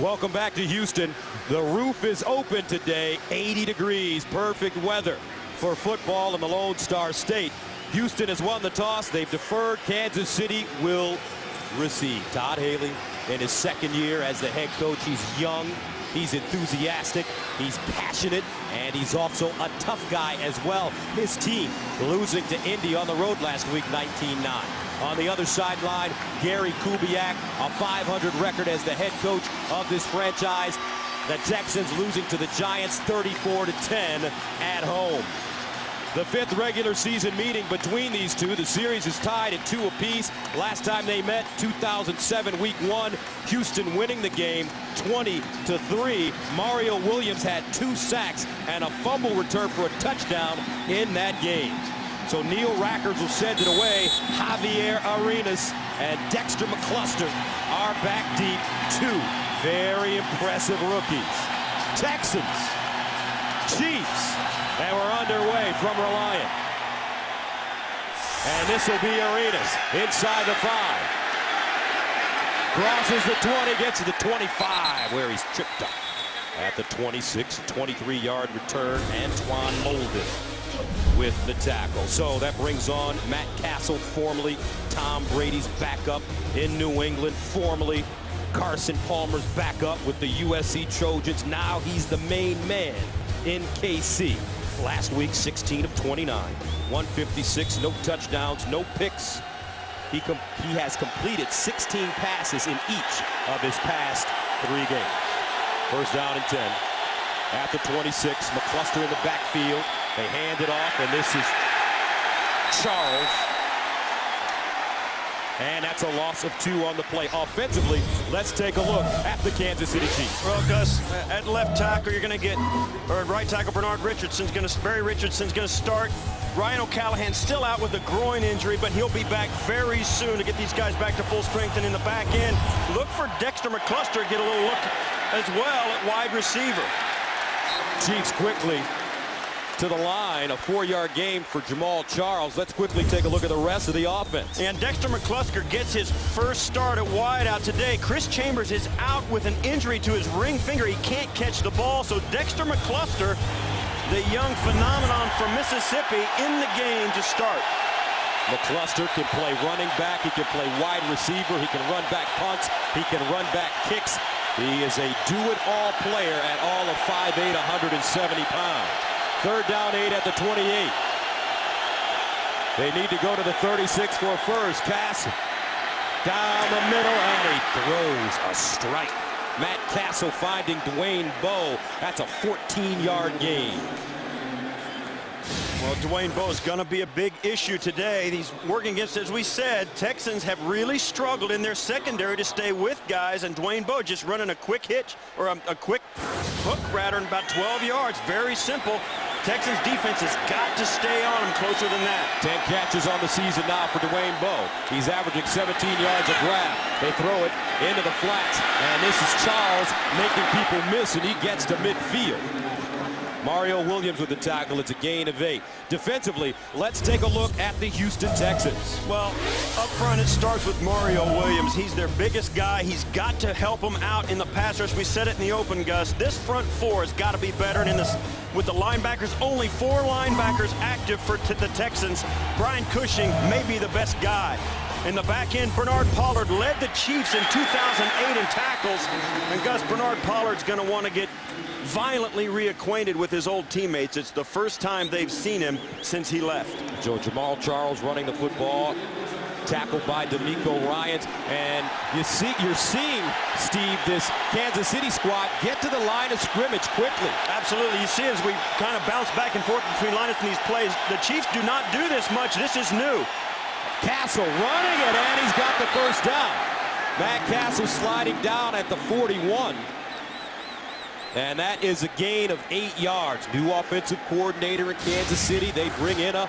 Welcome back to Houston. The roof is open today, 80 degrees, perfect weather for football in the Lone Star State. Houston has won the toss. They've deferred. Kansas City will receive. Todd Haley in his second year as the head coach. He's young, he's enthusiastic, he's passionate, and he's also a tough guy as well. His team losing to Indy on the road last week, 19-9. On the other sideline, Gary Kubiak, a 500 record as the head coach of this franchise. The Texans losing to the Giants 34-10 at home. The fifth regular season meeting between these two. The series is tied at 2 apiece. Last time they met, 2007, week 1. Houston winning the game 20-3. Mario Williams had 2 sacks and a fumble return for a touchdown in that game. So Neil Rackers will send it away. Javier Arenas and Dexter McCluster are back deep. 2 very impressive rookies. Texans, Chiefs, and we're underway from Reliant. And this will be Arenas inside the 5. Crosses the 20, gets to the 25, where he's tripped up. At the 26, 23-yard return, Antoine Molden with the tackle. So that brings on Matt Castle, formerly Tom Brady's backup in New England, formerly Carson Palmer's backup with the USC Trojans. Now he's the main man in KC. Last week, 16 of 29, 156, no touchdowns, no picks. He has completed 16 passes in each of his past 3 games. First down and 10. At the 26, McCluster in the backfield. They hand it off, and this is Charles. And that's a loss of 2 on the play. Offensively, let's take a look at the Kansas City Chiefs. Well, Gus, at left tackle, you're going to get, or at right tackle, Barry Richardson's going to start. Ryan O'Callahan still out with a groin injury, but he'll be back very soon to get these guys back to full strength. And in the back end, look for Dexter McCluster to get a little look as well at wide receiver. Chiefs quickly to the line, a 4-yard gain for Jamal Charles. Let's quickly take a look at the rest of the offense. And Dexter McCluster gets his first start at wide out today. Chris Chambers is out with an injury to his ring finger. He can't catch the ball, so Dexter McCluster, the young phenomenon from Mississippi, in the game to start. McCluster can play running back, he can play wide receiver, he can run back punts, he can run back kicks. He is a do-it-all player at all of 5'8", 170 pounds. Third down, 8 at the 28. They need to go to the 36 for a first. Castle down the middle, and he throws a strike. Matt Castle finding Dwayne Bowe. That's a 14-yard gain. Well, Dwayne Bowe is going to be a big issue today. He's working against, as we said, Texans have really struggled in their secondary to stay with guys, and Dwayne Bowe just running a quick hitch, or a quick hook rather, in about 12 yards. Very simple. Texans defense has got to stay on him closer than that. 10 catches on the season now for Dwayne Bowe. He's averaging 17 yards a grab. They throw it into the flats, and this is Charles making people miss, and he gets to midfield. Mario Williams with the tackle. It's a gain of 8. Defensively, let's take a look at the Houston Texans. Well, up front, it starts with Mario Williams. He's their biggest guy. He's got to help them out in the pass rush. We said it in the open, Gus. This front 4 has got to be better. And with the linebackers, only 4 linebackers active for the Texans. Brian Cushing may be the best guy. In the back end, Bernard Pollard led the Chiefs in 2008 in tackles. And Gus, Bernard Pollard's going to want to get violently reacquainted with his old teammates. It's the first time they've seen him since he left. So Jamal Charles running the football, tackled by D'Amico Ryans, and you're seeing, Steve, this Kansas City squad get to the line of scrimmage quickly. Absolutely. You see, as we kind of bounce back and forth between lineups in these plays, the Chiefs do not do this much. This is new. Castle running it, and he's got the first down. Matt Castle sliding down at the 41. And that is a gain of 8 yards. New offensive coordinator in Kansas City. They bring in a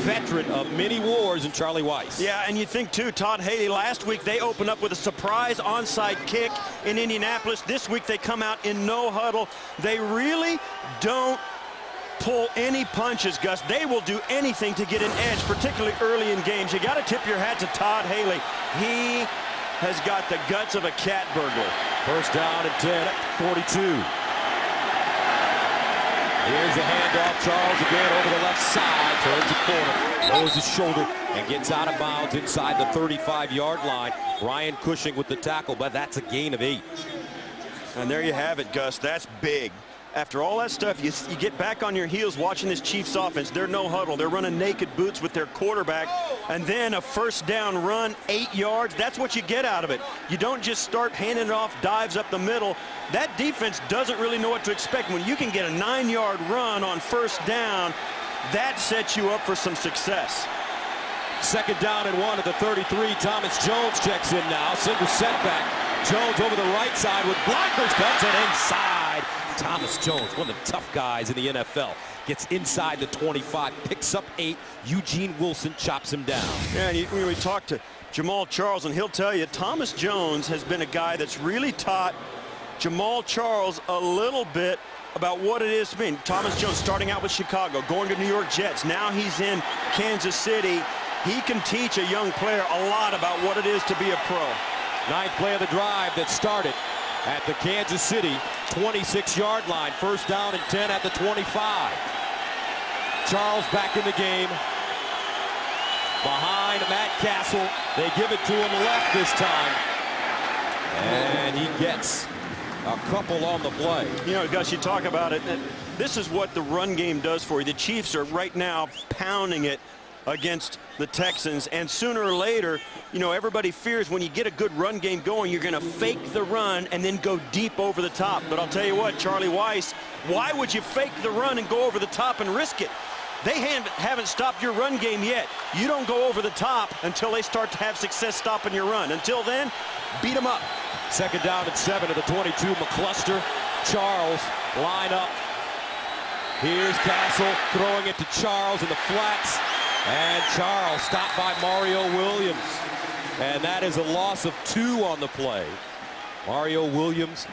veteran of many wars in Charlie Weiss. Yeah, and you think, too, Todd Haley, last week they opened up with a surprise onside kick in Indianapolis. This week they come out in no huddle. They really don't pull any punches, Gus. They will do anything to get an edge, particularly early in games. You got to tip your hat to Todd Haley. He has got the guts of a cat burglar. First down and 10 at 42. Here's the handoff. Charles again over the left side. Turns the corner. Lowers his shoulder and gets out of bounds inside the 35-yard line. Ryan Cushing with the tackle, but that's a gain of 8. And there you have it, Gus. That's big. After all that stuff, you get back on your heels watching this Chiefs offense. They're no huddle. They're running naked boots with their quarterback. And then a first down run, 8 yards. That's what you get out of it. You don't just start handing it off dives up the middle. That defense doesn't really know what to expect. When you can get a 9-yard run on first down, that sets you up for some success. Second down and 1 at the 33. Thomas Jones checks in now. Single setback. Jones over the right side with blockers, cuts it inside. Thomas Jones, one of the tough guys in the NFL, gets inside the 25, picks up 8. Eugene Wilson chops him down. Yeah, and we talked to Jamal Charles, and he'll tell you Thomas Jones has been a guy that's really taught Jamal Charles a little bit about what it is to be. Thomas Jones starting out with Chicago, going to New York Jets. Now he's in Kansas City. He can teach a young player a lot about what it is to be a pro. 9th play of the drive that started at the Kansas City 26-yard line. First down and 10 at the 25. Charles back in the game. Behind Matt Castle. They give it to him left this time. And he gets a couple on the play. You know, Gus, you talk about it. This is what the run game does for you. The Chiefs are right now pounding it against the Texans, and sooner or later, you know, everybody fears when you get a good run game going, you're going to fake the run and then go deep over the top. But I'll tell you what, Charlie Weiss, why would you fake the run and go over the top and risk it? They haven't stopped your run game yet. You don't go over the top until they start to have success stopping your run. Until then, beat them up. Second down and 7 at the 22. McCluster, Charles line up. Here's Castle throwing it to Charles in the flats. And Charles stopped by Mario Williams. And that is a loss of 2 on the play. Mario Williams,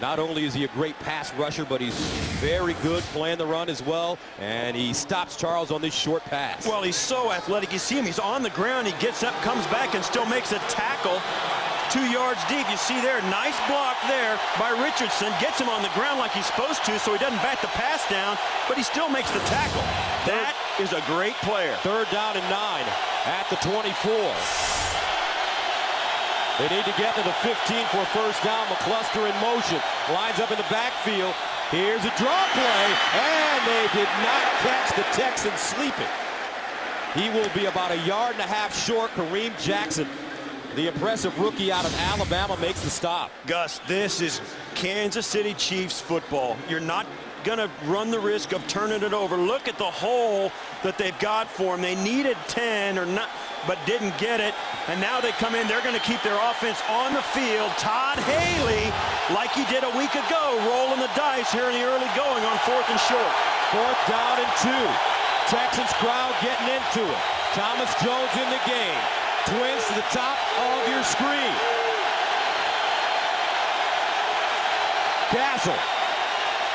not only is he a great pass rusher, but he's very good playing the run as well. And he stops Charles on this short pass. Well, he's so athletic. You see him, he's on the ground. He gets up, comes back, and still makes a tackle 2 yards deep. You see there, nice block there by Richardson. Gets him on the ground like he's supposed to, so he doesn't back the pass down, but he still makes the tackle. That is a great player. Third down and 9 at the 24. They need to get to the 15 for a first down. McCluster in motion. Lines up in the backfield. Here's a draw play, and they did not catch the Texans sleeping. He will be about 1.5 yards short. Kareem Jackson, the impressive rookie out of Alabama, makes the stop. Gus, this is Kansas City Chiefs football. You're not going to run the risk of turning it over. Look at the hole that they've got for them. They needed 10 or not, but didn't get it. And now they come in. They're going to keep their offense on the field. Todd Haley, like he did a week ago, rolling the dice here in the early going on 4th and short. 4th down and 2. Texans crowd getting into it. Thomas Jones in the game. Twins to the top of your screen. Castle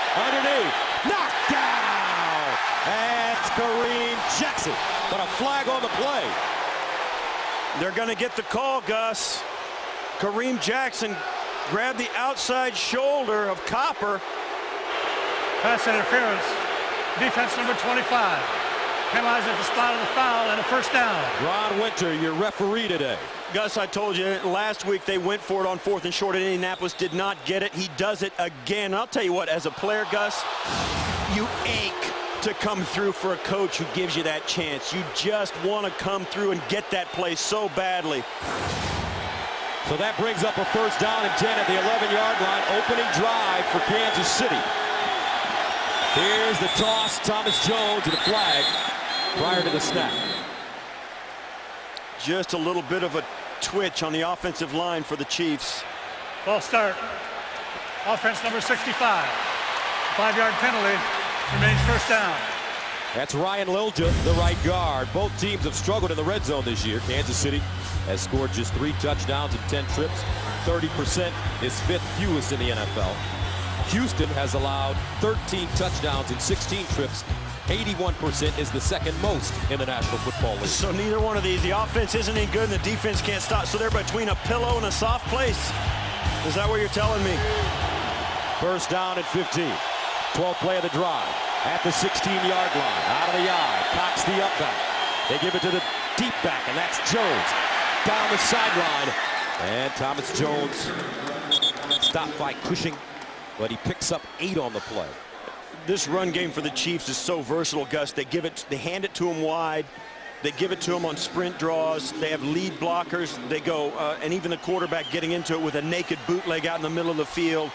underneath, knocked down. That's Kareem Jackson, but a flag on the play. They're going to get the call, Gus. Kareem Jackson grabbed the outside shoulder of Copper. Pass interference. Defense number 25. Penalized at the spot of the foul and a first down. Ron Winter, your referee today. Gus, I told you last week they went for it on 4th and short at Indianapolis, did not get it. He does it again. I'll tell you what, as a player, Gus, you ache to come through for a coach who gives you that chance. You just want to come through and get that play so badly. So that brings up a first down and 10 at the 11-yard line. Opening drive for Kansas City. Here's the toss. Thomas Jones and the flag prior to the snap. Just a little bit of a twitch on the offensive line for the Chiefs. False start. Offense number 65. 5-yard penalty. Remains first down. That's Ryan Lilja, the right guard. Both teams have struggled in the red zone this year. Kansas City has scored just 3 touchdowns in 10 trips. 30% is 5th fewest in the NFL. Houston has allowed 13 touchdowns in 16 trips. 81% is the second most in the National Football League. So neither one of these, the offense isn't any good and the defense can't stop. So they're between a pillow and a soft place. Is that what you're telling me? First down and 15. 12th play of the drive. At the 16-yard line. Out of the eye. Cox the up back. They give it to the deep back, and that's Jones. Down the sideline. And Thomas Jones stopped by Cushing, but he picks up 8 on the play. This run game for the Chiefs is so versatile, Gus. They hand it to him wide. They give it to him on sprint draws. They have lead blockers. They go, and even the quarterback getting into it with a naked bootleg out in the middle of the field.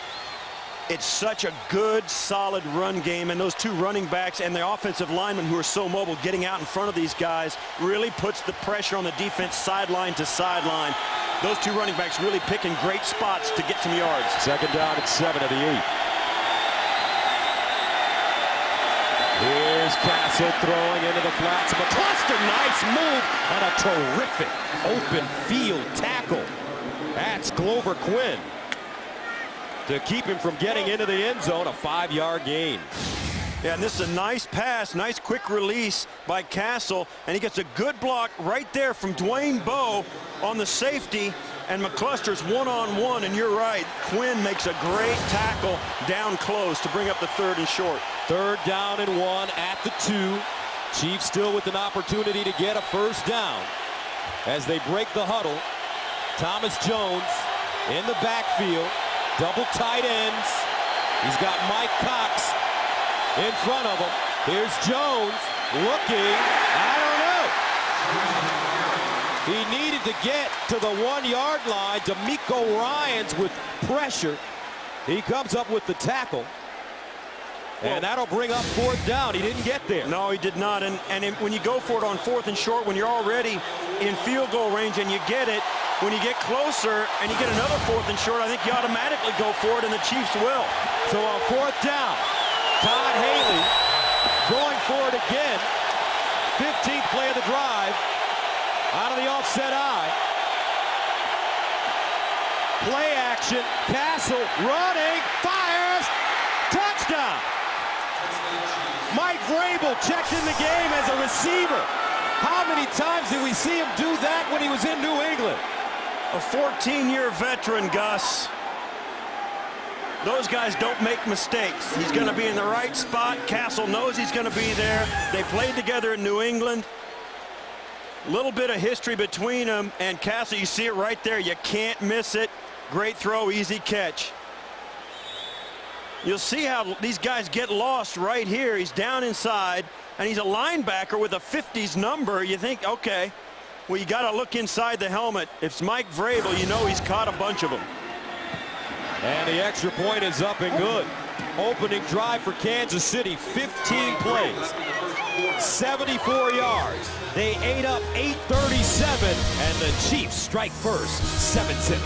It's such a good, solid run game, and those two running backs and the offensive linemen who are so mobile getting out in front of these guys really puts the pressure on the defense sideline to sideline. Those two running backs really picking great spots to get some yards. Second down and 7 of the 8. Here's Castle throwing into the flats. McCluster, nice move on a terrific open field tackle. That's Glover Quinn to keep him from getting into the end zone. A 5-yard gain. Yeah, and this is a nice pass, nice quick release by Castle, and he gets a good block right there from Dwayne Bowe on the safety, and McCluster's one-on-one, and you're right, Quinn makes a great tackle down close to bring up the 3rd and short. 3rd down and 1 at the 2. Chiefs still with an opportunity to get a first down as they break the huddle. Thomas Jones in the backfield, double tight ends. He's got Mike Cox in front of him. Here's Jones looking. I don't know. He needed to get to the 1-yard line. D'Amico Ryans with pressure. He comes up with the tackle. And that'll bring up 4th down. He didn't get there. No, he did not. And when you go for it on 4th and short, when you're already in field goal range and you get it, when you get closer and you get another 4th and short, I think you automatically go for it, and the Chiefs will. So on 4th down, Todd Haley going for it again. 15th play of the drive. Out of the offset eye. Play action. Castle running. Fires. Touchdown. Mike Vrabel checked in the game as a receiver. How many times did we see him do that when he was in New England? A 14-year veteran, Gus. Those guys don't make mistakes. He's going to be in the right spot. Castle knows he's going to be there. They played together in New England. Little bit of history between them, and Castle, you see it right there. You can't miss it. Great throw, easy catch. You'll see how these guys get lost right here. He's down inside, and he's a linebacker with a 50s number. You think, okay, well, you got to look inside the helmet. If it's Mike Vrabel, you know he's caught a bunch of them. And the extra point is up and good. Opening drive for Kansas City, 15 plays, 74 yards. They ate up 8:37, and the Chiefs strike first, 7-7.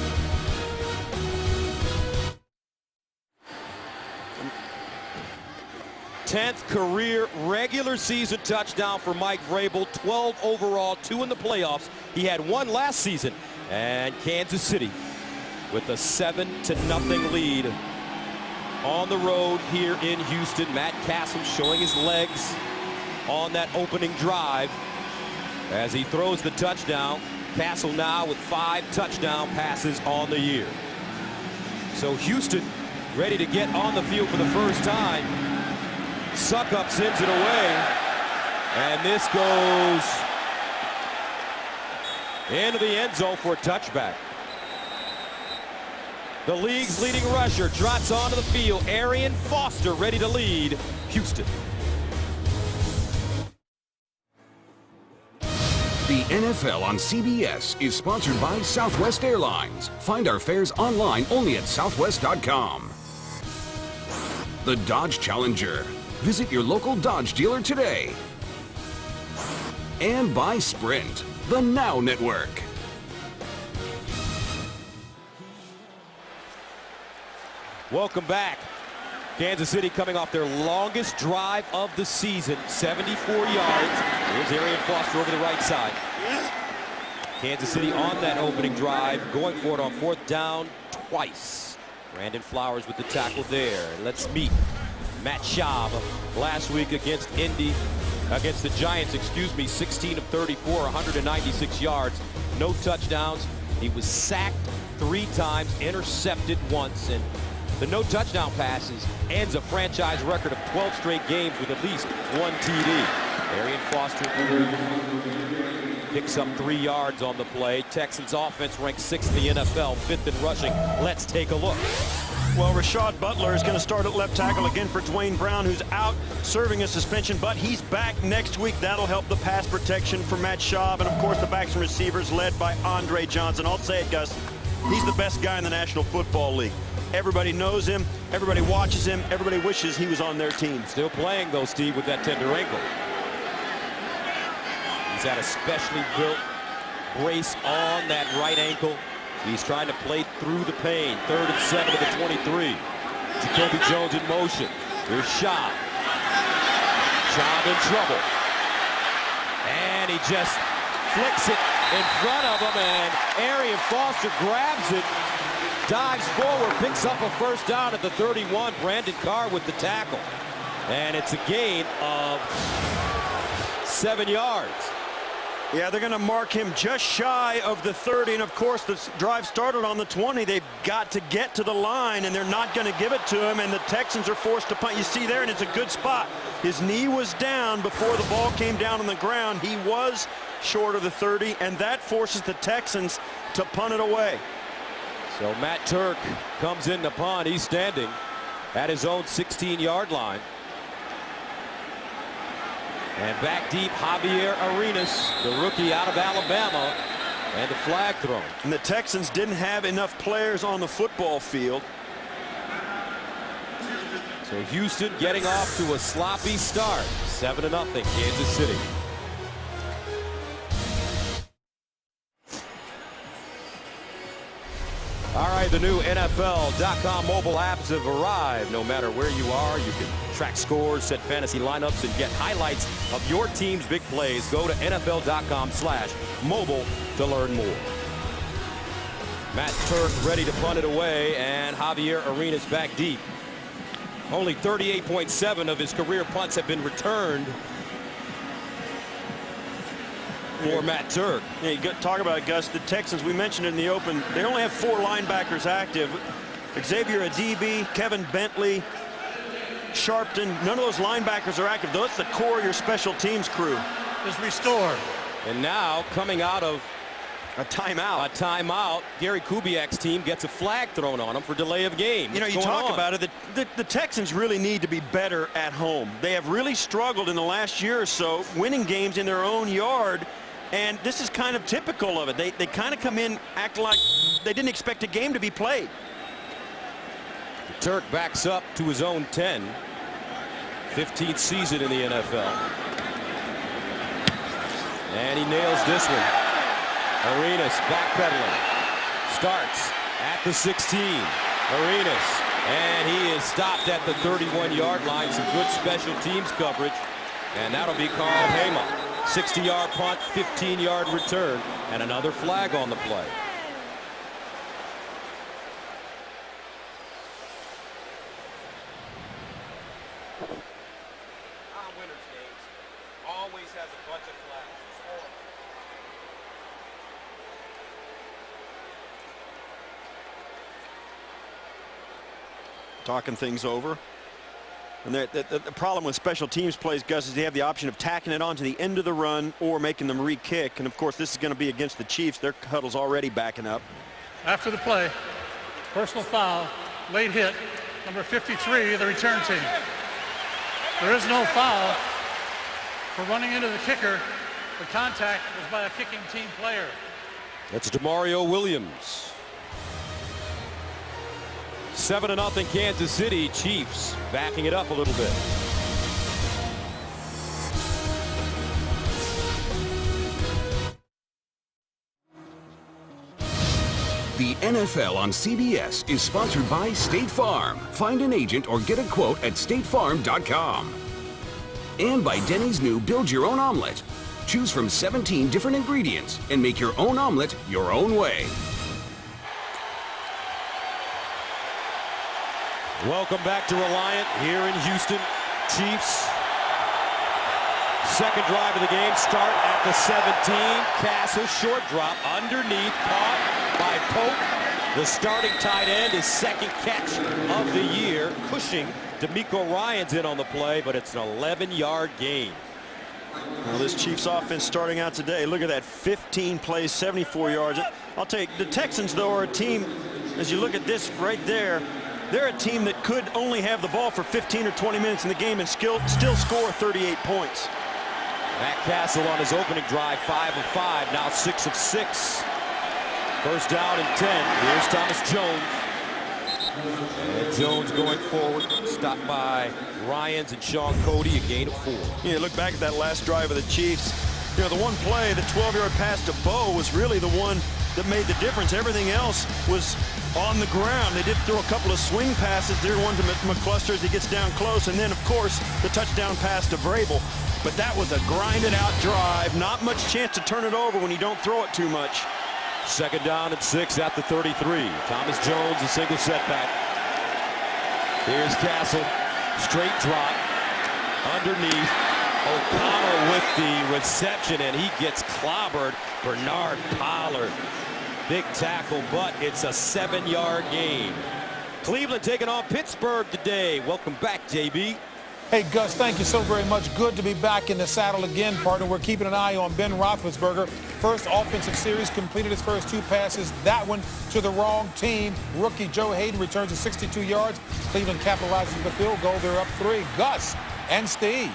Tenth career regular season touchdown for Mike Vrabel, 12 overall, 2 in the playoffs. He had 1 last season, and Kansas City with a 7-0 lead on the road here in Houston. Matt Castle showing his legs on that opening drive as he throws the touchdown. Castle now with 5 touchdown passes on the year. So Houston ready to get on the field for the first time. Suckup sends it away, and this goes into the end zone for a touchback. The league's leading rusher trots onto the field. Arian Foster ready to lead Houston. The NFL on CBS is sponsored by Southwest Airlines. Find our fares online only at southwest.com. The Dodge Challenger. Visit your local Dodge dealer today. And by Sprint, the Now Network. Welcome back. Kansas City coming off their longest drive of the season, 74 yards. Here's Arian Foster over the right side. Kansas City on that opening drive, going for it on 4th down twice. Brandon Flowers with the tackle there. Let's meet Matt Schaub last week against the Giants, 16 of 34, 196 yards, no touchdowns, He was sacked 3 times, intercepted once, and the no touchdown passes ends a franchise record of 12 straight games with at least 1 TD. Arian Foster picks up 3 yards on the play. Texans offense ranked 6th in the NFL, 5th in rushing. Let's take a look. Well, Rashad Butler is going to start at left tackle again for Dwayne Brown, who's out serving a suspension, but he's back next week. That'll help the pass protection for Matt Schaub, and of course the backs and receivers led by Andre Johnson. I'll say it, Gus, he's the best guy in the National Football League. Everybody knows him, everybody watches him, everybody wishes he was on their team. Still playing though, Steve, with that tender ankle. He's had a specially built brace on that right ankle. He's trying to play through the pain. 3rd and 7 to the 23. Jacoby Jones in motion. Here's Schaub. Schaub in trouble. And he just flicks it in front of him, and Arian Foster grabs it, dives forward, picks up a first down at the 31. Brandon Carr with the tackle. And it's a gain of 7 yards. Yeah, they're going to mark him just shy of the 30, and of course the drive started on the 20. They've got to get to the line, and they're not going to give it to him, and the Texans are forced to punt. You see there, and it's a good spot. His knee was down before the ball came down on the ground. He was short of the 30, and that forces the Texans to punt it away. So Matt Turk comes in to punt. He's standing at his own 16-yard line. And back deep, Javier Arenas, the rookie out of Alabama, and the flag thrown. And the Texans didn't have enough players on the football field. So Houston getting off to a sloppy start. 7-0, Kansas City. All right, the new NFL.com mobile apps have arrived. No matter where you are, you can track scores, set fantasy lineups, and get highlights of your team's big plays. Go to NFL.com/mobile to learn more. Matt Turk ready to punt it away, and Javier Arenas back deep. Only 38.7 of his career punts have been returned for Matt Turk. Yeah, you talk about it, Gus. The Texans, we mentioned in the open, they only have 4 linebackers active. Xavier Adibi, Kevin Bentley, Sharpton, none of those linebackers are active. That's the core of your special teams crew. Is restored. And now, coming out of a timeout, Gary Kubiak's team gets a flag thrown on him for delay of game. You know, you talk about it, the Texans really need to be better at home. They have really struggled in the last year or so, winning games in their own yard. And this is kind of typical of it. They kind of come in, act like they didn't expect a game to be played. Turk backs up to his own 10. 15th season in the NFL. And he nails this one. Arenas backpedaling. Starts at the 16. Arenas. And he is stopped at the 31-yard line. Some good special teams coverage. And that'll be Carl Hama. 60-yard punt, 15-yard return, and another flag on the play. Winners games always has a bunch of flags. Talking things over. And the problem with special teams plays, Gus, is they have the option of tacking it on to the end of the run or making them re-kick. And, of course, this is going to be against the Chiefs. Their huddle's already backing up. After the play, personal foul, late hit, number 53 of the return team. There is no foul for running into the kicker. The contact was by a kicking team player. That's DeMario Williams. 7-0 Kansas City. Chiefs backing it up a little bit. The NFL on CBS is sponsored by State Farm. Find an agent or get a quote at statefarm.com. And by Denny's new Build Your Own Omelet. Choose from 17 different ingredients and make your own omelet your own way. Welcome back to Reliant here in Houston. Chiefs. Second drive of the game. Start at the 17. Castle short drop underneath. Caught. Brian Pope, the starting tight end, his second catch of the year. Cushing, D'Amico Ryans in on the play, but it's an 11-yard gain. Well, this Chiefs offense starting out today, look at that, 15 plays, 74 yards. I'll tell you, the Texans, though, are a team, as you look at this right there, they're a team that could only have the ball for 15 or 20 minutes in the game and still score 38 points. Matt Castle on his opening drive, 5 of 5, now 6 of 6. First down and 10. Here's Thomas Jones. And Jones going forward, stopped by Ryans and Sean Cody, a gain of 4. Yeah, look back at that last drive of the Chiefs. You know, the one play, the 12-yard pass to Bo, was really the one that made the difference. Everything else was on the ground. They did throw a couple of swing passes there, one to McCluster as he gets down close, and then, of course, the touchdown pass to Vrabel. But that was a grinded-out drive. Not much chance to turn it over when you don't throw it too much. Second down and 6 at the 33. Thomas Jones, a single setback. Here's Castle, straight drop, underneath. O'Connell with the reception, and he gets clobbered. Bernard Pollard, big tackle, but it's a 7-yard gain. Cleveland taking on Pittsburgh today. Welcome back, JB. Hey, Gus, thank you so very much. Good to be back in the saddle again, partner. We're keeping an eye on Ben Roethlisberger. First offensive series, completed his first 2 passes. That one to the wrong team. Rookie Joe Hayden returns to 62 yards. Cleveland capitalizes with the field goal. They're up 3. Gus and Steve.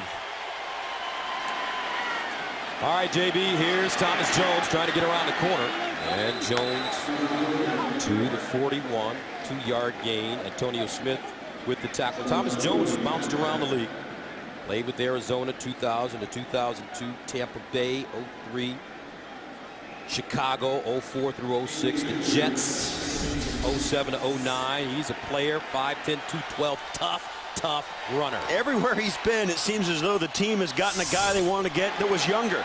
All right, JB, here's Thomas Jones trying to get around the corner. And Jones to the 41, 2-yard gain. Antonio Smith with the tackle. Thomas Jones bounced around the league. Played with Arizona 2000 to 2002, Tampa Bay 03, Chicago 04 through 06, the Jets 07 to 09. He's a player, 5'10", 212, tough runner. Everywhere he's been, it seems as though the team has gotten a guy they want to get that was younger.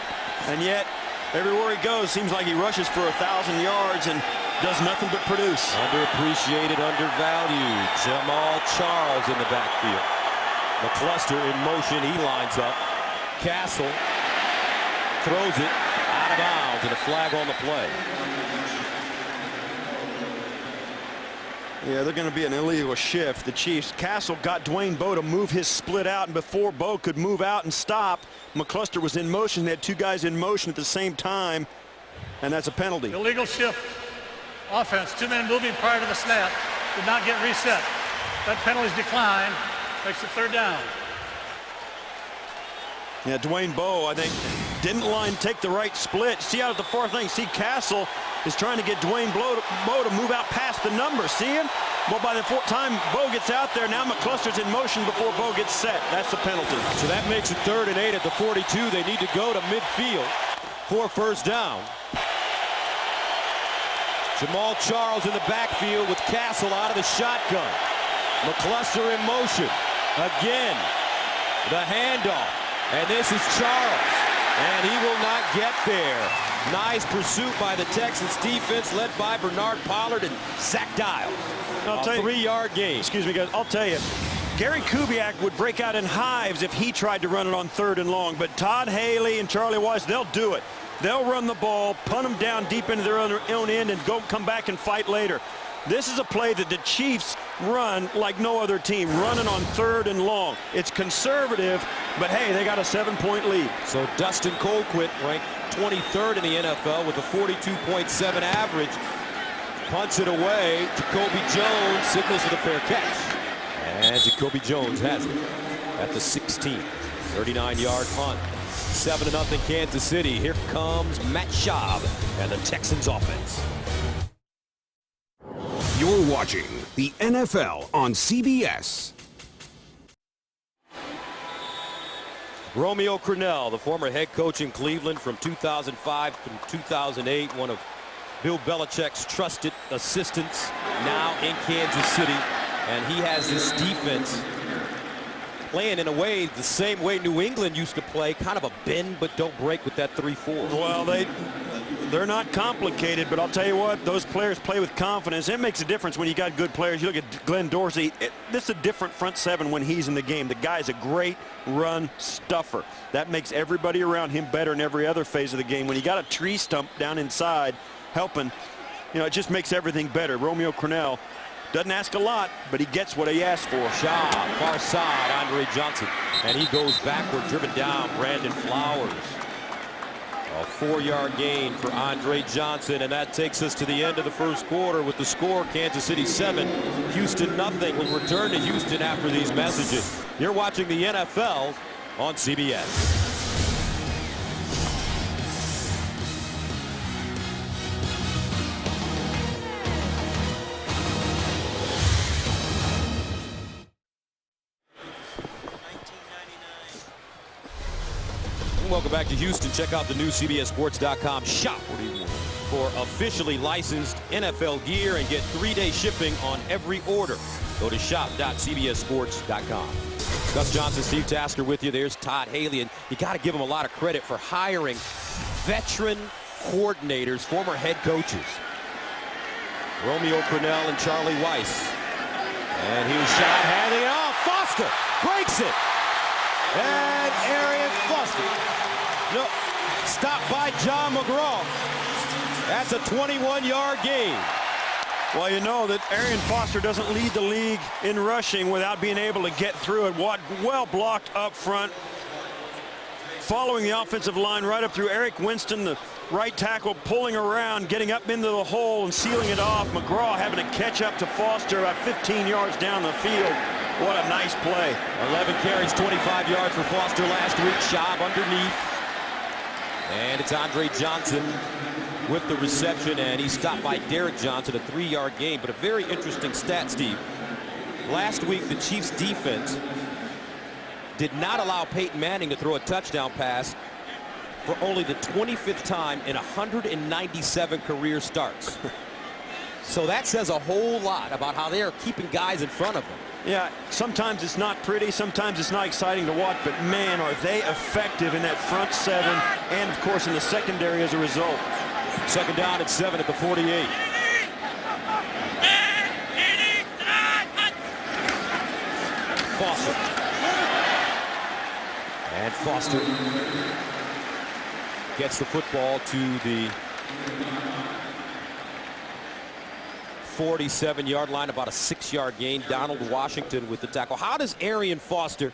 And yet, everywhere he goes, seems like he rushes for 1,000 yards and does nothing but produce. Underappreciated, undervalued. Jamal Charles in the backfield. McCluster in motion, he lines up. Castle throws it out of bounds, and a flag on the play. Yeah, they're going to be an illegal shift. The Chiefs. Castle got Dwayne Bowe to move his split out, and before Bowe could move out and stop, McCluster was in motion. They had 2 guys in motion at the same time, and that's a penalty. Illegal shift offense. 2 men moving prior to the snap. Did not get reset. That penalty's declined. Makes it 3rd down. Yeah, Dwayne Bowe, I think, didn't take the right split. See out at the far thing. See Castle is trying to get Dwayne Bowe to move out past the numbers. See him? Well, by the time Bowe gets out there, now McCluster's in motion before Bowe gets set. That's the penalty. So that makes it 3rd and 8 at the 42. They need to go to midfield for 1st down. Jamal Charles in the backfield with Castle out of the shotgun. McCluster in motion. Again, the handoff. And this is Charles. And he will not get there. Nice pursuit by the Texans defense led by Bernard Pollard and Zach Dials. I'll tell you, 3-yard gain. Excuse me, guys. I'll tell you, Gary Kubiak would break out in hives if he tried to run it on 3rd and long. But Todd Haley and Charlie Weiss, they'll do it. They'll run the ball, punt them down deep into their own end, and come back and fight later. This is a play that the Chiefs run like no other team, running on 3rd and long. It's conservative, but hey, they got a 7-point lead. So Dustin Colquitt ranked 23rd in the NFL with a 42.7 average. Punts it away. Jacoby Jones signals for the fair catch. And Jacoby Jones has it at the 16. 39-yard punt. 7-0 Kansas City. Here comes Matt Schaub and the Texans offense. You're watching the NFL on CBS. Romeo Crennel, the former head coach in Cleveland from 2005 to 2008, one of Bill Belichick's trusted assistants, now in Kansas City. And he has this defense playing in a way the same way New England used to play, kind of a bend but don't break with that 3-4. Well, they're not complicated, but I'll tell you what, those players play with confidence. It makes a difference when you got good players. You look at Glenn Dorsey. This is a different front 7 when he's in the game. The guy's a great run stuffer. That makes everybody around him better in every other phase of the game. When you got a tree stump down inside helping, you know, it just makes everything better. Romeo Crennel doesn't ask a lot, but he gets what he asked for. Shaw, far side, Andre Johnson. And he goes backward, driven down, Brandon Flowers. A 4-yard gain for Andre Johnson, and that takes us to the end of the first quarter with the score, Kansas City 7, Houston nothing. We'll return to Houston after these messages. You're watching the NFL on CBS. Welcome back to Houston. Check out the new CBSSports.com shop for officially licensed NFL gear and get 3-day shipping on every order. Go to shop.cbssports.com. Gus Johnson, Steve Tasker with you. There's Todd Haley, and you got to give him a lot of credit for hiring veteran coordinators, former head coaches. Romeo Crennel and Charlie Weiss. And here's shot, handing it off. Foster breaks it. And Arian Foster. No, stopped by John McGraw. That's a 21-yard gain. Well, you know that Arian Foster doesn't lead the league in rushing without being able to get through it. Well blocked up front. Following the offensive line right up through Eric Winston, the right tackle, pulling around, getting up into the hole and sealing it off. McGraw having to catch up to Foster about 15 yards down the field. What a nice play. 11 carries, 25 yards for Foster last week. Schaub underneath. And it's Andre Johnson with the reception, and he stopped by Derek Johnson, a 3-yard gain. But a very interesting stat, Steve. Last week, the Chiefs' defense did not allow Peyton Manning to throw a touchdown pass for only the 25th time in 197 career starts. So that says a whole lot about how they are keeping guys in front of them. Yeah, sometimes it's not pretty, sometimes it's not exciting to watch, but man, are they effective in that front 7 and, of course, in the secondary as a result. Second down and 7 at the 48. Foster. And Foster gets the football to the 47-yard line, about a 6-yard gain. Donald Washington with the tackle. How does Arian Foster,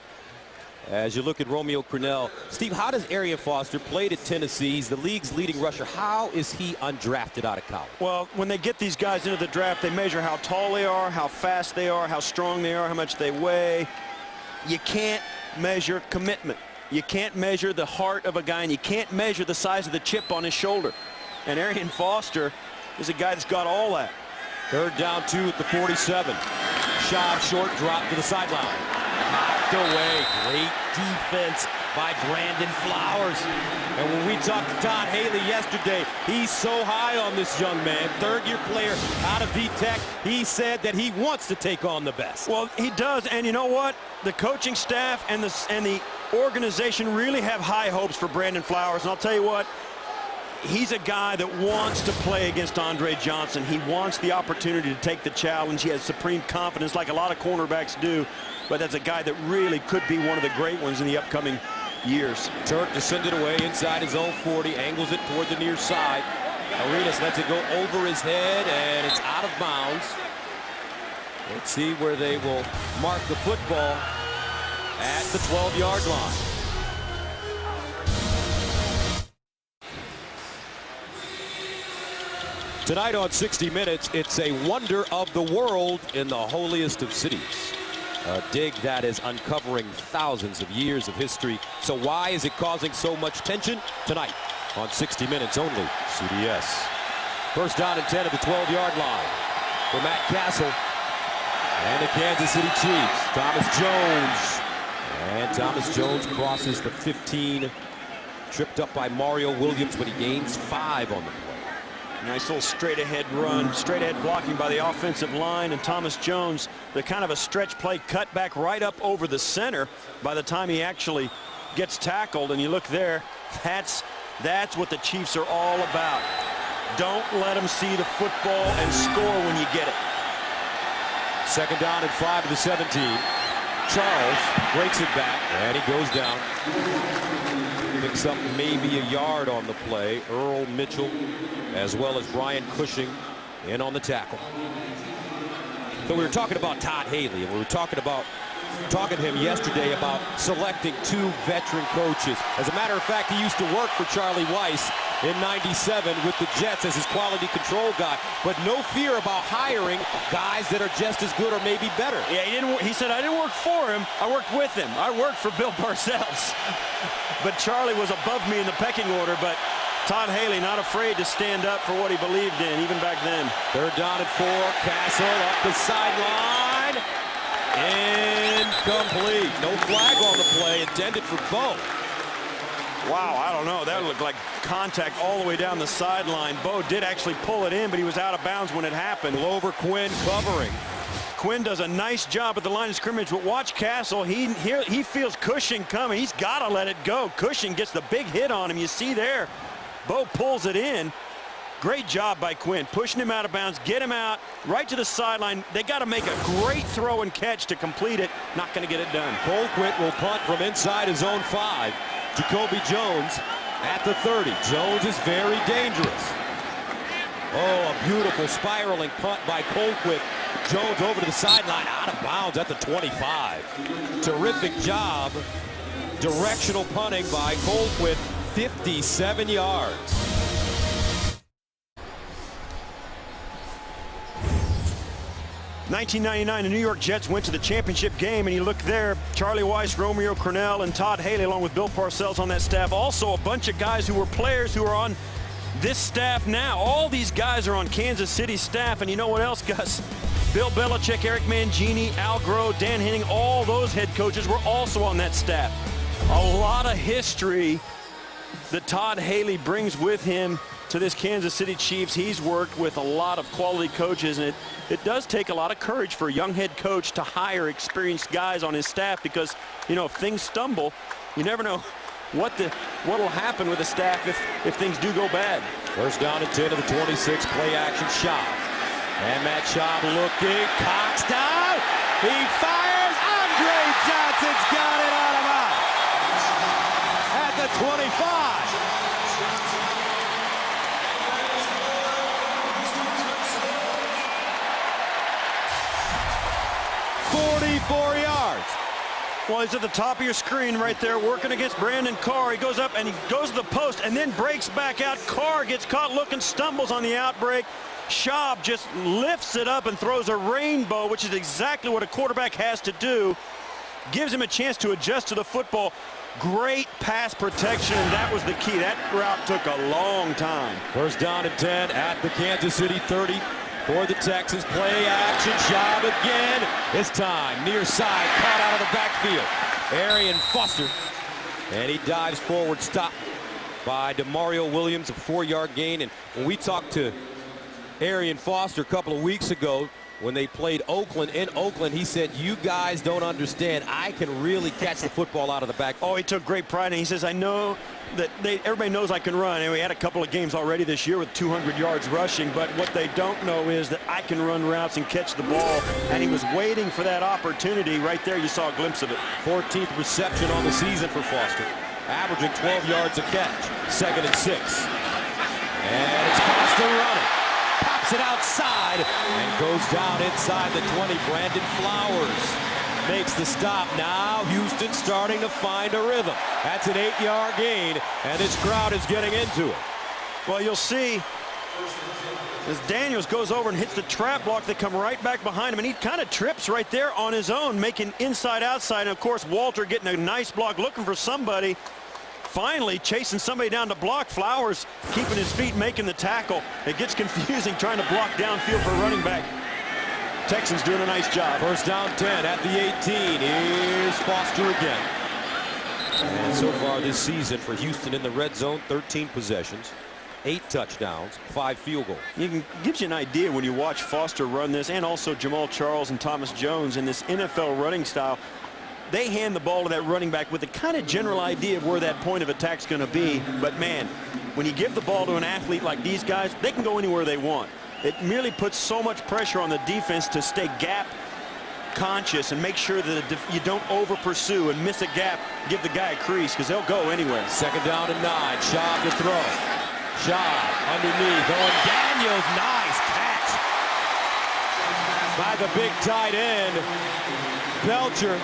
as you look at Romeo Crennel, Steve, how does Arian Foster, played at Tennessee, he's the league's leading rusher, how is he undrafted out of college? Well, when they get these guys into the draft, they measure how tall they are, how fast they are, how strong they are, how much they weigh. You can't measure commitment. You can't measure the heart of a guy, and you can't measure the size of the chip on his shoulder. And Arian Foster is a guy that's got all that. Third down 2 at the 47. Schaub short drop to the sideline. Knocked away. Great defense by Brandon Flowers. And when we talked to Todd Haley yesterday, he's so high on this young man. Third-year player out of V-Tech. He said that he wants to take on the best. Well, he does. And you know what? The coaching staff and the organization really have high hopes for Brandon Flowers. And I'll tell you what, he's a guy that wants to play against Andre Johnson. He wants the opportunity to take the challenge. He has supreme confidence like a lot of cornerbacks do. But that's a guy that really could be one of the great ones in the upcoming years. Turk descended away inside his own 40, angles it toward the near side. Arenas lets it go over his head, and it's out of bounds. Let's see where they will mark the football at the 12-yard line. Tonight on 60 Minutes, it's a wonder of the world in the holiest of cities. A dig that is uncovering thousands of years of history. So why is it causing so much tension? Tonight on 60 Minutes only, CBS. First down and 10 at the 12-yard line for Matt Castle and the Kansas City Chiefs. Thomas Jones. And Thomas Jones crosses the 15. Tripped up by Mario Williams, but he gains 5 on the play. Nice little straight-ahead run, straight-ahead blocking by the offensive line, and Thomas Jones, the kind of a stretch play cut back right up over the center by the time he actually gets tackled. And you look there, that's what the Chiefs are all about. Don't let them see the football and score when you get it. Second down and 5 to the 17. Charles breaks it back, and he goes down. Picks up maybe a yard on the play. Earl Mitchell, as well as Ryan Cushing, in on the tackle. So we were talking about Todd Haley, and we were talking to him yesterday about selecting 2 veteran coaches. As a matter of fact, he used to work for Charlie Weiss in '97 with the Jets as his quality control guy, but no fear about hiring guys that are just as good or maybe better. Yeah, he said, I didn't work for him, I worked with him. I worked for Bill Parcells. But Charlie was above me in the pecking order, but Todd Haley not afraid to stand up for what he believed in, even back then. 3rd down and 4. Castle up the sideline. Incomplete. No flag on the play intended for Bo. Wow, I don't know. That looked like contact all the way down the sideline. Bo did actually pull it in, but he was out of bounds when it happened. Glover Quinn covering. Quinn does a nice job at the line of scrimmage, but watch Castle. He feels Cushing coming. He's got to let it go. Cushing gets the big hit on him. You see there. Bo pulls it in. Great job by Quinn, pushing him out of bounds, get him out, right to the sideline. They got to make a great throw and catch to complete it. Not going to get it done. Colquitt will punt from inside his own 5. Jacoby Jones at the 30. Jones is very dangerous. Oh, a beautiful spiraling punt by Colquitt. Jones over to the sideline, out of bounds at the 25. Terrific job. Directional punting by Colquitt, 57 yards. '99, the New York Jets went to the championship game, and you look there, Charlie Weiss, Romeo Crennel, and Todd Haley, along with Bill Parcells on that staff. Also a bunch of guys who were players who are on this staff now. All these guys are on Kansas City staff, and you know what else, Gus? Bill Belichick, Eric Mangini, Al Groh, Dan Henning, all those head coaches were also on that staff. A lot of history that Todd Haley brings with him to this Kansas City Chiefs. He's worked with a lot of quality coaches, and it does take a lot of courage for a young head coach to hire experienced guys on his staff, because, you know, if things stumble, you never know what'll happen with the staff if things do go bad. 1st down and 10 to the 26. Play action shot. And Matt Schaub looking. Cox down. He fires. Andre Johnson's got it out of bounds at the 25. 44 yards. Well, he's at the top of your screen right there, working against Brandon Carr. He goes up and he goes to the post and then breaks back out. Carr gets caught looking, stumbles on the outbreak. Schaub just lifts it up and throws a rainbow, which is exactly what a quarterback has to do. Gives him a chance to adjust to the football. Great pass protection, and that was the key. That route took a long time. 1st down and 10 at the Kansas City 30. For the Texans, play action, Schaub again. This time, near side, caught out of the backfield. Arian Foster, and he dives forward, stopped by DeMario Williams, a 4-yard gain. And when we talked to Arian Foster a couple of weeks ago, when they played Oakland in Oakland, he said, you guys don't understand. I can really catch the football out of the backfield. Oh, he took great pride in it. He says, I know that everybody knows I can run. And we had a couple of games already this year with 200 yards rushing, but what they don't know is that I can run routes and catch the ball. And he was waiting for that opportunity. Right there, you saw a glimpse of it. 14th reception on the season for Foster, averaging 12 yards a catch. 2nd and 6. And it's Foster running. Pops it outside and goes down inside the 20. Brandon Flowers makes the stop. Now Houston starting to find a rhythm. That's an 8-yard gain, and this crowd is getting into it. Well, you'll see as Daniels goes over and hits the trap block, they come right back behind him, and he kind of trips right there on his own, making inside-outside. And, of course, Walter getting a nice block, looking for somebody. Finally chasing somebody down to block. Flowers keeping his feet, making the tackle. It gets confusing trying to block downfield for a running back. Texans doing a nice job. 1st down 10 at the 18. Here's Foster again. And so far this season for Houston in the red zone, 13 possessions, 8 touchdowns, 5 field goals. Gives you an idea when you watch Foster run this, and also Jamal Charles and Thomas Jones in this NFL running style. They hand the ball to that running back with a kind of general idea of where that point of attack's going to be. But, man, when you give the ball to an athlete like these guys, they can go anywhere they want. It merely puts so much pressure on the defense to stay gap conscious and make sure that you don't over pursue and miss a gap, give the guy a crease, because they'll go anywhere. 2nd down and 9. Schaub to throw. Schaub underneath. Owen Daniels, nice catch. by the big tight end. Belcher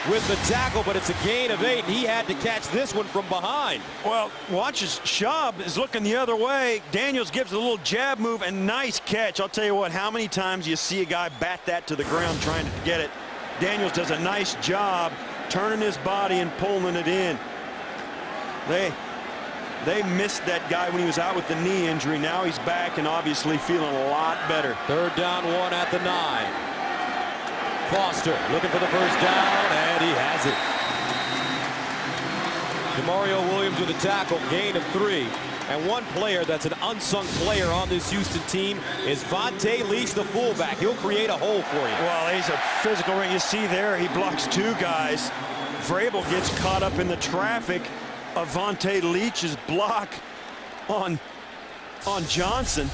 with the tackle, but it's a gain of 8. He had to catch this one from behind. Well, watch as Schaub is looking the other way. Daniels gives a little jab move, and nice catch. I'll tell you what, how many times you see a guy bat that to the ground trying to get it. Daniels does a nice job turning his body and pulling it in. They missed that guy when he was out with the knee injury. Now he's back and obviously feeling a lot better. 3rd down, 1 at the 9. Foster looking for the first down, and he has it. DeMario Williams with a tackle, gain of 3. And one player that's an unsung player on this Houston team is Vontae Leach, the fullback. He'll create a hole for you. Well, he's a physical ring. You see there, he blocks 2 guys. Vrabel gets caught up in the traffic of Vontae Leach's block on Johnson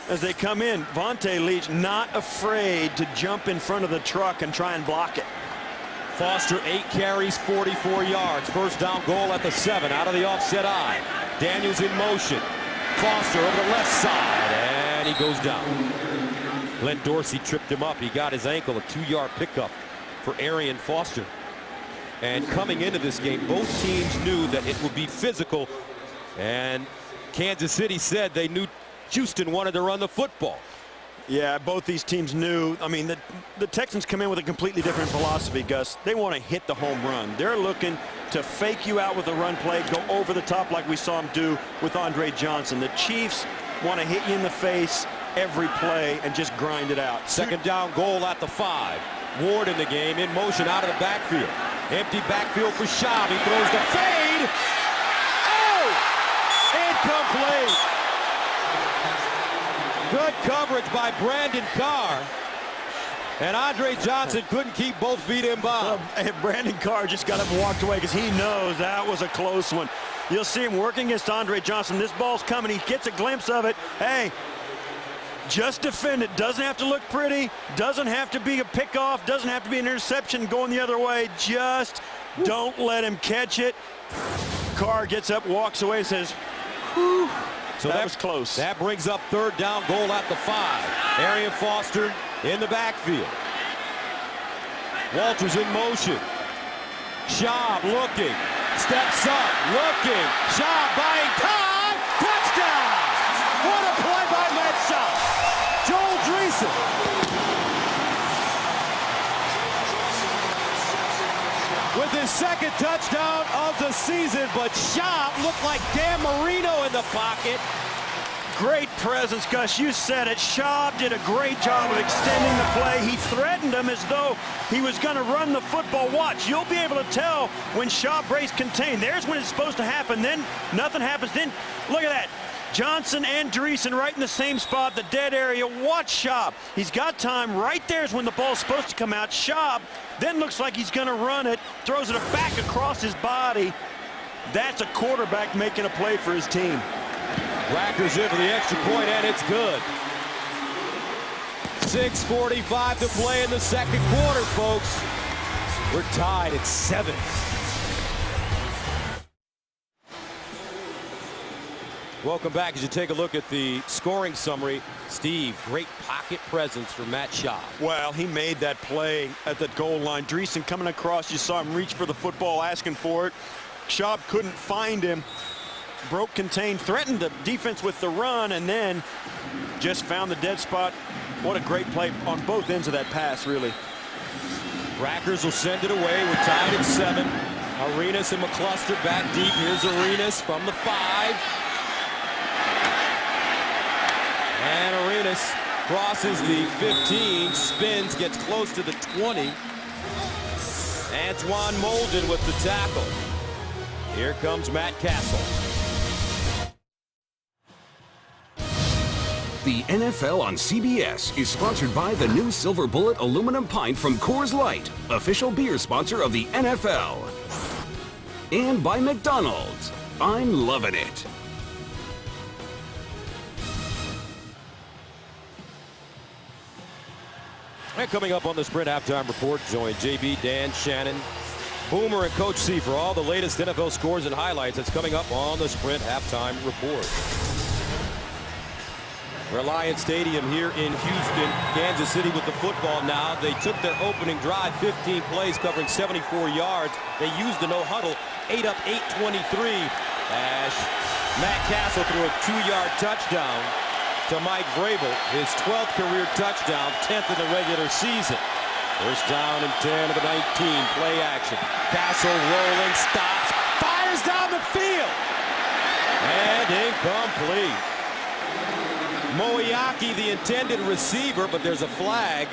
as they come in. Vontae Leach not afraid to jump in front of the truck and try and block it. Foster, 8 carries, 44 yards. First down goal at the 7, out of the offset eye. Daniels in motion. Foster over the left side, and he goes down. Glenn Dorsey tripped him up. He got his ankle, a 2-yard pickup for Arian Foster. And coming into this game, both teams knew that it would be physical, and Kansas City said they knew Houston wanted to run the football. Yeah, both these teams knew. I mean, the Texans come in with a completely different philosophy, Gus. They want to hit the home run. They're looking to fake you out with a run play, go over the top like we saw him do with Andre Johnson. The Chiefs want to hit you in the face every play and just grind it out. 2nd down goal at the 5. Ward in the game, in motion out of the backfield. Empty backfield for Schaub. He throws the fade. Oh! Incomplete. Good coverage by Brandon Carr. And Andre Johnson couldn't keep both feet in bounds. And Brandon Carr just got up and walked away because he knows that was a close one. You'll see him working against Andre Johnson. This ball's coming. He gets a glimpse of it. Hey, just defend it. Doesn't have to look pretty. Doesn't have to be a pickoff. Doesn't have to be an interception going the other way. Just don't let him catch it. Carr gets up, walks away, says, whew. So that was close. That brings up 3rd down goal at the 5. Arian Foster in the backfield. Walters in motion. Schaub looking. Steps up. Looking. Schaub buying time. Touchdown! What a play by Matt Schaub. Joel Dreesen. With his 2nd touchdown of the season, but Schaub looked like Dan Marino in the pocket. Great presence, Gus. You said it. Schaub did a great job of extending the play. He threatened him as though he was going to run the football. Watch. You'll be able to tell when Schaub breaks contain. There's when it's supposed to happen. Then nothing happens. Then look at that. Johnson and Dreesen right in the same spot, the dead area. Watch Schaub. He's got time. Right there's when the ball's supposed to come out. Schaub then looks like he's going to run it, throws it back across his body. That's a quarterback making a play for his team. Rackers in for the extra point, and it's good. 6:45 to play in the 2nd quarter, folks. We're tied at 7. Welcome back as you take a look at the scoring summary. Steve, great pocket presence for Matt Schaub. Well, he made that play at the goal line. Dreesen coming across, you saw him reach for the football, asking for it. Schaub couldn't find him. Broke contain, threatened the defense with the run, and then just found the dead spot. What a great play on both ends of that pass, really. Rackers will send it away. We're tied at 7. Arenas and McCluster back deep. Here's Arenas from the 5. And Arenas crosses the 15, spins, gets close to the 20. Antoine Molden with the tackle. Here comes Matt Castle. The NFL on CBS is sponsored by the new Silver Bullet aluminum pint from Coors Light, official beer sponsor of the NFL. And by McDonald's. I'm loving it. And coming up on the Sprint Halftime Report, join JB, Dan, Shannon, Boomer, and Coach C for all the latest NFL scores and highlights. That's coming up on the Sprint Halftime Report. Reliant Stadium here in Houston. Kansas City with the football now. They took their opening drive, 15 plays covering 74 yards. They used the no huddle, 8 up, 8-23. As Matt Castle threw a 2-yard touchdown to Mike Vrabel, his 12th career touchdown, 10th in the regular season. First down and 10 of the 19. Play action. Castle rolling, stops, fires down the field. And incomplete. Moiaki, the intended receiver, but there's a flag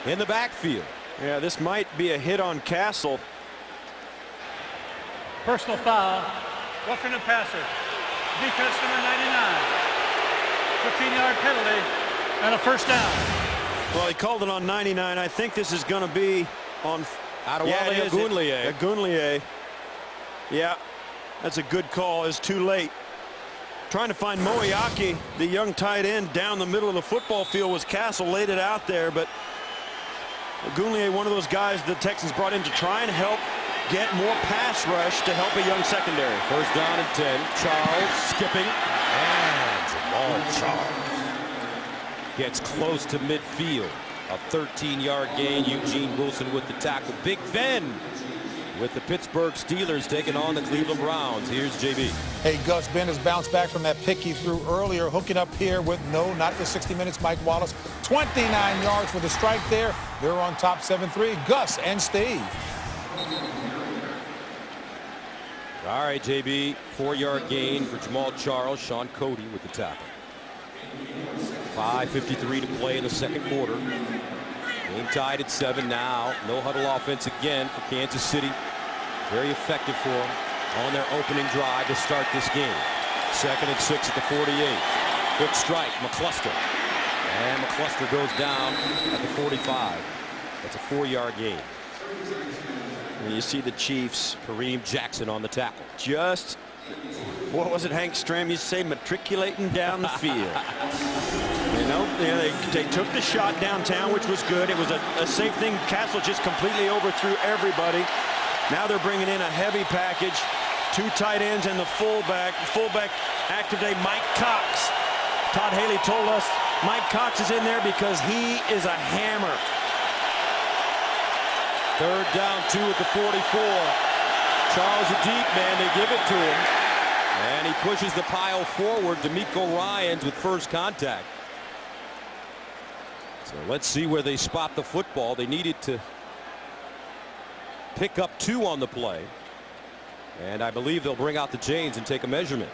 in the backfield. Yeah, this might be a hit on Castle. Personal foul. Roughing the passer. Defense number 99. 15-yard penalty and a first down. Well, he called it on 99. I think this is going to be on Adewale Ogunleye. Ogunleye. Yeah, that's a good call. It's too late. Trying to find Moiaki, the young tight end, down the middle of the football field was Castle, laid it out there, but Ogunleye, one of those guys the Texans brought in to try and help get more pass rush to help a young secondary. First down and 10. Charles skipping. And Jamal Charles gets close to midfield. A 13-yard gain. Eugene Wilson with the tackle. Big Ben with the Pittsburgh Steelers taking on the Cleveland Browns. Here's JB. Hey, Gus, Ben has bounced back from that pick he threw earlier, hooking up here with not the 60 minutes, Mike Wallace. 29 yards for the strike there. They're on top 7-3. Gus and Steve. All right, JB, 4-yard gain for Jamal Charles. Sean Cody with the tackle. 5:53 to play in the second quarter. Game tied at 7 now. No huddle offense again for Kansas City. Very effective for them on their opening drive to start this game. 2nd and 6 at the 48. Quick strike, McCluster. And McCluster goes down at the 45. That's a 4-yard gain. And you see the Chiefs. Kareem Jackson on the tackle. Just, what was it Hank Stram used to say, matriculating down the field. You know, they took the shot downtown, which was good. It was a safe thing. Castle just completely overthrew everybody. Now they're bringing in a heavy package. 2 tight ends and the fullback. Fullback active day, Mike Cox. Todd Haley told us Mike Cox is in there because he is a hammer. 3rd down, 2 at the 44. Charles a deep man. They give it to him. And he pushes the pile forward. D'Amico Ryans with first contact. So let's see where they spot the football. They needed to pick up 2 on the play. And I believe they'll bring out the chains and take a measurement.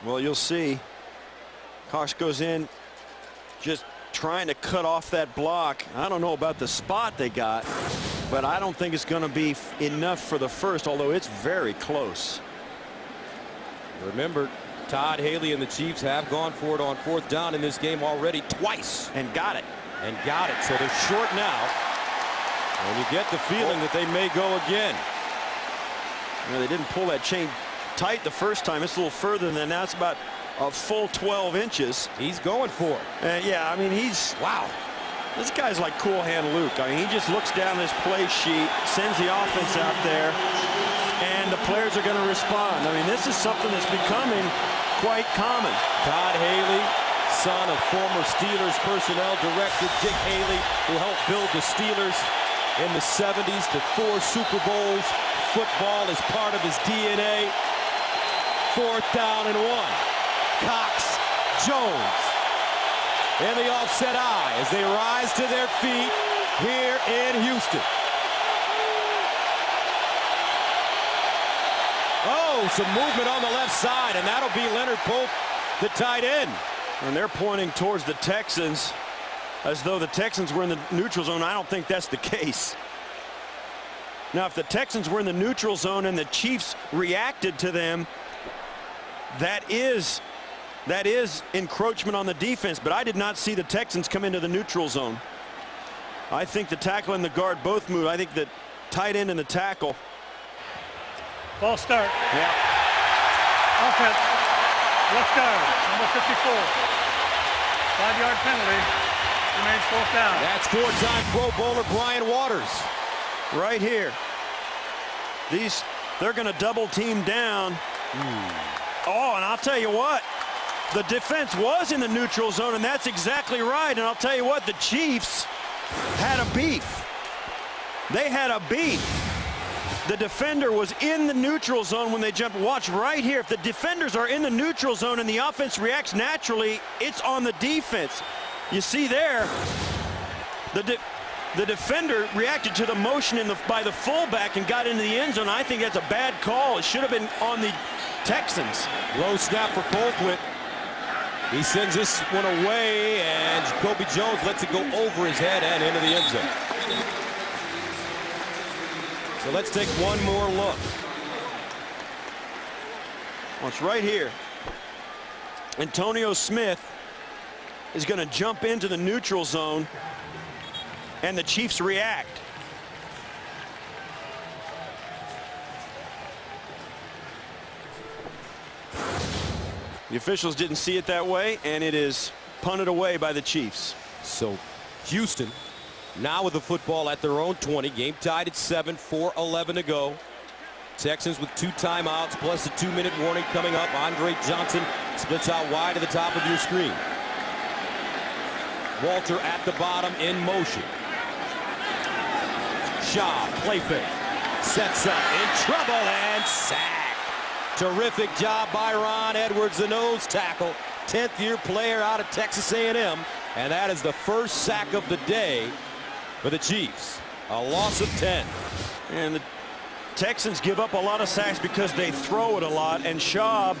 Well, you'll see. Cox goes in just trying to cut off that block. I don't know about the spot they got, but I don't think it's going to be enough for the first, although it's very close. Remember, Todd Haley and the Chiefs have gone for it on 4th down in this game already twice. And got it. So they're short now. And you get the feeling that they may go again. You know, they didn't pull that chain tight the first time. It's a little further than that. It's about a full 12 inches. He's going for it. Yeah, I mean, wow. This guy's like Cool Hand Luke. I mean, he just looks down this play sheet, sends the offense out there, and the players are going to respond. I mean, this is something that's becoming quite common. Todd Haley, son of former Steelers personnel director Dick Haley, who helped build the Steelers in the 70s to 4 Super Bowls. Football is part of his DNA. 4th down and 1. Cox, Jones in the offset eye as they rise to their feet here in Houston. Oh, some movement on the left side, and that'll be Leonard Pope, the tight end. And they're pointing towards the Texans as though the Texans were in the neutral zone. I don't think that's the case. Now, if the Texans were in the neutral zone and the Chiefs reacted to them, that is encroachment on the defense, but I did not see the Texans come into the neutral zone. I think the tackle and the guard both moved. I think the tight end and the tackle. False start. Yeah. Offense. Left guard, number 54. 5-yard penalty. Remains 4th down. That's 4-time Pro Bowler Brian Waters. Right here. They're going to double team down. Oh, and I'll tell you what, the defense was in the neutral zone, and that's exactly right. And I'll tell you what, the Chiefs had a beef. They had a beef. The defender was in the neutral zone when they jumped. Watch right here. If the defenders are in the neutral zone and the offense reacts naturally, it's on the defense. You see there, the defender reacted to the motion by the fullback and got into the end zone. I think that's a bad call. It should have been on the Texans. Low snap for Colquitt. He sends this one away, and Jacoby Jones lets it go over his head and into the end zone. So let's take one more look. Well, it's right here. Antonio Smith is going to jump into the neutral zone, and the Chiefs react. The officials didn't see it that way, and it is punted away by the Chiefs. So Houston now with the football at their own 20. Game tied at 7, 4:11 to go. Texans with 2 timeouts plus a 2-minute warning coming up. Andre Johnson splits out wide to the top of your screen. Walter at the bottom in motion. Shaw, play fake, sets up, in trouble, and sack. Terrific job by Ron Edwards, the nose tackle. 10th year player out of Texas A&M. And that is the first sack of the day for the Chiefs. A loss of 10. And the Texans give up a lot of sacks because they throw it a lot. And Shaw,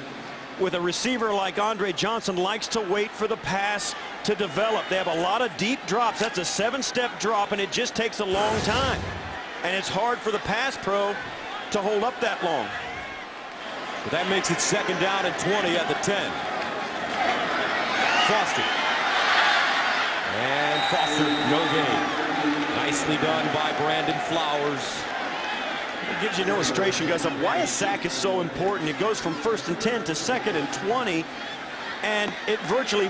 with a receiver like Andre Johnson, likes to wait for the pass to develop. They have a lot of deep drops. That's a 7-step drop, and it just takes a long time. And it's hard for the pass pro to hold up that long. But that makes it 2nd down and 20 at the 10. Foster. And Foster, no gain. Nicely done by Brandon Flowers. It gives you an illustration, guys, of why a sack is so important. It goes from 1st and 10 to 2nd and 20, and it virtually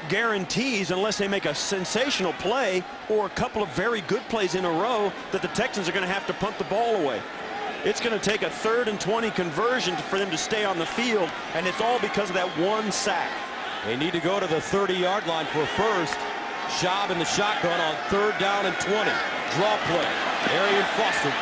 guarantees, unless they make a sensational play or a couple of very good plays in a row, that the Texans are going to have to punt the ball away. It's going to take a 3rd and 20 conversion for them to stay on the field, and it's all because of that one sack. They need to go to the 30-yard line for a first. Schaub in the shotgun on 3rd down and 20. Draw play. Arian Foster.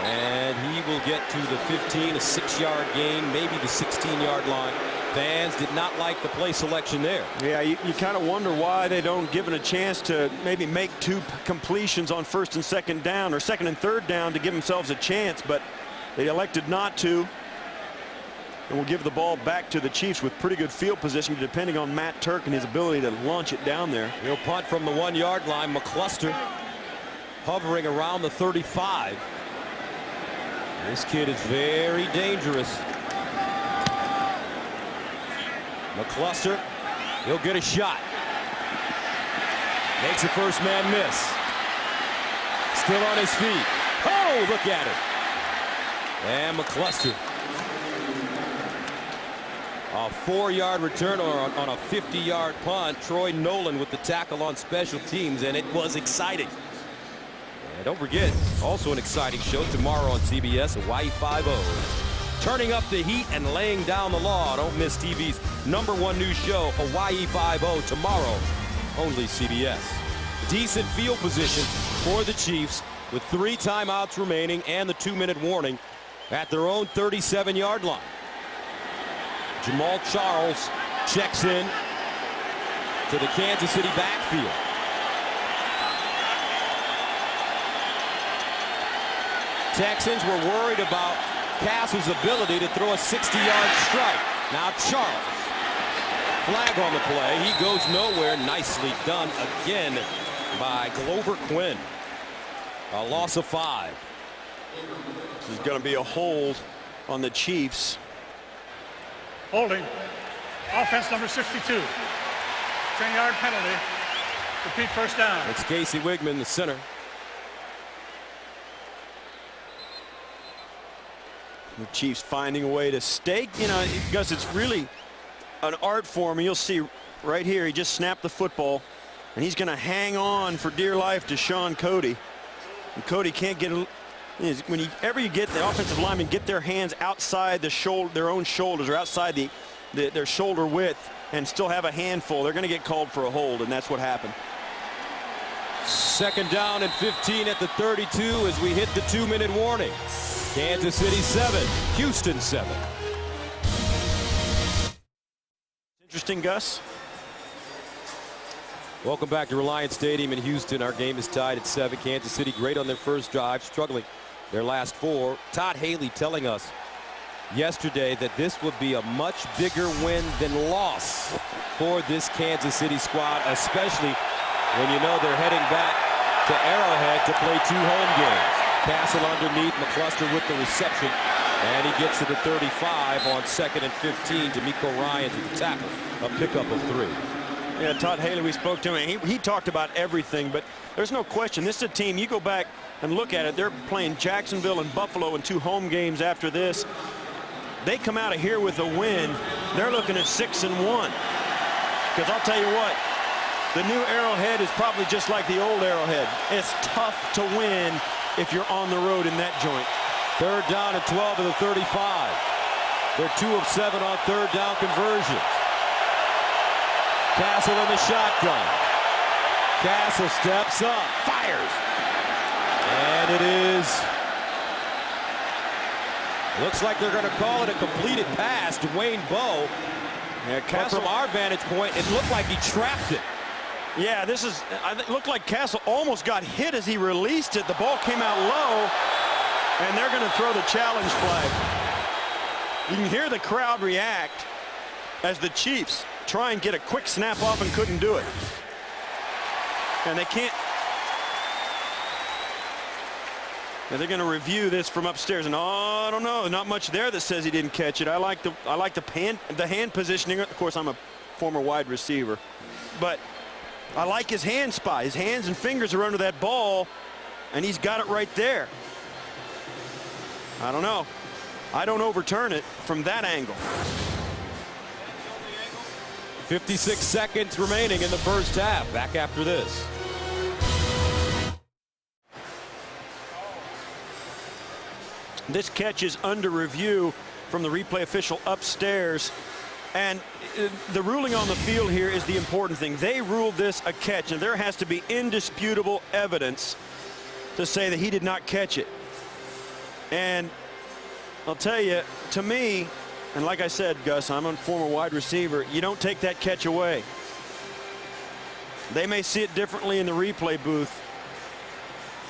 And he will get to the 15, a 6-yard gain, maybe the 16-yard line. Fans did not like the play selection there. Yeah, you kind of wonder why they don't give it a chance to maybe make 2 completions on 1st and 2nd down, or 2nd and 3rd down, to give themselves a chance, but they elected not to. And will give the ball back to the Chiefs with pretty good field position, depending on Matt Turk and his ability to launch it down there. He'll punt from the 1-yard line. McCluster hovering around the 35. This kid is very dangerous. McCluster, he'll get a shot. Makes a first man miss. Still on his feet. Oh, look at it. And McCluster. A 4-yard return on a 50-yard punt. Troy Nolan with the tackle on special teams, and it was exciting. And don't forget, also an exciting show tomorrow on CBS, Hawaii 5-0. Turning up the heat and laying down the law. Don't miss TV's #1 news show, Hawaii 5-0, tomorrow, only CBS. Decent field position for the Chiefs with 3 timeouts remaining and the 2-minute warning at their own 37-yard line. Jamal Charles checks in to the Kansas City backfield. Texans were worried about Castle's ability to throw a 60-yard strike. Now Charles. Flag on the play. He goes nowhere. Nicely done again by Glover Quinn. A loss of 5. This is going to be a hold on the Chiefs. Holding. Offense number 62. 10-yard penalty. Repeat first down. It's Casey Wigman, the center. The Chiefs finding a way to stay, because it's really an art form. You'll see right here, he just snapped the football, and he's going to hang on for dear life to Sean Cody. And Cody can't get is whenever you get the offensive linemen get their hands outside their own shoulders or outside their shoulder width and still have a handful, they're going to get called for a hold, and that's what happened. Second down and 15 at the 32 as we hit the 2-minute warning. Kansas City 7, Houston 7. Interesting, Gus. Welcome back to Reliant Stadium in Houston. Our game is tied at 7. Kansas City great on their first drive, struggling their last 4. Todd Haley telling us yesterday that this would be a much bigger win than loss for this Kansas City squad, especially when you know they're heading back to Arrowhead to play 2 home games. Castle underneath, McCluster with the reception, and he gets to the 35 on 2nd and 15. D'Amico Ryans with the tackle, a pickup of 3. Yeah, Todd Haley, we spoke to him. He talked about everything, but there's no question. This is a team, you go back and look at it, they're playing Jacksonville and Buffalo in 2 home games after this. They come out of here with a win. They're looking at 6-1. Because I'll tell you what, the new Arrowhead is probably just like the old Arrowhead. It's tough to win if you're on the road in that joint. 3rd down and 12 to the 35. They're 2 of 7 on 3rd down conversions. Castle in the shotgun. Castle steps up, fires. And it is, looks like they're going to call it a completed pass to Dwayne Bowe. Yeah, Castle, from our vantage point, it looked like he trapped it. Yeah, it looked like Castle almost got hit as he released it. The ball came out low, and they're going to throw the challenge flag. You can hear the crowd react as the Chiefs try and get a quick snap off and couldn't do it. And they can't. And they're going to review this from upstairs, and I don't know, not much there that says he didn't catch it. I like the hand positioning. Of course, I'm a former wide receiver, but I like his hand spot. His hands and fingers are under that ball, and he's got it right there. I don't know. I don't overturn it from that angle. 56 seconds remaining in the first half. Back after this. This catch is under review from the replay official upstairs. And the ruling on the field here is the important thing. They ruled this a catch, and there has to be indisputable evidence to say that he did not catch it. And I'll tell you, to me, and like I said, Gus, I'm a former wide receiver, you don't take that catch away. They may see it differently in the replay booth,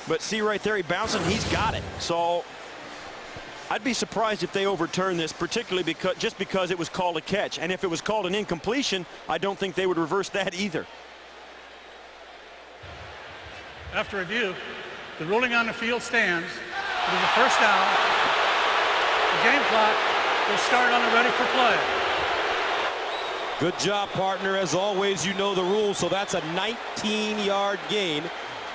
but see right there, he bounced and he's got it. So I'd be surprised if they overturn this, particularly just because it was called a catch. And if it was called an incompletion, I don't think they would reverse that either. After review, the ruling on the field stands. It is a first down. The game clock will start on the ready for play. Good job, partner. As always, you know the rules, so that's a 19-yard gain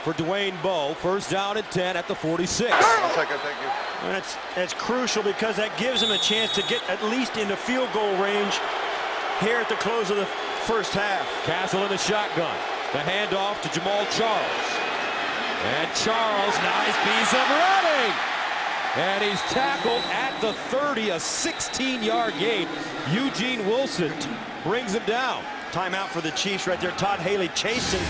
for Dwayne Bowe. First down and 10 at the 46. 1 second, thank you. And that's crucial because that gives him a chance to get at least into field goal range here at the close of the first half. Castle in the shotgun. The handoff to Jamal Charles. And Charles, nice piece of running. And he's tackled at the 30, a 16-yard gain. Eugene Wilson brings him down. Timeout for the Chiefs right there. Todd Haley chasing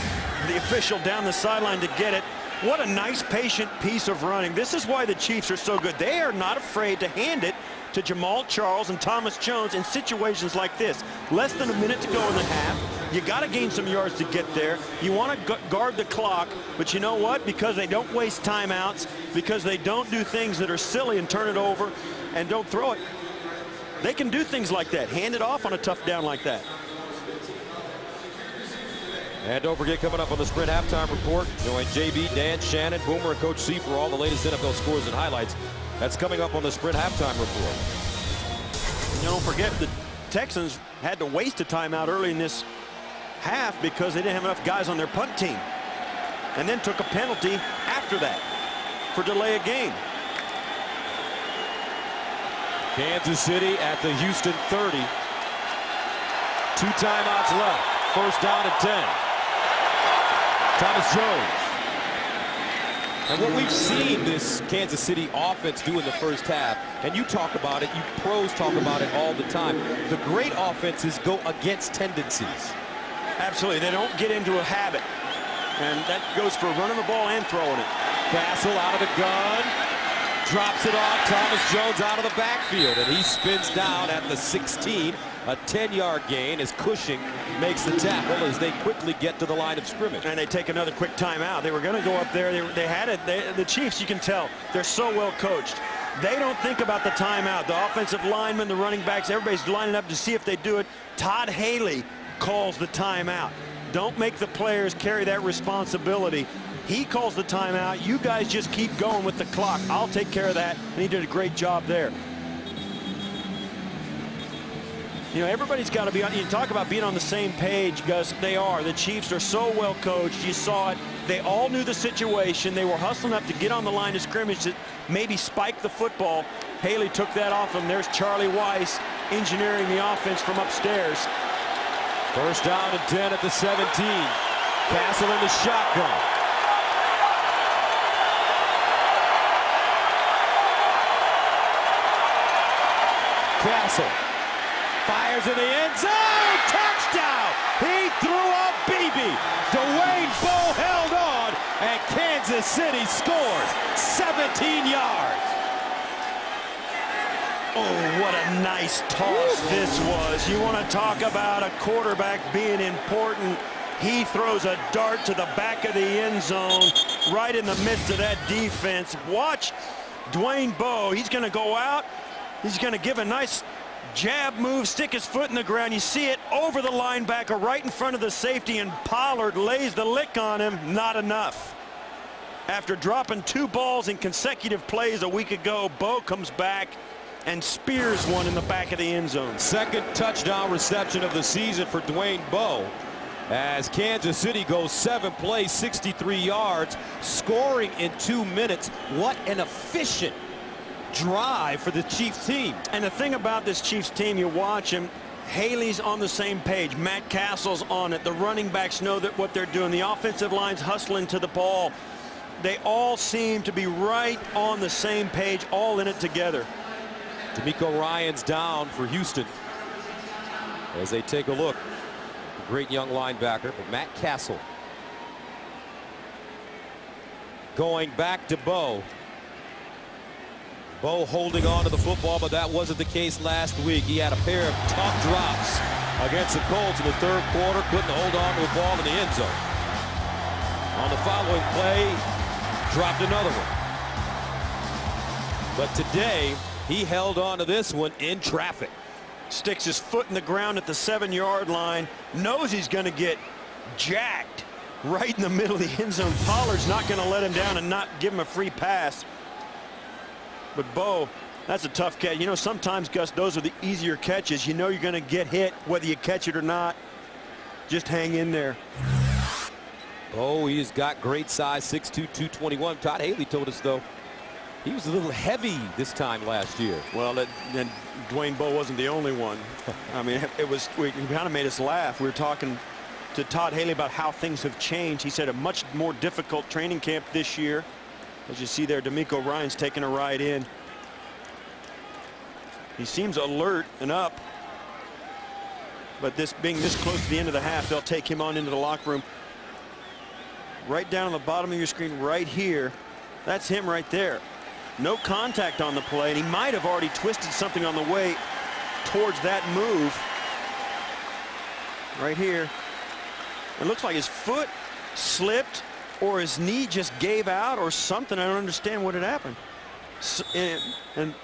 the official down the sideline to get it. What a nice, patient piece of running. This is why the Chiefs are so good. They are not afraid to hand it to Jamal Charles and Thomas Jones in situations like this. Less than a minute to go in the half. You got to gain some yards to get there. You want to guard the clock, but you know what? Because they don't waste timeouts, because they don't do things that are silly and turn it over and don't throw it, they can do things like that. Hand it off on a tough down like that. And don't forget, coming up on the Sprint Halftime Report, join JB, Dan, Shannon, Boomer, and Coach C for all the latest NFL scores and highlights. That's coming up on the Sprint Halftime Report. And don't forget, the Texans had to waste a timeout early in this half because they didn't have enough guys on their punt team, and then took a penalty after that for delay of game. Kansas City at the Houston 30. 2 timeouts left. First down and 10. Thomas Jones. And what we've seen this Kansas City offense do in the first half, and you talk about it, you pros talk about it all the time, the great offenses go against tendencies. Absolutely. They don't get into a habit. And that goes for running the ball and throwing it. Castle out of the gun. Drops it off. Thomas Jones out of the backfield. And he spins down at the 16. A 10-yard gain as Cushing makes the tackle as they quickly get to the line of scrimmage. And they take another quick timeout. They were going to go up there. They had it. The Chiefs, you can tell, they're so well coached. They don't think about the timeout. The offensive linemen, the running backs, everybody's lining up to see if they do it. Todd Haley calls the timeout. Don't make the players carry that responsibility. He calls the timeout. You guys just keep going with the clock. I'll take care of that. And he did a great job there. You know, everybody's got to be on. You talk about being on the same page, Gus. They are. The Chiefs are so well coached. You saw it. They all knew the situation. They were hustling up to get on the line of scrimmage to maybe spike the football. Haley took that off him. There's Charlie Weiss engineering the offense from upstairs. First down and 10 at the 17. Castle in the shotgun. Castle fires in the end zone. Touchdown! He threw a BB. Dwayne Bowe held on, and Kansas City scores 17 yards. Oh, what a nice toss this was. You want to talk about a quarterback being important. He throws a dart to the back of the end zone, right in the midst of that defense. Watch Dwayne Bowe. He's going to go out. He's going to give a nice jab move, stick his foot in the ground. You see it over the linebacker right in front of the safety, and Pollard lays the lick on him. Not enough. After dropping 2 balls in consecutive plays a week ago, Bowe comes back and spears one in the back of the end zone. Second touchdown reception of the season for Dwayne Bowe, as Kansas City goes 7 plays, 63 yards, scoring in 2 minutes. What an efficient drive for the Chiefs team. And the thing about this Chiefs team, you watch him, Haley's on the same page. Matt Castle's on it. The running backs know that what they're doing. The offensive line's hustling to the ball. They all seem to be right on the same page, all in it together. D'Amico Ryan's down for Houston as they take a look. A great young linebacker, but Matt Castle going back to Bowe. Bowe holding on to the football, but that wasn't the case last week. He had a pair of tough drops against the Colts in the third quarter. Couldn't hold on to the ball in the end zone. On the following play, dropped another one. But today, he held on to this one in traffic. Sticks his foot in the ground at the 7-yard line. Knows he's going to get jacked right in the middle of the end zone. Pollard's not going to let him down and not give him a free pass. But Bowe, that's a tough catch. You know, sometimes, Gus, those are the easier catches. You know you're going to get hit whether you catch it or not. Just hang in there. Oh, he's got great size, 6'2", 221. Todd Haley told us, though, he was a little heavy this time last year. Well, and Dwayne Bowe wasn't the only one. I mean, it kind of made us laugh. We were talking to Todd Haley about how things have changed. He said a much more difficult training camp this year. As you see there, D'Amico Ryan's taking a ride in. He seems alert and up. But this being this close to the end of the half, they'll take him on into the locker room. Right down on the bottom of your screen right here, that's him right there. No contact on the play, and he might have already twisted something on the way towards that move. Right here. It looks like his foot slipped or his knee just gave out or something. I don't understand what had happened. So, and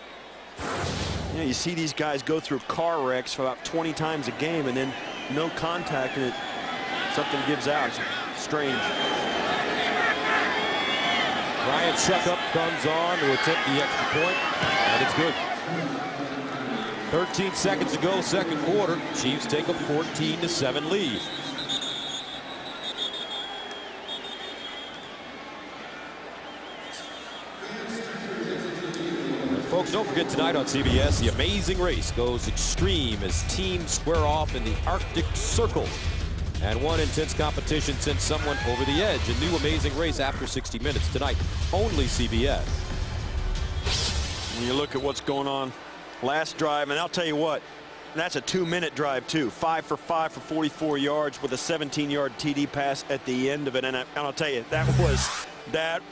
you know, you see these guys go through car wrecks for about 20 times a game and then no contact and something gives out. It's strange. Ryan Suckup comes on to attempt the extra point, and it's good. 13 seconds to go, second quarter. Chiefs take a 14-7 lead. Folks, don't forget tonight on CBS, The Amazing Race goes extreme as teams square off in the Arctic Circle. And one intense competition sent someone over the edge. A new amazing race after 60 minutes tonight. Only CBS. When you look at what's going on last drive, and I'll tell you what, that's a 2-minute drive too. 5 for 5 for 44 yards with a 17-yard TD pass at the end of it. And I'll tell you, that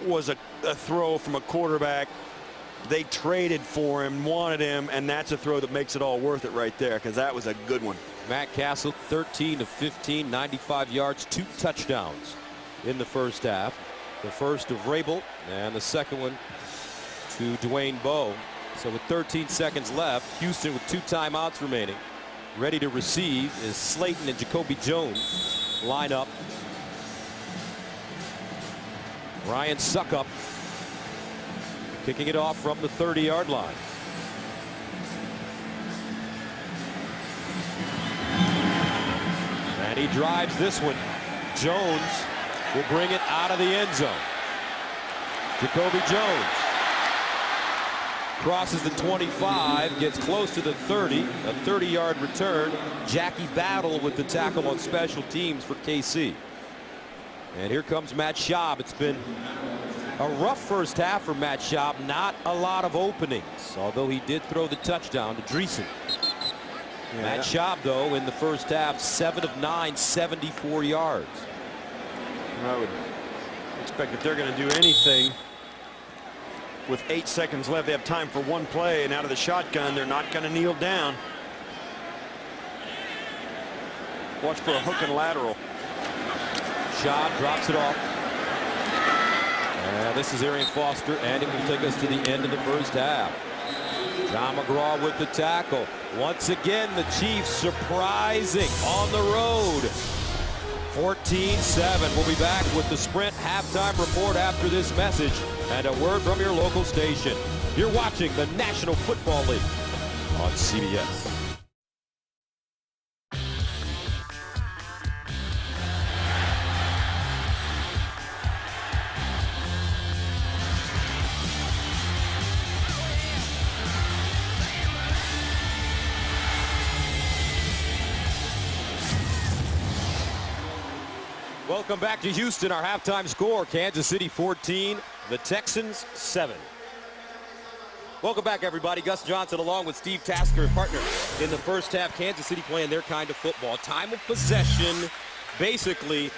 was a throw from a quarterback. They traded for him, wanted him, and that's a throw that makes it all worth it right there, because that was a good one. Matt Castle, 13 of 15, 95 yards, 2 touchdowns in the first half. The first of Rabel, and the second one to Dwayne Bowe. So with 13 seconds left, Houston with 2 timeouts remaining. Ready to receive is Slayton and Jacoby Jones line up. Ryan Suckup kicking it off from the 30-yard line. And he drives this one. Jones will bring it out of the end zone. Jacoby Jones crosses the 25, gets close to the 30, a 30-yard return. Jackie Battle with the tackle on special teams for KC. And here comes Matt Schaub. It's been a rough first half for Matt Schaub. Not a lot of openings, although he did throw the touchdown to Dreesen. Yeah. Matt Schaub, though, in the first half, 7 of 9, 74 yards. I would expect that they're going to do anything. With 8 seconds left, they have time for one play, and out of the shotgun, they're not going to kneel down. Watch for a hook and lateral. Schaub drops it off. And this is Arian Foster, and it will take us to the end of the first half. John McGraw with the tackle. Once again, the Chiefs surprising on the road. 14-7. We'll be back with the Sprint halftime report after this message and a word from your local station. You're watching the National Football League on CBS. Welcome back to Houston. Our halftime score, Kansas City 14, the Texans 7. Welcome back, everybody. Gus Johnson along with Steve Tasker, partner in the first half. Kansas City playing their kind of football. Time of possession, basically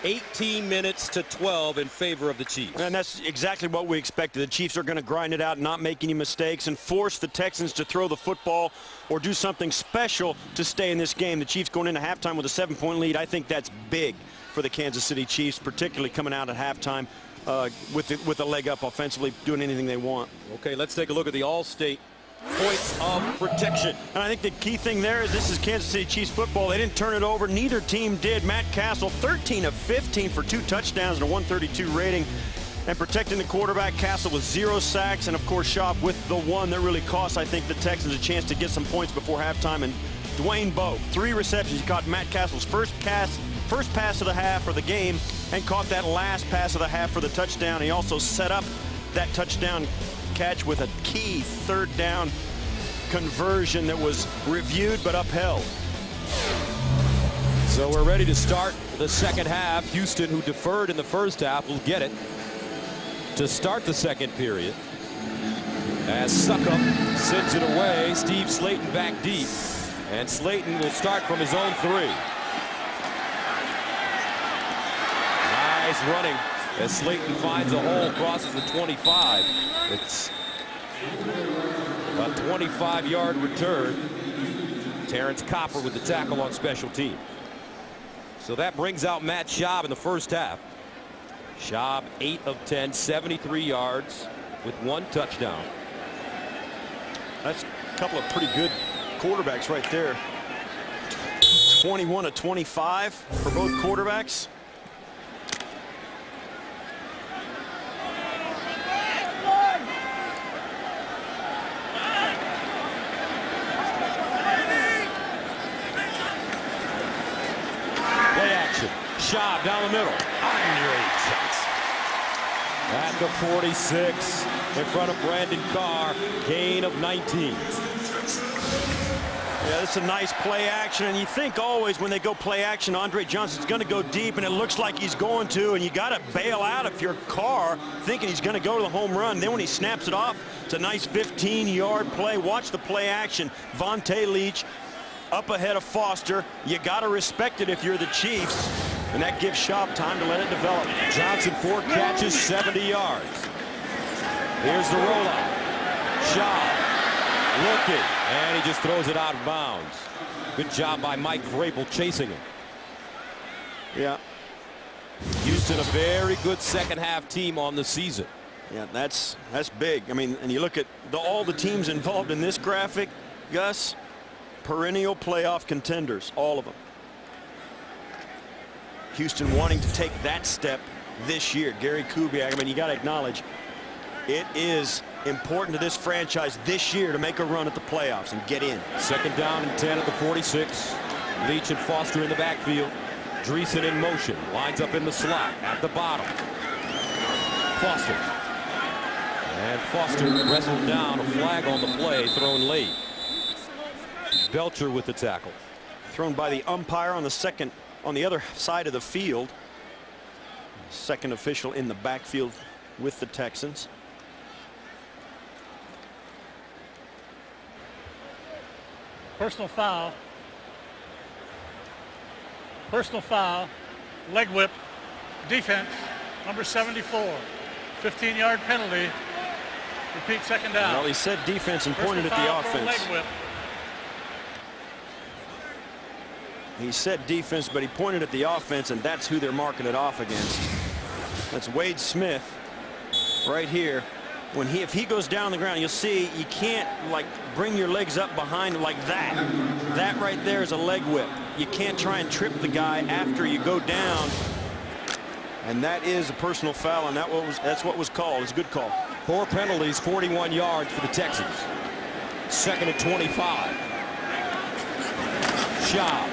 18 minutes to 12 in favor of the Chiefs. And that's exactly what we expected. The Chiefs are going to grind it out and not make any mistakes and force the Texans to throw the football or do something special to stay in this game. The Chiefs going into halftime with a 7-point lead. I think that's big for the Kansas City Chiefs, particularly coming out at halftime with a leg up offensively, doing anything they want. Okay, let's take a look at the All-State points of protection. And I think the key thing there is this is Kansas City Chiefs football. They didn't turn it over. Neither team did. Matt Castle, 13 of 15 for 2 touchdowns and a 132 rating. And protecting the quarterback, Castle with 0 sacks. And, of course, Schaub with the one that really cost, I think, the Texans a chance to get some points before halftime. And Dwayne Bowe, 3 receptions. He caught Matt Castle's first pass of the half for the game and caught that last pass of the half for the touchdown. He also set up that touchdown catch with a key 3rd down conversion that was reviewed but upheld. So we're ready to start the second half. Houston, who deferred in the first half, will get it to start the second period. As Suckup sends it away, Steve Slayton back deep. And Slayton will start from his own 3. Nice running as Slayton finds a hole, crosses the 25. It's a 25-yard return. Terrence Copper with the tackle on special team. So that brings out Matt Schaub in the first half. Schaub 8 of 10, 73 yards with 1 touchdown. That's a couple of pretty good quarterbacks right there. 21 of 25 for both quarterbacks. Schaub down the middle. At the 46, in front of Brandon Carr, gain of 19. Yeah, it's a nice play action, and you think always when they go play action, Andre Johnson's going to go deep, and it looks like he's going to, and you got to bail out if you're Carr thinking he's going to go to the home run. Then when he snaps it off, it's a nice 15-yard play. Watch the play action. Vontae Leach up ahead of Foster. You got to respect it if you're the Chiefs, and that gives Schaub time to let it develop. Johnson 4 catches, 70 yards. Here's the rollout. Schaub looking, and he just throws it out of bounds. Good job by Mike Vrabel chasing him. Yeah. Houston, a very good second half team on the season. Yeah, that's big. I mean, and you look at all the teams involved in this graphic, Gus, perennial playoff contenders, all of them. Houston wanting to take that step this year. Gary Kubiak, I mean, you got to acknowledge it is important to this franchise this year to make a run at the playoffs and get in. Second down and 10 at the 46. Leach and Foster in the backfield. Dreesen in motion. Lines up in the slot at the bottom. Foster. And Foster wrestled down. A flag on the play thrown late. Belcher with the tackle. Thrown by the umpire on the other side of the field. Second official in the backfield with the Texans. Personal foul. Personal foul. Leg whip. Defense. Number 74. 15-yard penalty. Repeat, second down. Well, he said defense and pointed at the offense. Leg whip. He said defense, but he pointed at the offense, and that's who they're marking it off against. That's Wade Smith right here. If he goes down the ground, you'll see you can't like bring your legs up behind like that. That right there is a leg whip. You can't try and trip the guy after you go down. And that is a personal foul, and that's what was called. It's a good call. 4 penalties, 41 yards for the Texans. Second and 25. Schaub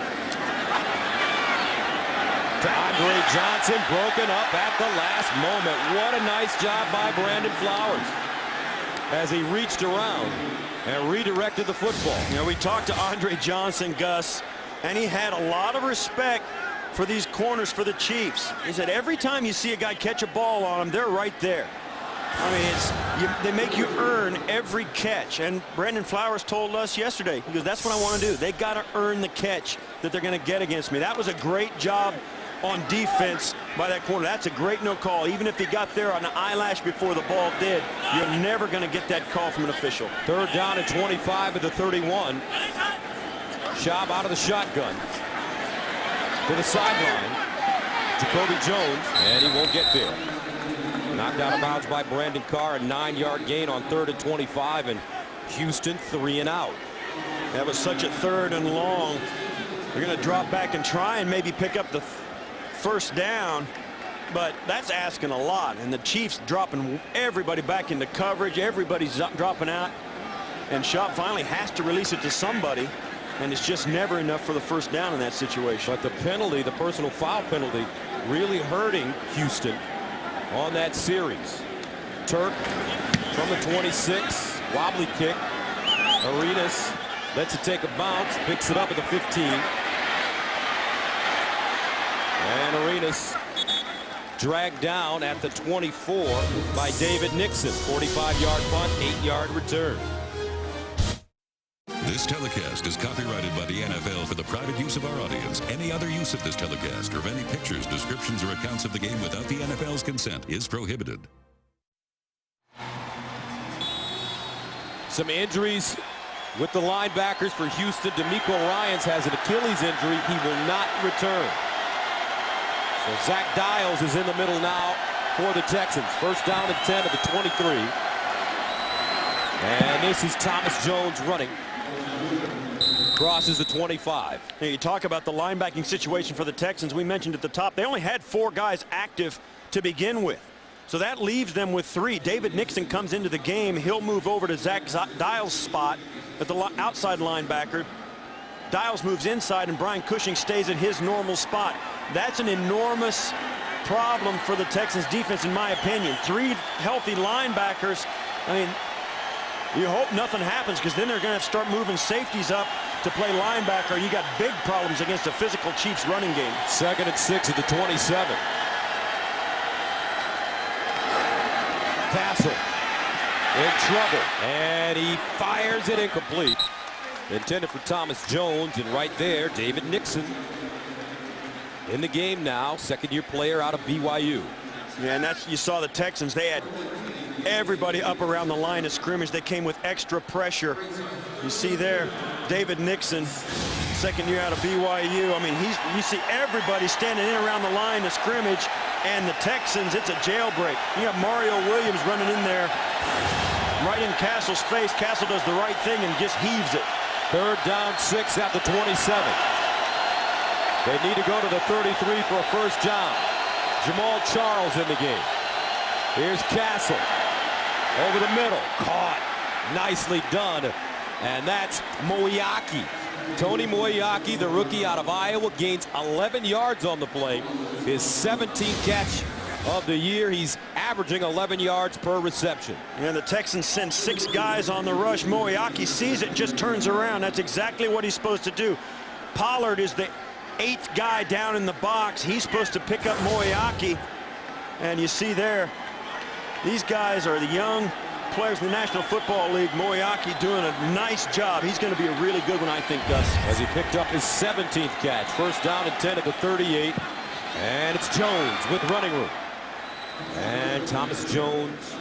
to Andre Johnson, broken up at the last moment. What a nice job by Brandon Flowers as he reached around and redirected the football. You know, we talked to Andre Johnson, Gus, and he had a lot of respect for these corners for the Chiefs. He said every time you see a guy catch a ball on them, they're right there. I mean, they make you earn every catch. And Brandon Flowers told us yesterday, he goes, that's what I want to do. They got to earn the catch that they're going to get against me. That was a great job on defense by that corner. That's a great no call. Even if he got there on the eyelash before the ball did, you're never going to get that call from an official. Third down and 25 at the 31. Schaub out of the shotgun to the sideline. Jacoby Jones, and he won't get there. Knocked out of bounds by Brandon Carr. A 9-yard gain on 3rd and 25, and Houston 3 and out. That was such a 3rd and long. They're going to drop back and try and maybe pick up the first down, but that's asking a lot. And the Chiefs dropping everybody back into coverage. Everybody's dropping out, and Schaub finally has to release it to somebody, and it's just never enough for the first down in that situation. But the penalty, the personal foul penalty, really hurting Houston on that series. Turk from the 26, wobbly kick. Arenas lets it take a bounce, picks it up at the 15. And Arenas dragged down at the 24 by David Nixon. 45-yard punt, 8-yard return. This telecast is copyrighted by the NFL for the private use of our audience. Any other use of this telecast or of any pictures, descriptions, or accounts of the game without the NFL's consent is prohibited. Some injuries with the linebackers for Houston. DeMeco Ryans has an Achilles injury. He will not return. So Zach Dials is in the middle now for the Texans. First down and 10 at the 23. And this is Thomas Jones running. Crosses the 25. You talk about the linebacking situation for the Texans. We mentioned at the top, they only had 4 guys active to begin with. So that leaves them with 3. David Nixon comes into the game. He'll move over to Zach Dials' spot at the outside linebacker. Dials moves inside, and Brian Cushing stays at his normal spot. That's an enormous problem for the Texans defense, in my opinion. 3 healthy linebackers. I mean, you hope nothing happens, because then they're going to start moving safeties up to play linebacker, you got big problems against a physical Chiefs running game. 2nd and 6 at the 27. Castle in trouble, and he fires it incomplete. Intended for Thomas Jones, and right there, David Nixon in the game now, second-year player out of BYU. Yeah, and you saw the Texans. They had everybody up around the line of scrimmage. They came with extra pressure. You see there, David Nixon, second year out of BYU. I mean, you see everybody standing in around the line of scrimmage, and the Texans, it's a jailbreak. You got Mario Williams running in there right in Castle's face. Castle does the right thing and just heaves it. 3rd down, 6 at the 27. They need to go to the 33 for a first down. Jamal Charles in the game. Here's Castle. Over the middle. Caught. Nicely done. And that's Moiaki. Tony Moiaki, the rookie out of Iowa, gains 11 yards on the play. His 17th catch of the year. He's averaging 11 yards per reception. And the Texans send 6 guys on the rush. Moiaki sees it and just turns around. That's exactly what he's supposed to do. Pollard is the 8th guy down in the box. He's supposed to pick up Moiaki. And you see there, these guys are the young players in the National Football League. Moiaki doing a nice job. He's going to be a really good one, I think, Gus. As he picked up his 17th catch. First down and 10 at the 38. And it's Jones with running room. And Thomas Jones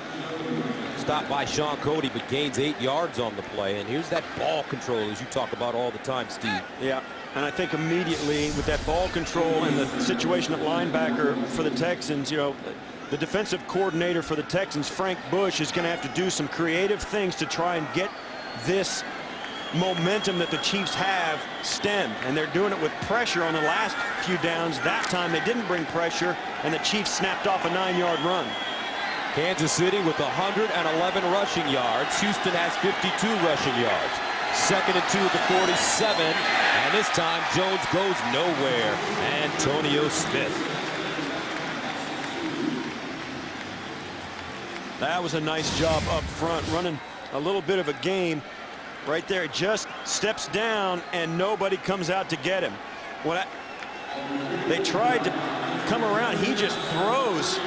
stopped by Sean Cody, but gains 8 yards on the play. And here's that ball control, as you talk about all the time, Steve. Yeah, and I think immediately with that ball control and the situation at linebacker for the Texans, you know, the defensive coordinator for the Texans, Frank Bush, is going to have to do some creative things to try and get this momentum that the Chiefs have stemmed. And they're doing it with pressure on the last few downs. That time they didn't bring pressure, and the Chiefs snapped off a 9-yard run. Kansas City with 111 rushing yards. Houston has 52 rushing yards. 2nd and 2 at the 47. And this time Jones goes nowhere. Antonio Smith. That was a nice job up front, running a little bit of a game right there. Just steps down and nobody comes out to get him. They tried to come around. He just throws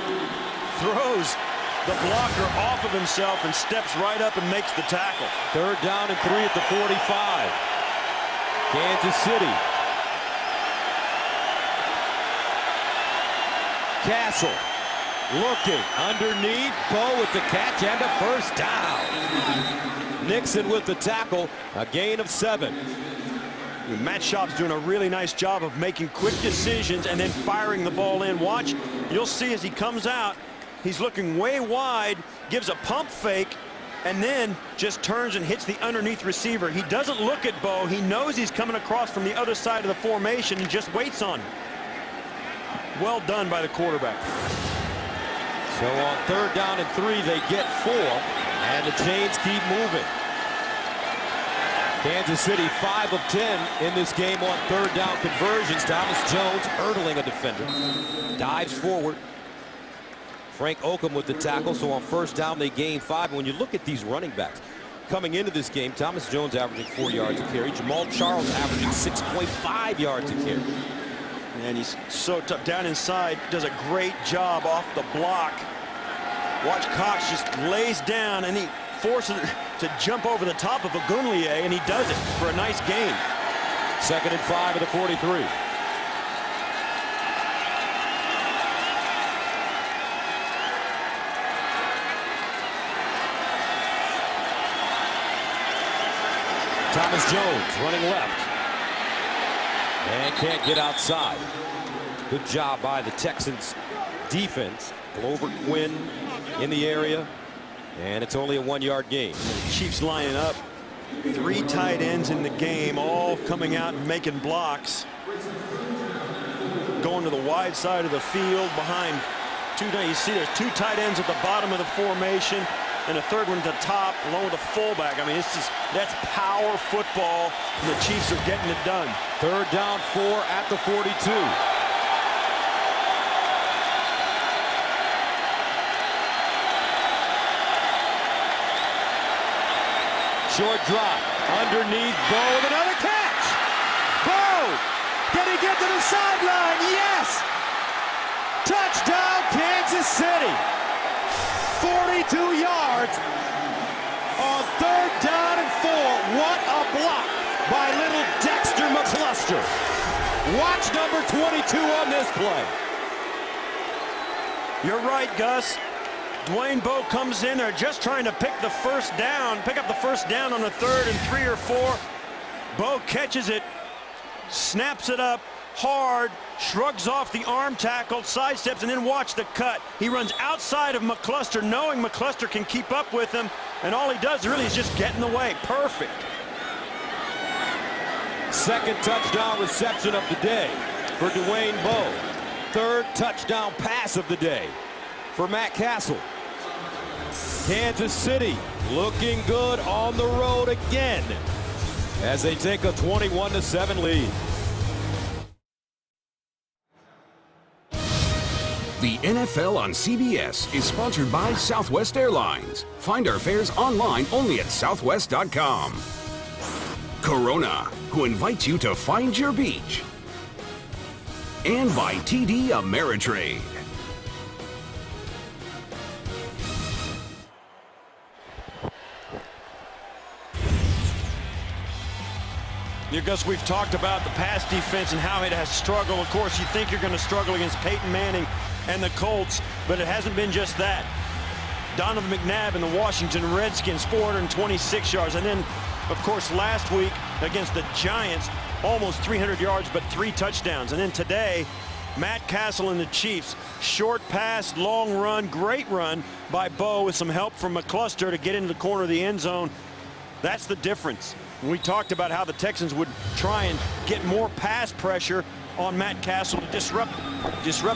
the blocker off of himself and steps right up and makes the tackle. 3rd down and 3 at the 45. Kansas City. Castle looking underneath. Bo with the catch and a first down. Nixon with the tackle, a gain of 7. Matt Schaub's doing a really nice job of making quick decisions and then firing the ball in. Watch, you'll see as he comes out, he's looking way wide, gives a pump fake, and then just turns and hits the underneath receiver. He doesn't look at Bo. He knows he's coming across from the other side of the formation and just waits on him. Well done by the quarterback. So on 3rd down and 3, they get 4, and the chains keep moving. Kansas City 5 of 10 in this game on 3rd down conversions. Thomas Jones hurdling a defender. Dives forward. Frank Okam with the tackle. So on 1st down they gain 5. And when you look at these running backs coming into this game, Thomas Jones averaging 4 yards a carry. Jamal Charles averaging 6.5 yards a carry. And he's so tough down inside. Does a great job off the block. Watch Cox just lays down and he forces it to jump over the top of Agunlie, and he does it for a nice gain. 2nd and 5 at the 43. Thomas Jones running left and can't get outside. Good job by the Texans defense. Glover Quinn in the area, and it's only a 1-yard gain. Chiefs lining up. 3 tight ends in the game, all coming out and making blocks. Going to the wide side of the field behind 2. You see there's 2 tight ends at the bottom of the formation and a 3rd one at the top along with a fullback. I mean, it's just, that's power football, and the Chiefs are getting it done. 3rd down 4 at the 42. Short drop underneath. Bo with another catch. get to the sideline. Yes! Touchdown, Kansas City. 42 yards on 3rd down and 4. What a block by little Dexter McCluster. Watch number 22 on this play. You're right, Gus. Dwayne Bowe comes in there just trying to pick up the first down on a 3rd and 3 or 4. Bowe catches it, snaps it up hard, shrugs off the arm tackle, sidesteps, and then watch the cut. He runs outside of McCluster, knowing McCluster can keep up with him, and all he does really is just get in the way. Perfect. Second touchdown reception of the day for Dwayne Bowe. 3rd touchdown pass of the day for Matt Castle. Kansas City looking good on the road again as they take a 21-7 lead. The NFL on CBS is sponsored by Southwest Airlines. Find our fares online only at southwest.com. Corona, who invites you to find your beach. And by TD Ameritrade. Gus, we've talked about the pass defense and how it has struggled. Of course, you think you're going to struggle against Peyton Manning and the Colts, but it hasn't been just that. Donovan McNabb and the Washington Redskins, 426 yards. And then, of course, last week against the Giants, almost 300 yards, but 3 touchdowns. And then today, Matt Castle and the Chiefs, short pass, long run, great run by Bowe with some help from McCluster to get into the corner of the end zone. That's the difference. We talked about how the Texans would try and get more pass pressure on Matt Castle to disrupt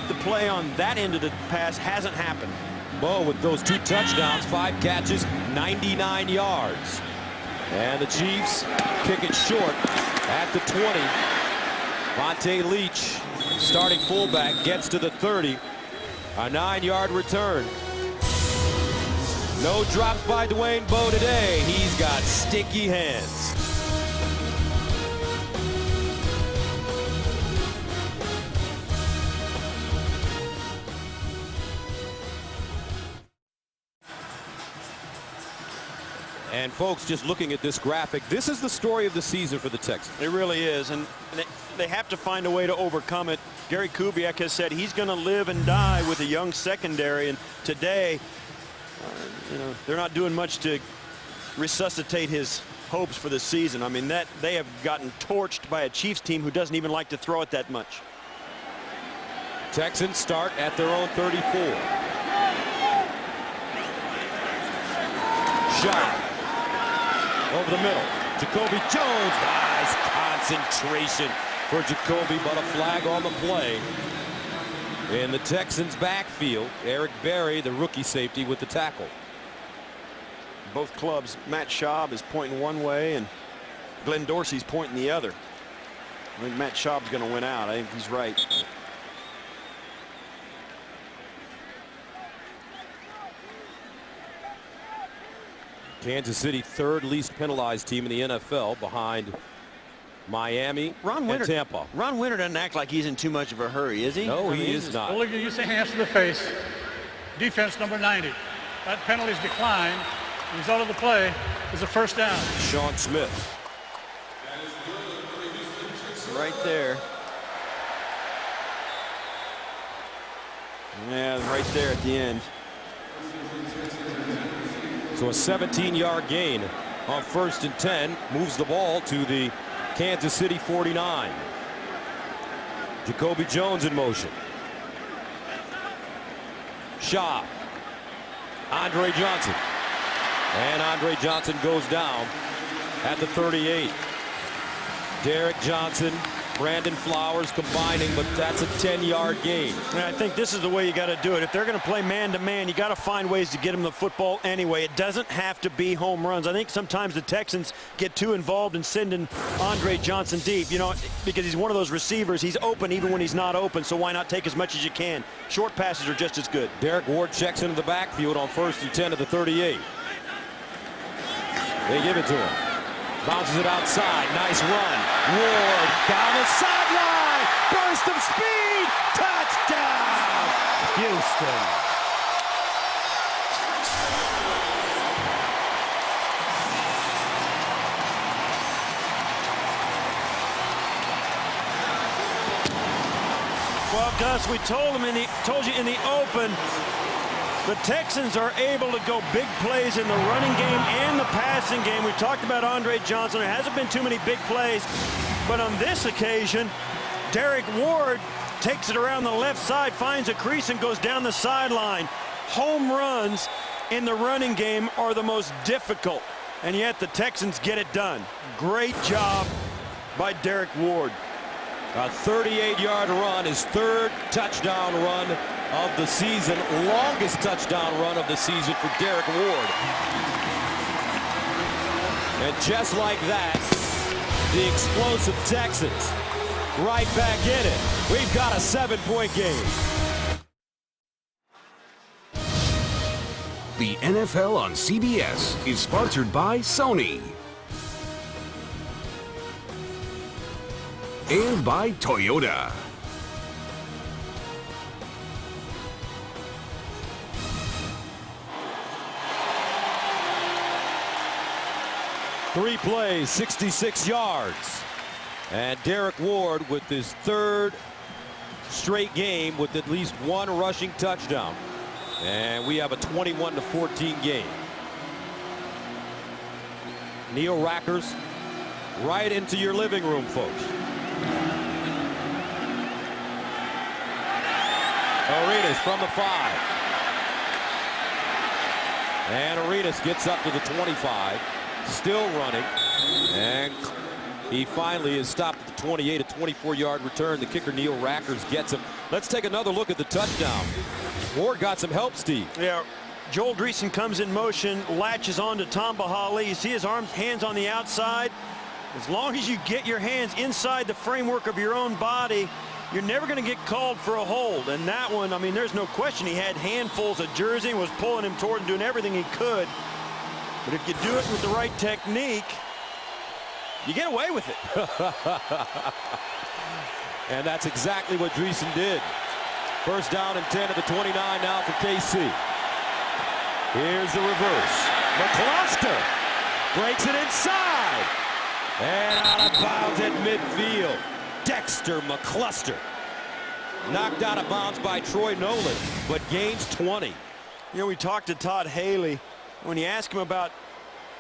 the play on that end of the pass. Hasn't happened. Bowe with those 2 touchdowns, 5 catches, 99 yards. And the Chiefs kick it short at the 20. Vontae Leach, starting fullback, gets to the 30. A 9-yard return. No drops by Dwayne Bowe today. He's got sticky hands. And folks, just looking at this graphic, this is the story of the season for the Texans. It really is, and they have to find a way to overcome it. Gary Kubiak has said he's going to live and die with a young secondary, and today, they're not doing much to resuscitate his hopes for the season. I mean, that they have gotten torched by a Chiefs team who doesn't even like to throw it that much. Texans start at their own 34. Shot over the middle. Jacoby Jones. Nice concentration for Jacoby, but a flag on the play. In the Texans backfield, Eric Berry, the rookie safety, with the tackle. Both clubs, Matt Schaub is pointing one way and Glenn Dorsey's pointing the other. I think Matt Schaub's going to win out. I think he's right. Kansas City, 3rd least penalized team in the NFL, behind Miami and Tampa. Ron Winter doesn't act like he's in too much of a hurry, is he? No, he is not. Only use the hands to the face. Defense number 90. That penalty's declined. The result of the play is a 1st down. Sean Smith. Right there. Yeah, right there at the end. So a 17-yard gain on 1st and 10 moves the ball to the Kansas City 49. Jacoby Jones in motion. Shaw. Andre Johnson. And Andre Johnson goes down at the 38. Derek Johnson, Brandon Flowers combining, but that's a 10-yard gain. And I think this is the way you got to do it. If they're going to play man-to-man, you got to find ways to get them the football anyway. It doesn't have to be home runs. I think sometimes the Texans get too involved in sending Andre Johnson deep, because he's one of those receivers. He's open even when he's not open, so why not take as much as you can? Short passes are just as good. Derek Ward checks into the backfield on 1st and 10 at the 38. They give it to him. Bounces it outside. Nice run. Ward down the sideline. Burst of speed. Touchdown, Houston. Well, Gus, we told you in the open, the Texans are able to go big plays in the running game and the passing game. We talked about Andre Johnson. There hasn't been too many big plays, but on this occasion, Derek Ward takes it around the left side, finds a crease, and goes down the sideline. Home runs in the running game are the most difficult, and yet the Texans get it done. Great job by Derek Ward. A 38-yard run, his third touchdown run of the season, longest touchdown run of the season for Derek Ward. And just like that, the explosive Texans right back in it. We've got a 7-point game. The NFL on CBS is sponsored by Sony. And by Toyota. Three plays, 66 yards. And Derek Ward with his third straight game with at least one rushing touchdown. And we have a 21-14 game. Neil Rackers right into your living room, folks. Arenas from the 5. And Arenas gets up to the 25. Still running. And he finally is stopped at the 28. A 24-yard return. The kicker, Neil Rackers, gets him. Let's take another look at the touchdown. Ward got some help, Steve. Yeah. Joel Dreesen comes in motion, latches on to Tom Bahali. You see his hands on the outside. As long as you get your hands inside the framework of your own body, you're never going to get called for a hold. And that one, I mean, there's no question. He had handfuls of jersey, was pulling him toward and doing everything he could. But if you do it with the right technique, you get away with it. And that's exactly what Dreesen did. First down and 10 at the 29 now for KC. Here's the reverse. McCluster breaks it inside. And out of bounds at midfield. Dexter McCluster. Knocked out of bounds by Troy Nolan, but gains 20. You know, we talked to Todd Haley. When you ask him about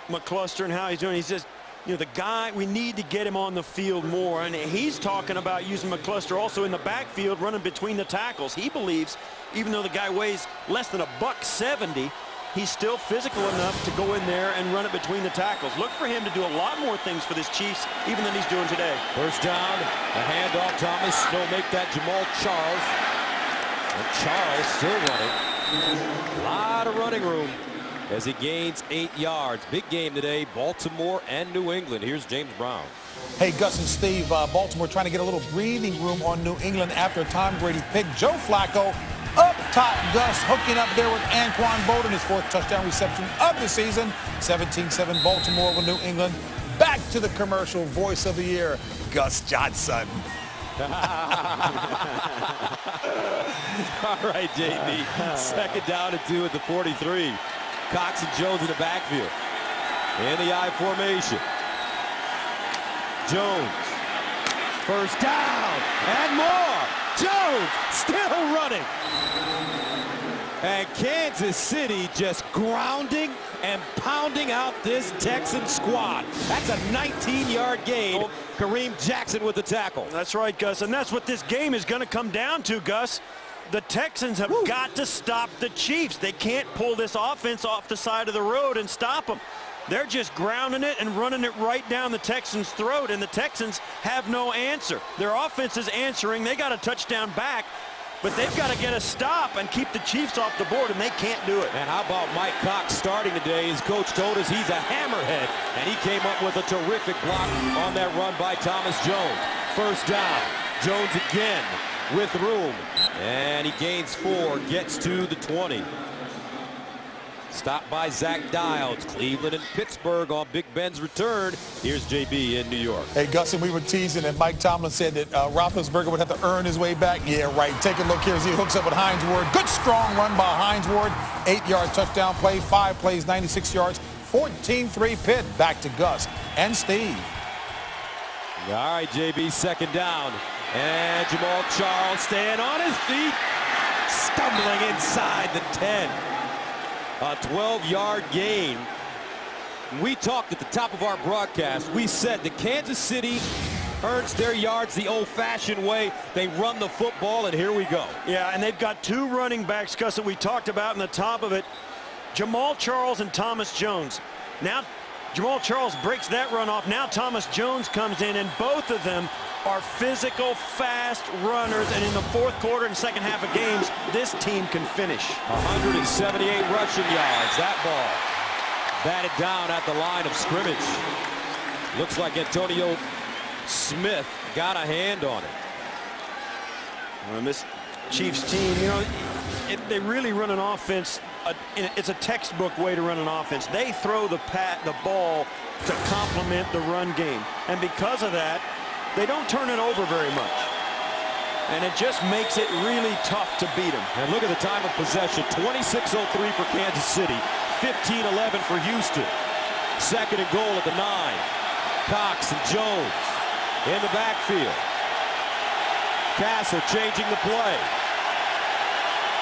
McCluster and how he's doing, he says, you know, the guy, we need to get him on the field more. And he's talking about using McCluster also in the backfield, running between the tackles. He believes, even though the guy weighs less than $170, he's still physical enough to go in there and run it between the tackles. Look for him to do a lot more things for this Chiefs, even than he's doing today. First down, a handoff. Thomas will make that Jamal Charles. And Charles still running. A lot of running room as he gains 8 yards. Big game today, Baltimore and New England. Here's James Brown. Hey, Gus and Steve, Baltimore trying to get a little breathing room on New England after a Tom Brady pick. Joe Flacco up top, Gus hooking up there with Anquan Bolden, his fourth touchdown reception of the season. 17-7 Baltimore over New England. Back to the commercial voice of the year, Gus Johnson. All right, JB. Second down and 2 at the 43. Cox and Jones in the backfield. In the I formation. Jones. First down and more. Jones still running. And Kansas City just grounding and pounding out this Texan squad. That's a 19-yard gain. Kareem Jackson with the tackle. That's right, Gus, and that's what this game is going to come down to, Gus. The Texans have got to stop the Chiefs. They can't pull this offense off the side of the road and stop them. They're just grounding it and running it right down the Texans' throat, and the Texans have no answer. Their offense is answering. They got a touchdown back, but they've got to get a stop and keep the Chiefs off the board, and they can't do it. And how about Mike Cox starting today? His coach told us he's a hammerhead, and he came up with a terrific block on that run by Thomas Jones. First down. Jones again with room, and he gains 4, gets to the 20. Stopped by Zach Dowds. Cleveland and Pittsburgh on Big Ben's return. Here's JB in New York. Hey, Gus, and we were teasing that Mike Tomlin said that Roethlisberger would have to earn his way back. Yeah, right. Take a look here as he hooks up with Hines Ward. Good, strong run by Hines Ward. 8-yard touchdown play, 5 plays, 96 yards, 14-3 Pitt. Back to Gus and Steve. All right, JB, second down. And Jamal Charles staying on his feet. Stumbling inside the 10. A 12-yard gain. We talked at the top of our broadcast. We said that Kansas City earns their yards the old-fashioned way. They run the football, and here we go. Yeah, and they've got 2 running backs, Gus, that we talked about in the top of it. Jamal Charles and Thomas Jones. Now Jamal Charles breaks that run off. Now Thomas Jones comes in, and both of them are physical, fast runners. And in the fourth quarter and second half of games, this team can finish. 178 rushing yards. That ball batted down at the line of scrimmage. Looks like Antonio Smith got a hand on it. And this Chiefs team, you know, they really run an offense. It's a textbook way to run an offense. They throw the ball to complement the run game. And because of that, they don't turn it over very much. And it just makes it really tough to beat them. And look at the time of possession. 26:03 for Kansas City. 15-11 for Houston. Second and goal at the 9. Cox and Jones in the backfield. Castle changing the play.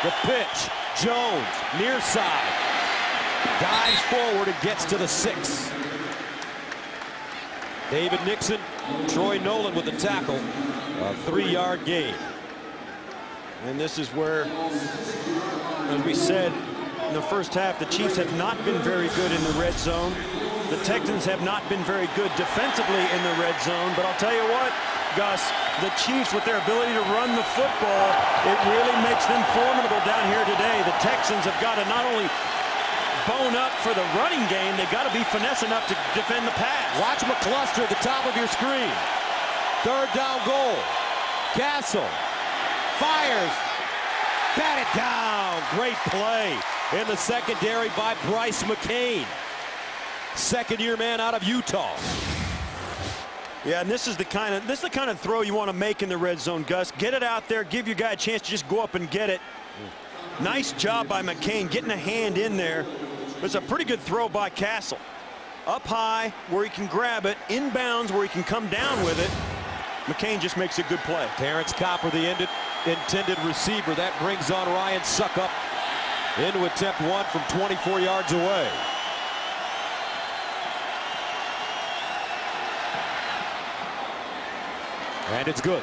The pitch. Jones near side. Dives forward and gets to the 6. David Nixon, Troy Nolan with the tackle. A 3-yard gain. And this is where, as we said in the first half, the Chiefs have not been very good in the red zone. The Texans have not been very good defensively in the red zone. But I'll tell you what, Gus, the Chiefs, with their ability to run the football, it really makes them formidable down here today. The Texans have got to not only bone up for the running game, they've got to be finesse enough to defend the pass. Watch McCluster at the top of your screen. Third down goal. Castle fires. Bat it down. Great play in the secondary by Bryce McCain. Second-year man out of Utah. Yeah, and this is the kind of throw you want to make in the red zone, Gus. Get it out there, give your guy a chance to just go up and get it. Nice job by McCain getting a hand in there. It's a pretty good throw by Castle. Up high where he can grab it, inbounds where he can come down with it. McCain just makes a good play. Terrence Copper, the intended receiver. That brings on Ryan Suckup into attempt 1 from 24 yards away. And it's good.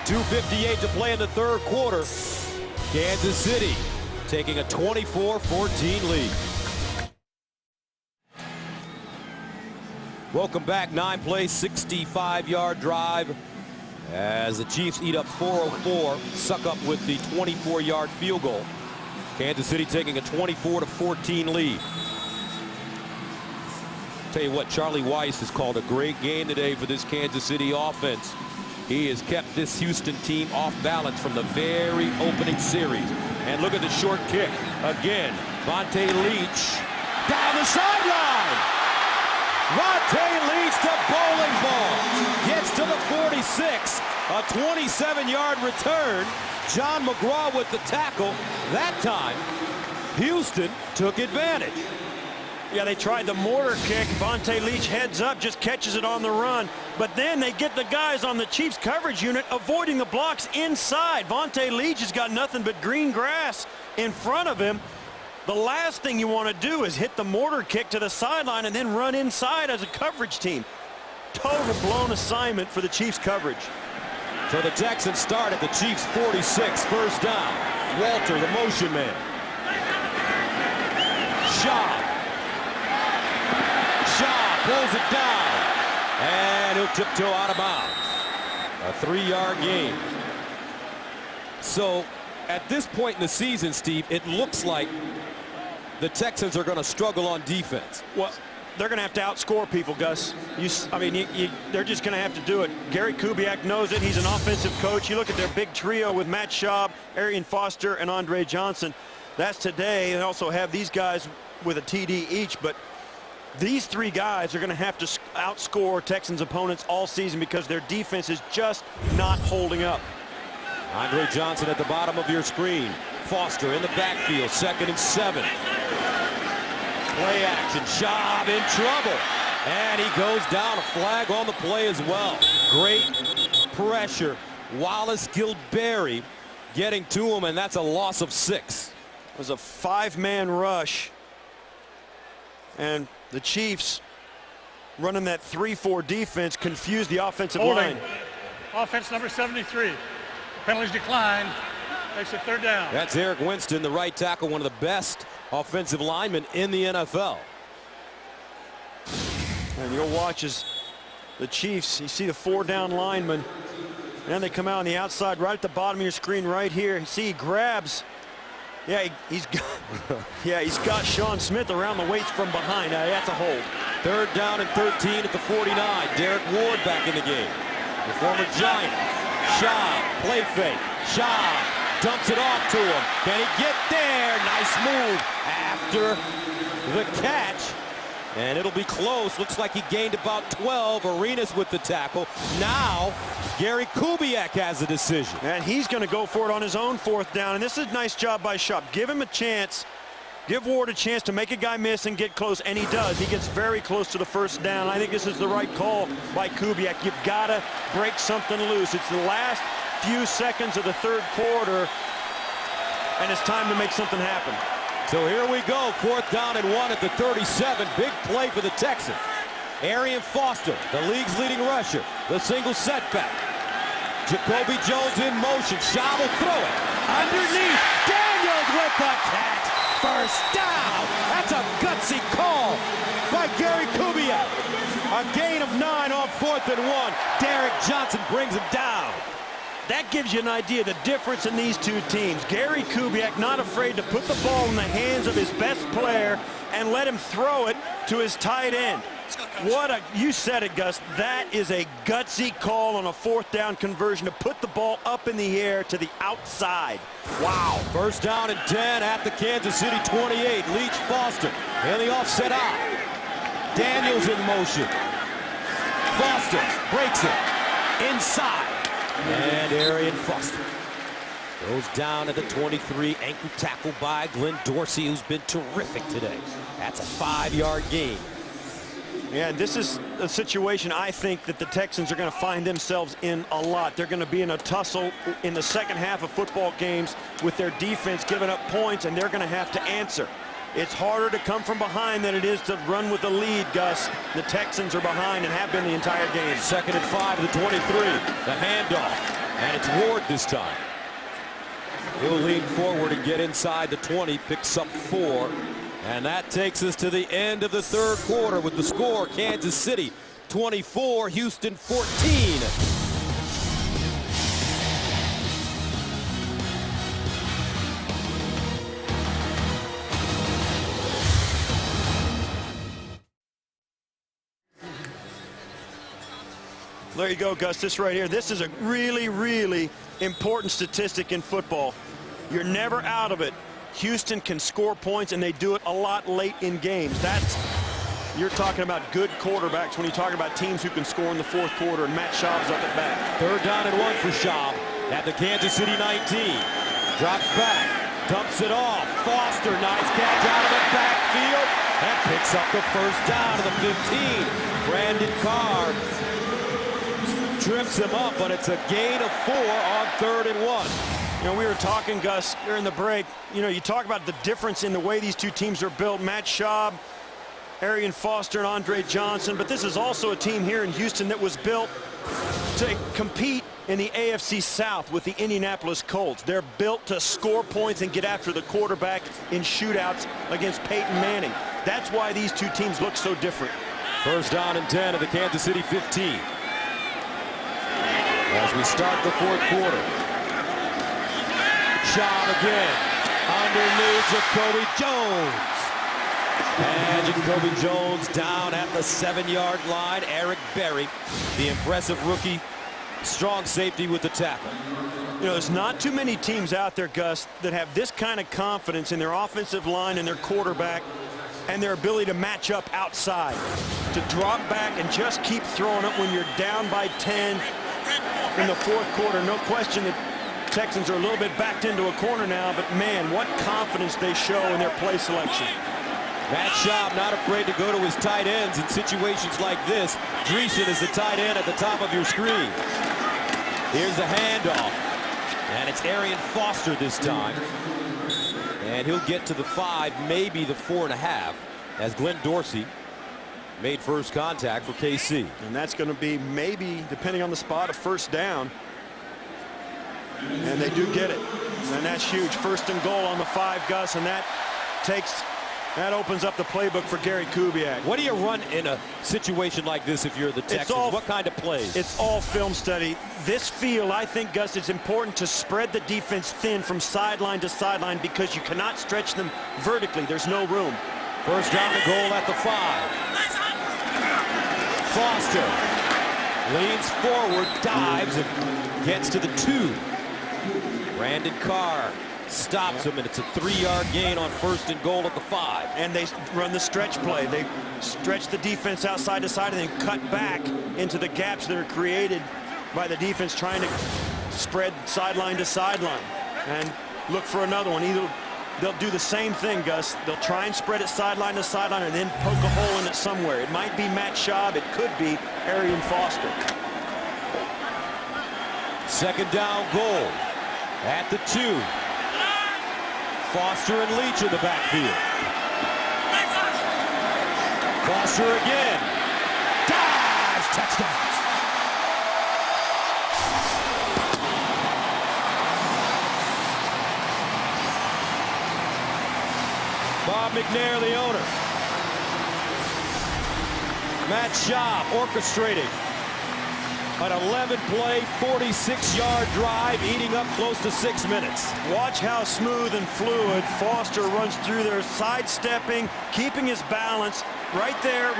2:58 to play in the third quarter. Kansas City taking a 24-14 lead. Welcome back. 9-play, 65-yard drive as the Chiefs eat up 404. Suckup with the 24-yard field goal. Kansas City taking a 24-14 lead. Tell you what, Charlie Weiss has called a great game today for this Kansas City offense. He has kept this Houston team off balance from the very opening series. And look at the short kick. Again, Vontae Leach down the sideline. Vontae Leach to bowling ball. Gets to the 46. A 27-yard return. John McGraw with the tackle. That time, Houston took advantage. Yeah, they tried the mortar kick. Vontae Leach heads up, just catches it on the run. But then they get the guys on the Chiefs coverage unit avoiding the blocks inside. Vontae Leach has got nothing but green grass in front of him. The last thing you want to do is hit the mortar kick to the sideline and then run inside as a coverage team. Total blown assignment for the Chiefs coverage. So the Texans start at the Chiefs 46, first down. Walter, the motion man. Shaw pulls it down, and he'll tiptoe out of bounds. A 3-yard gain. So at this point in the season, Steve, it looks like the Texans are going to struggle on defense. Well, they're going to have to outscore people, Gus. They're just going to have to do it. Gary Kubiak knows it. He's an offensive coach. You look at their big trio with Matt Schaub, Arian Foster, and Andre Johnson. That's today, and also have these guys with a TD each. But these three guys are going to have to outscore Texans opponents all season because their defense is just not holding up. Andre Johnson at the bottom of your screen. Foster in the backfield, 2nd and 7. Play action, Schaub in trouble. And he goes down, a flag on the play as well. Great pressure. Wallace Gilberry getting to him, and that's a loss of 6. It was a 5-man rush. And the Chiefs running that 3-4 defense confused the offensive line. Offense number 73. Penalties decline. Makes it 3rd down. That's Eric Winston, the right tackle, one of the best offensive linemen in the NFL. And you'll watch as the Chiefs, you see the 4-down lineman, and they come out on the outside right at the bottom of your screen right here. You see he grabs. Yeah, he's got Sean Smith around the waist from behind. That's a hold. 3rd down and 13 at the 49. Derek Ward back in the game. The former Giant. Schaub, play fake. Schaub dumps it off to him. Can he get there? Nice move after the catch. And it'll be close. Looks like he gained about 12. Arenas with the tackle. Now, Gary Kubiak has a decision. And he's going to go for it on his own 4th down. And this is a nice job by Schaub. Give him a chance. Give Ward a chance to make a guy miss and get close. And he does. He gets very close to the 1st down. I think this is the right call by Kubiak. You've got to break something loose. It's the last few seconds of the 3rd quarter. And it's time to make something happen. So here we go, 4th down and 1 at the 37. Big play for the Texans. Arian Foster, the league's leading rusher. The single setback. Jacoby Jones in motion. Schaub will throw it. Underneath. Daniels with the catch. 1st down. That's a gutsy call by Gary Kubiak. A gain of 9 on 4th and 1. Derek Johnson brings him down. That gives you an idea of the difference in these two teams. Gary Kubiak not afraid to put the ball in the hands of his best player and let him throw it to his tight end. You said it, Gus. That is a gutsy call on a 4th down conversion to put the ball up in the air to the outside. Wow. 1st down and 10 at the Kansas City 28. Leach Foster in the offset out. Daniels in motion. Foster breaks it inside. And Arian Foster goes down at the 23. Ankle tackle by Glenn Dorsey, who's been terrific today. That's a 5-yard gain. Yeah, and this is a situation I think that the Texans are going to find themselves in a lot. They're going to be in a tussle in the 2nd half of football games with their defense giving up points, and they're going to have to answer. It's harder to come from behind than it is to run with the lead, Gus. The Texans are behind and have been the entire game. 2nd and 5 to the 23. The handoff. And it's Ward this time. He'll lean forward and get inside the 20. Picks up 4. And that takes us to the end of the 3rd quarter with the score: Kansas City 24, Houston 14. There you go, Gus. This right here, this is a really, really important statistic in football. You're never out of it. Houston can score points, and they do it a lot late in games. You're talking about good quarterbacks when you talk about teams who can score in the 4th quarter, and Matt Schaub's up at bat. 3rd down and 1 for Schaub at the Kansas City 19. Drops back, dumps it off. Foster, nice catch out of the backfield, and picks up the 1st down to the 15. Brandon Carr trips him up, but it's a gain of 4 on 3rd and 1. You know, we were talking, Gus, during the break. You know, you talk about the difference in the way these two teams are built. Matt Schaub, Arian Foster, and Andre Johnson. But this is also a team here in Houston that was built to compete in the AFC South with the Indianapolis Colts. They're built to score points and get after the quarterback in shootouts against Peyton Manning. That's why these two teams look so different. 1st down and 10 at the Kansas City 15. As we start the 4th quarter. Schaub again. Underneath Jacoby Jones. And Jacoby Jones down at the 7-yard line. Eric Berry, the impressive rookie strong safety, with the tackle. You know, there's not too many teams out there, Gus, that have this kind of confidence in their offensive line and their quarterback and their ability to match up outside, to drop back and just keep throwing it when you're down by 10 in the fourth quarter. No question that Texans are a little bit backed into a corner now, but man, what confidence they show in their play selection. Matt Schaub not afraid to go to his tight ends in situations like this. Dreesen is the tight end at the top of your screen. Here's the handoff. And it's Arian Foster this time. And he'll get to the 5, maybe the 4.5, as Glenn Dorsey made first contact for KC. And that's going to be maybe, depending on the spot, a first down. And they do get it. And that's huge. First and goal on the 5, Gus, and that opens up the playbook for Gary Kubiak. What do you run in a situation like this if you're the Texans? What kind of plays? It's all film study. This field, I think, Gus, it's important to spread the defense thin from sideline to sideline because you cannot stretch them vertically. There's no room. First down and goal at the 5. Foster leans forward, dives, and gets to the 2. Brandon Carr stops him, and it's a 3-yard gain on first and goal at the 5. And they run the stretch play. They stretch the defense outside to side and then cut back into the gaps that are created by the defense trying to spread sideline to sideline. And look for another one. Either they'll do the same thing, Gus. They'll try and spread it sideline to sideline and then poke a hole in it somewhere. It might be Matt Schaub. It could be Arian Foster. Second down goal at the 2. Foster and Leach in the backfield. Foster again. Dives. Touchdown. Bob McNair, the owner. Matt Schaub orchestrating an 11-play, 46-yard drive, eating up close to 6 minutes. Watch how smooth and fluid Foster runs through there, sidestepping, keeping his balance right there,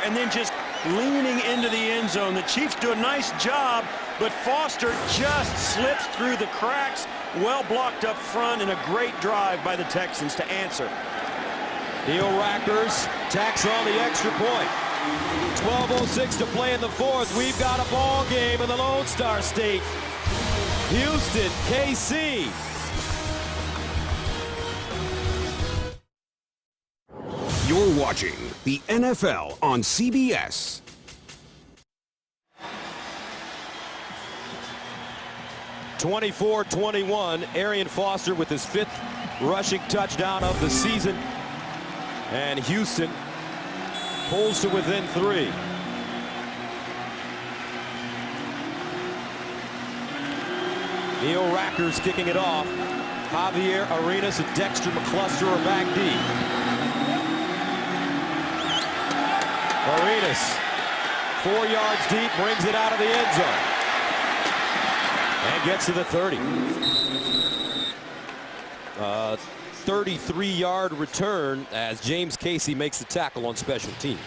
and then just leaning into the end zone. The Chiefs do a nice job, but Foster just slips through the cracks, well blocked up front, and a great drive by the Texans to answer. Neil Rackers tacks on the extra point. 12:06 to play in the 4th. We've got a ball game in the Lone Star State. Houston, KC. You're watching the NFL on CBS. (24-21). Arian Foster with his 5th rushing touchdown of the season. And Houston pulls to within 3. Neil Rackers kicking it off. Javier Arenas and Dexter McCluster are back deep. Arenas, 4 yards deep, brings it out of the end zone. And gets to the 30. 33-yard return as James Casey makes the tackle on special teams.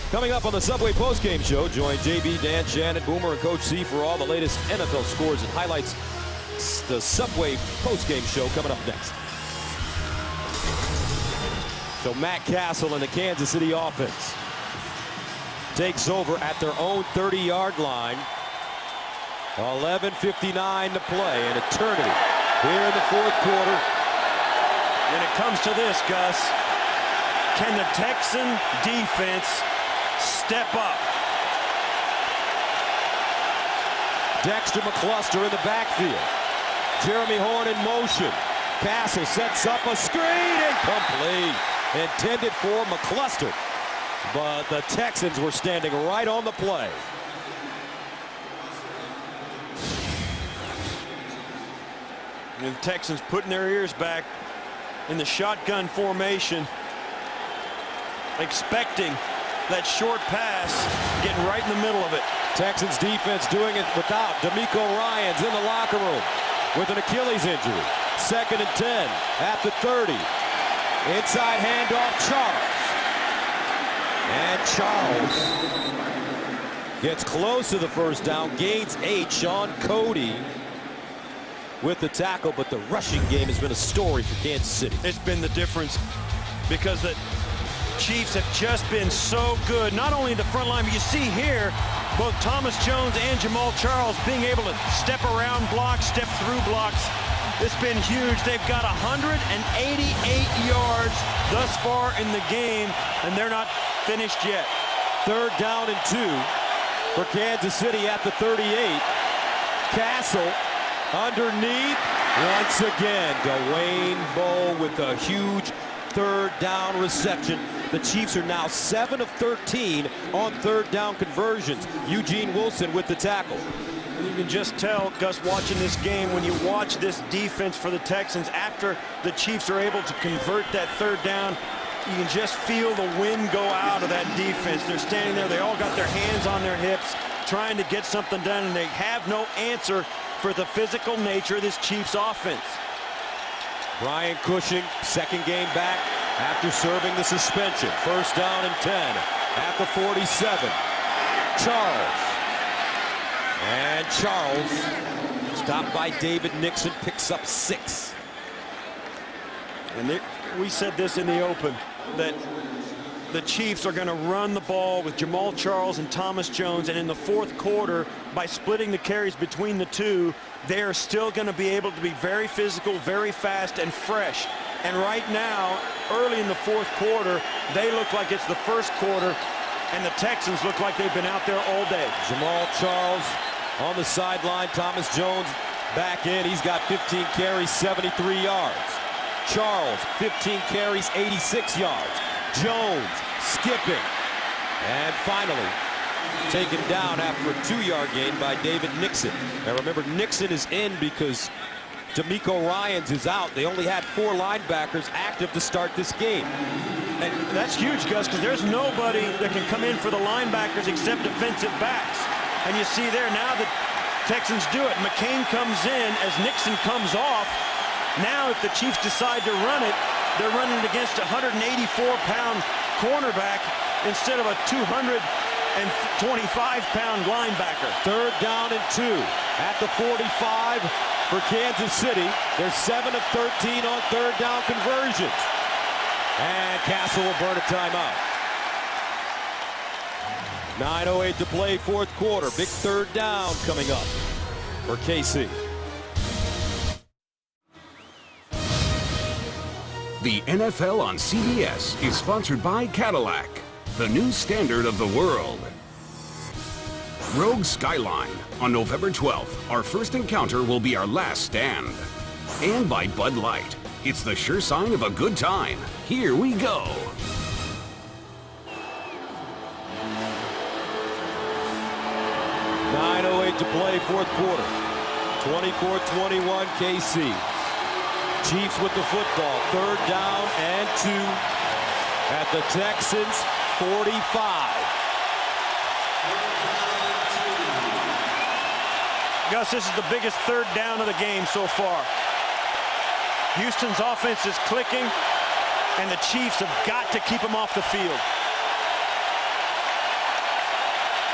Coming up on the Subway postgame show, join JB, Dan, Shannon, Boomer, and Coach C for all the latest NFL scores and highlights. It's the Subway postgame show coming up next. So Matt Castle and the Kansas City offense takes over at their own 30-yard line. 11:59 to play, an eternity here in the 4th quarter. And it comes to this, Gus. Can the Texan defense step up? Dexter McCluster in the backfield. Jeremy Horn in motion. Castle sets up a screen, incomplete. Intended for McCluster, but the Texans were standing right on the play. And the Texans putting their ears back in the shotgun formation, expecting that short pass, getting right in the middle of it. Texans defense doing it without DeMeco Ryans in the locker room with an Achilles injury. 2nd and 10 at the 30. Inside handoff, Charles. And Charles gets close to the first down, gains 8. Sean Cody with the tackle, but the rushing game has been a story for Kansas City. It's been the difference because the Chiefs have just been so good, not only in the front line, but you see here, both Thomas Jones and Jamal Charles being able to step around blocks, step through blocks. It's been huge. They've got 188 yards thus far in the game, and they're not finished yet. 3rd down and 2 for Kansas City at the 38. Castle underneath. Once again, Dwayne Bowe with a huge 3rd down reception. The Chiefs are now 7 of 13 on 3rd down conversions. Eugene Wilson with the tackle. You can just tell, Gus, watching this game, when you watch this defense for the Texans, after the Chiefs are able to convert that 3rd down, you can just feel the wind go out of that defense. They're standing there. They all got their hands on their hips trying to get something done, and they have no answer for the physical nature of this Chiefs offense. Brian Cushing, 2nd game back after serving the suspension. 1st down and 10 at the 47. Charles. And Charles, stopped by David Nixon, picks up 6. And we said this in the open, that the Chiefs are going to run the ball with Jamal Charles and Thomas Jones, and in the 4th quarter, by splitting the carries between the two, they are still going to be able to be very physical, very fast, and fresh. And right now, early in the 4th quarter, they look like it's the 1st quarter, and the Texans look like they've been out there all day. Jamal Charles on the sideline. Thomas Jones back in. He's got 15 carries, 73 yards. Charles, 15 carries, 86 yards. Jones skipping. And finally, taken down after a 2-yard gain by David Nixon. Now remember, Nixon is in because D'Amico Ryans is out. They only had 4 linebackers active to start this game. And that's huge, Gus, because there's nobody that can come in for the linebackers except defensive backs. And you see there now the Texans do it. McCain comes in as Nixon comes off. Now if the Chiefs decide to run it, they're running against a 184-pound cornerback instead of a 225-pound linebacker. 3rd down and 2 at the 45 for Kansas City. They're 7 of 13 on 3rd down conversions. And Castle will burn a timeout. 9:08 to play, 4th quarter. Big 3rd down coming up for KC. The NFL on CBS is sponsored by Cadillac, the new standard of the world. Rogue Skyline. On November 12th, our first encounter will be our last stand. And by Bud Light. It's the sure sign of a good time. Here we go. .08 to play, 4th quarter. 24-21 KC. Chiefs with the football. 3rd down and 2 at the Texans 45. Gus, this is the biggest 3rd down of the game so far. Houston's offense is clicking, and the Chiefs have got to keep them off the field.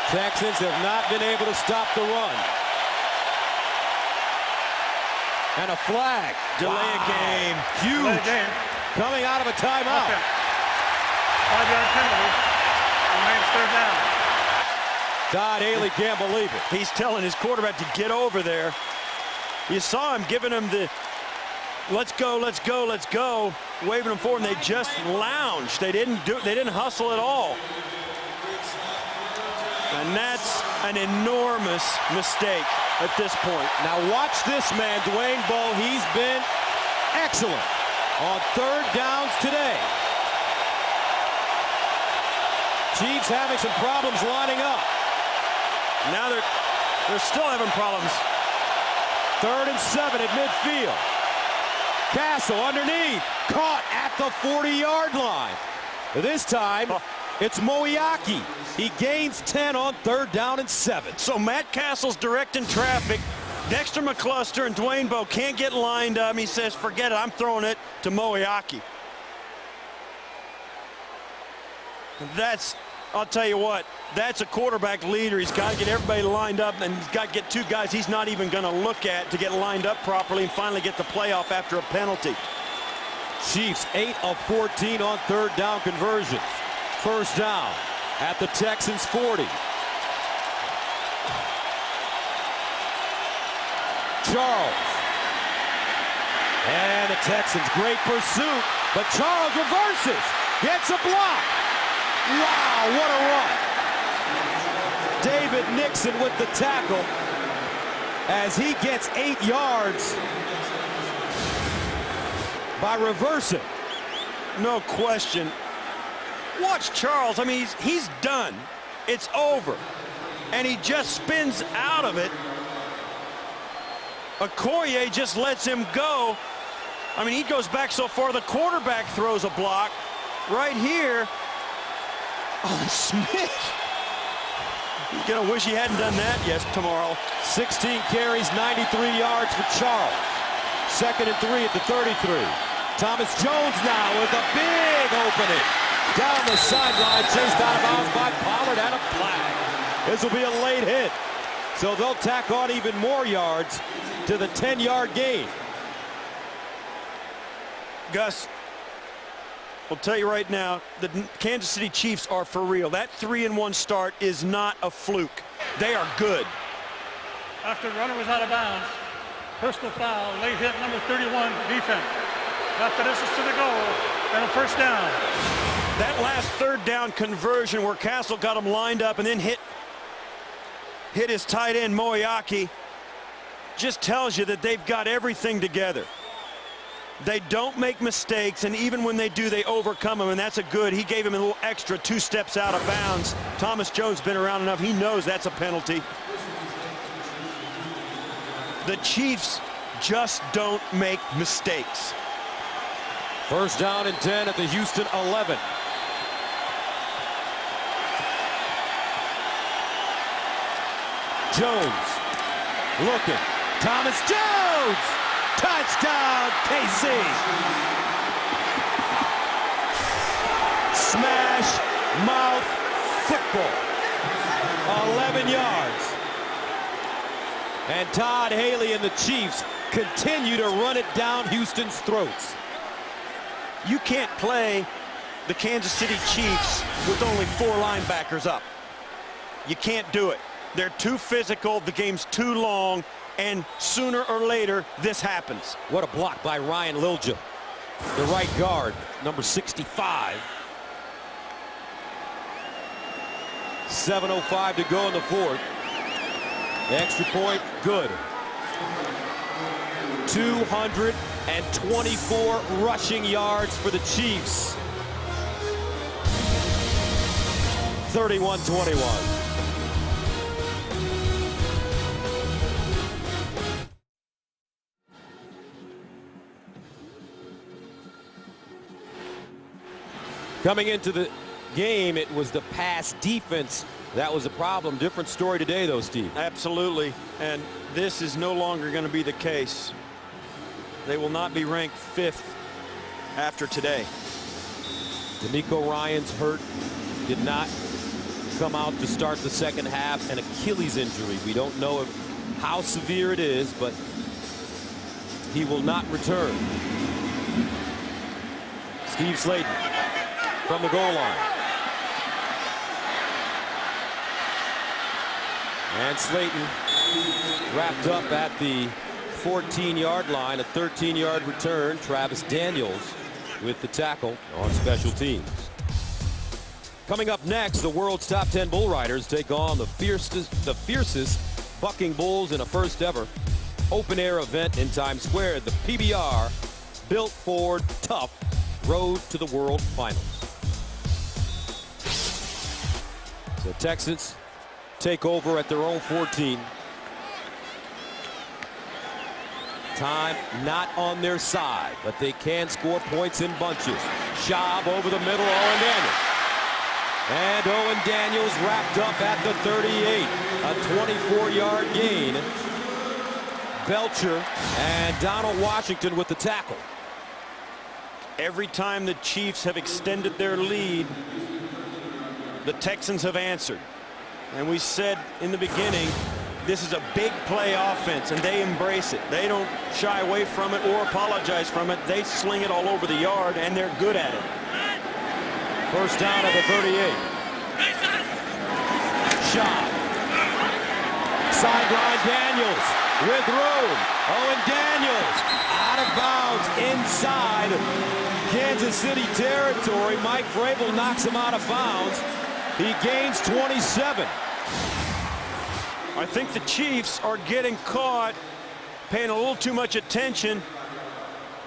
Texans have not been able to stop the run. And a flag. Delay a game. Huge. Delay a game. Coming out of a timeout. Okay. 5-yard penalty. Remains 3rd down. Todd Haley can't believe it. He's telling his quarterback to get over there. You saw him giving him the let's go, let's go, let's go, waving them forward, and they just lounged. They didn't hustle at all. And that's an enormous mistake at this point. Now watch this man, Dwayne Bowe. He's been excellent on 3rd downs today. Chiefs having some problems lining up. Now they're still having problems. 3rd and 7 at midfield. Castle underneath, caught at the 40-yard line. This time, it's Moiaki. He gains 10 on 3rd down and 7. So Matt Castle's directing traffic. Dexter McCluster and Dwayne Bowe can't get lined up. He says, forget it, I'm throwing it to Moiaki. That's I'll tell you what, that's a quarterback leader. He's got to get everybody lined up, and he's got to get two guys he's not even going to look at to get lined up properly and finally get the playoff after a penalty. Chiefs 8 of 14 on third down conversions. First down at the Texans 40. Charles. And the Texans, great pursuit, but Charles reverses, gets a block. Wow, what a run. David Nixon with the tackle as he gets 8 yards by reversing. No question. Watch Charles. I mean, he's done. It's over. And he just spins out of it. Okoye just lets him go. I mean, he goes back so far, the quarterback throws a block. Right here. Oh, Smith. He's going to wish he hadn't done that tomorrow. 16 carries, 93 yards for Charles. 2nd and 3 at the 33. Thomas Jones now with a big opening. Down the sideline, chased out of bounds by Pollard and a flag. This will be a late hit. So they'll tack on even more yards to the 10-yard gain. Gus, I'll tell you right now, the Kansas City Chiefs are for real. That 3-1 start is not a fluke. They are good. After the runner was out of bounds, personal foul, late hit, number 31, defense. After this is to the goal, and a first down. That last third down conversion where Castle got him lined up and then hit his tight end, Moyaki, just tells you that they've got everything together. They don't make mistakes, and even when they do, they overcome them, and that's a good. He gave him a little extra 2 steps out of bounds. Thomas Jones been around enough. He knows that's a penalty. The Chiefs just don't make mistakes. First down and 10 at the Houston 11. Jones looking. Thomas Jones! Touchdown, KC! Smash mouth football. 11 yards. And Todd Haley and the Chiefs continue to run it down Houston's throats. You can't play the Kansas City Chiefs with only 4 linebackers up. You can't do it. They're too physical, the game's too long, and sooner or later, this happens. What a block by Ryan Lilja, the right guard, number 65. 7:05 to go in the fourth. The extra point, good. 224 rushing yards for the Chiefs. 31-21. Coming into the game, it was the pass defense that was a problem. Different story today, though, Steve. Absolutely, and this is no longer going to be the case. They will not be ranked 5th after today. D'Amico Ryan's hurt, did not come out to start the second half. An Achilles injury. We don't know how severe it is, but he will not return. Steve Slayton from the goal line. And Slayton wrapped up at the 14-yard line, a 13-yard return. Travis Daniels with the tackle on special teams. Coming up next, the world's top 10 bull riders take on the fiercest bucking bulls in a first ever open-air event in Times Square. The PBR Built Ford Tough Road to the World Finals. So Texans take over at their own 14. Time not on their side, but they can score points in bunches. Schaub over the middle, Owen Daniels. And Owen Daniels wrapped up at the 38. A 24-yard gain. Belcher and Donald Washington with the tackle. Every time the Chiefs have extended their lead, the Texans have answered. And we said in the beginning, this is a big play offense, and they embrace it. They don't shy away from it or apologize from it. They sling it all over the yard, and they're good at it. First down at the 38. Shot. Sideline Daniels with room. Owen Daniels out of bounds inside Kansas City territory. Mike Vrabel knocks him out of bounds. He gains 27. I think the Chiefs are getting caught paying a little too much attention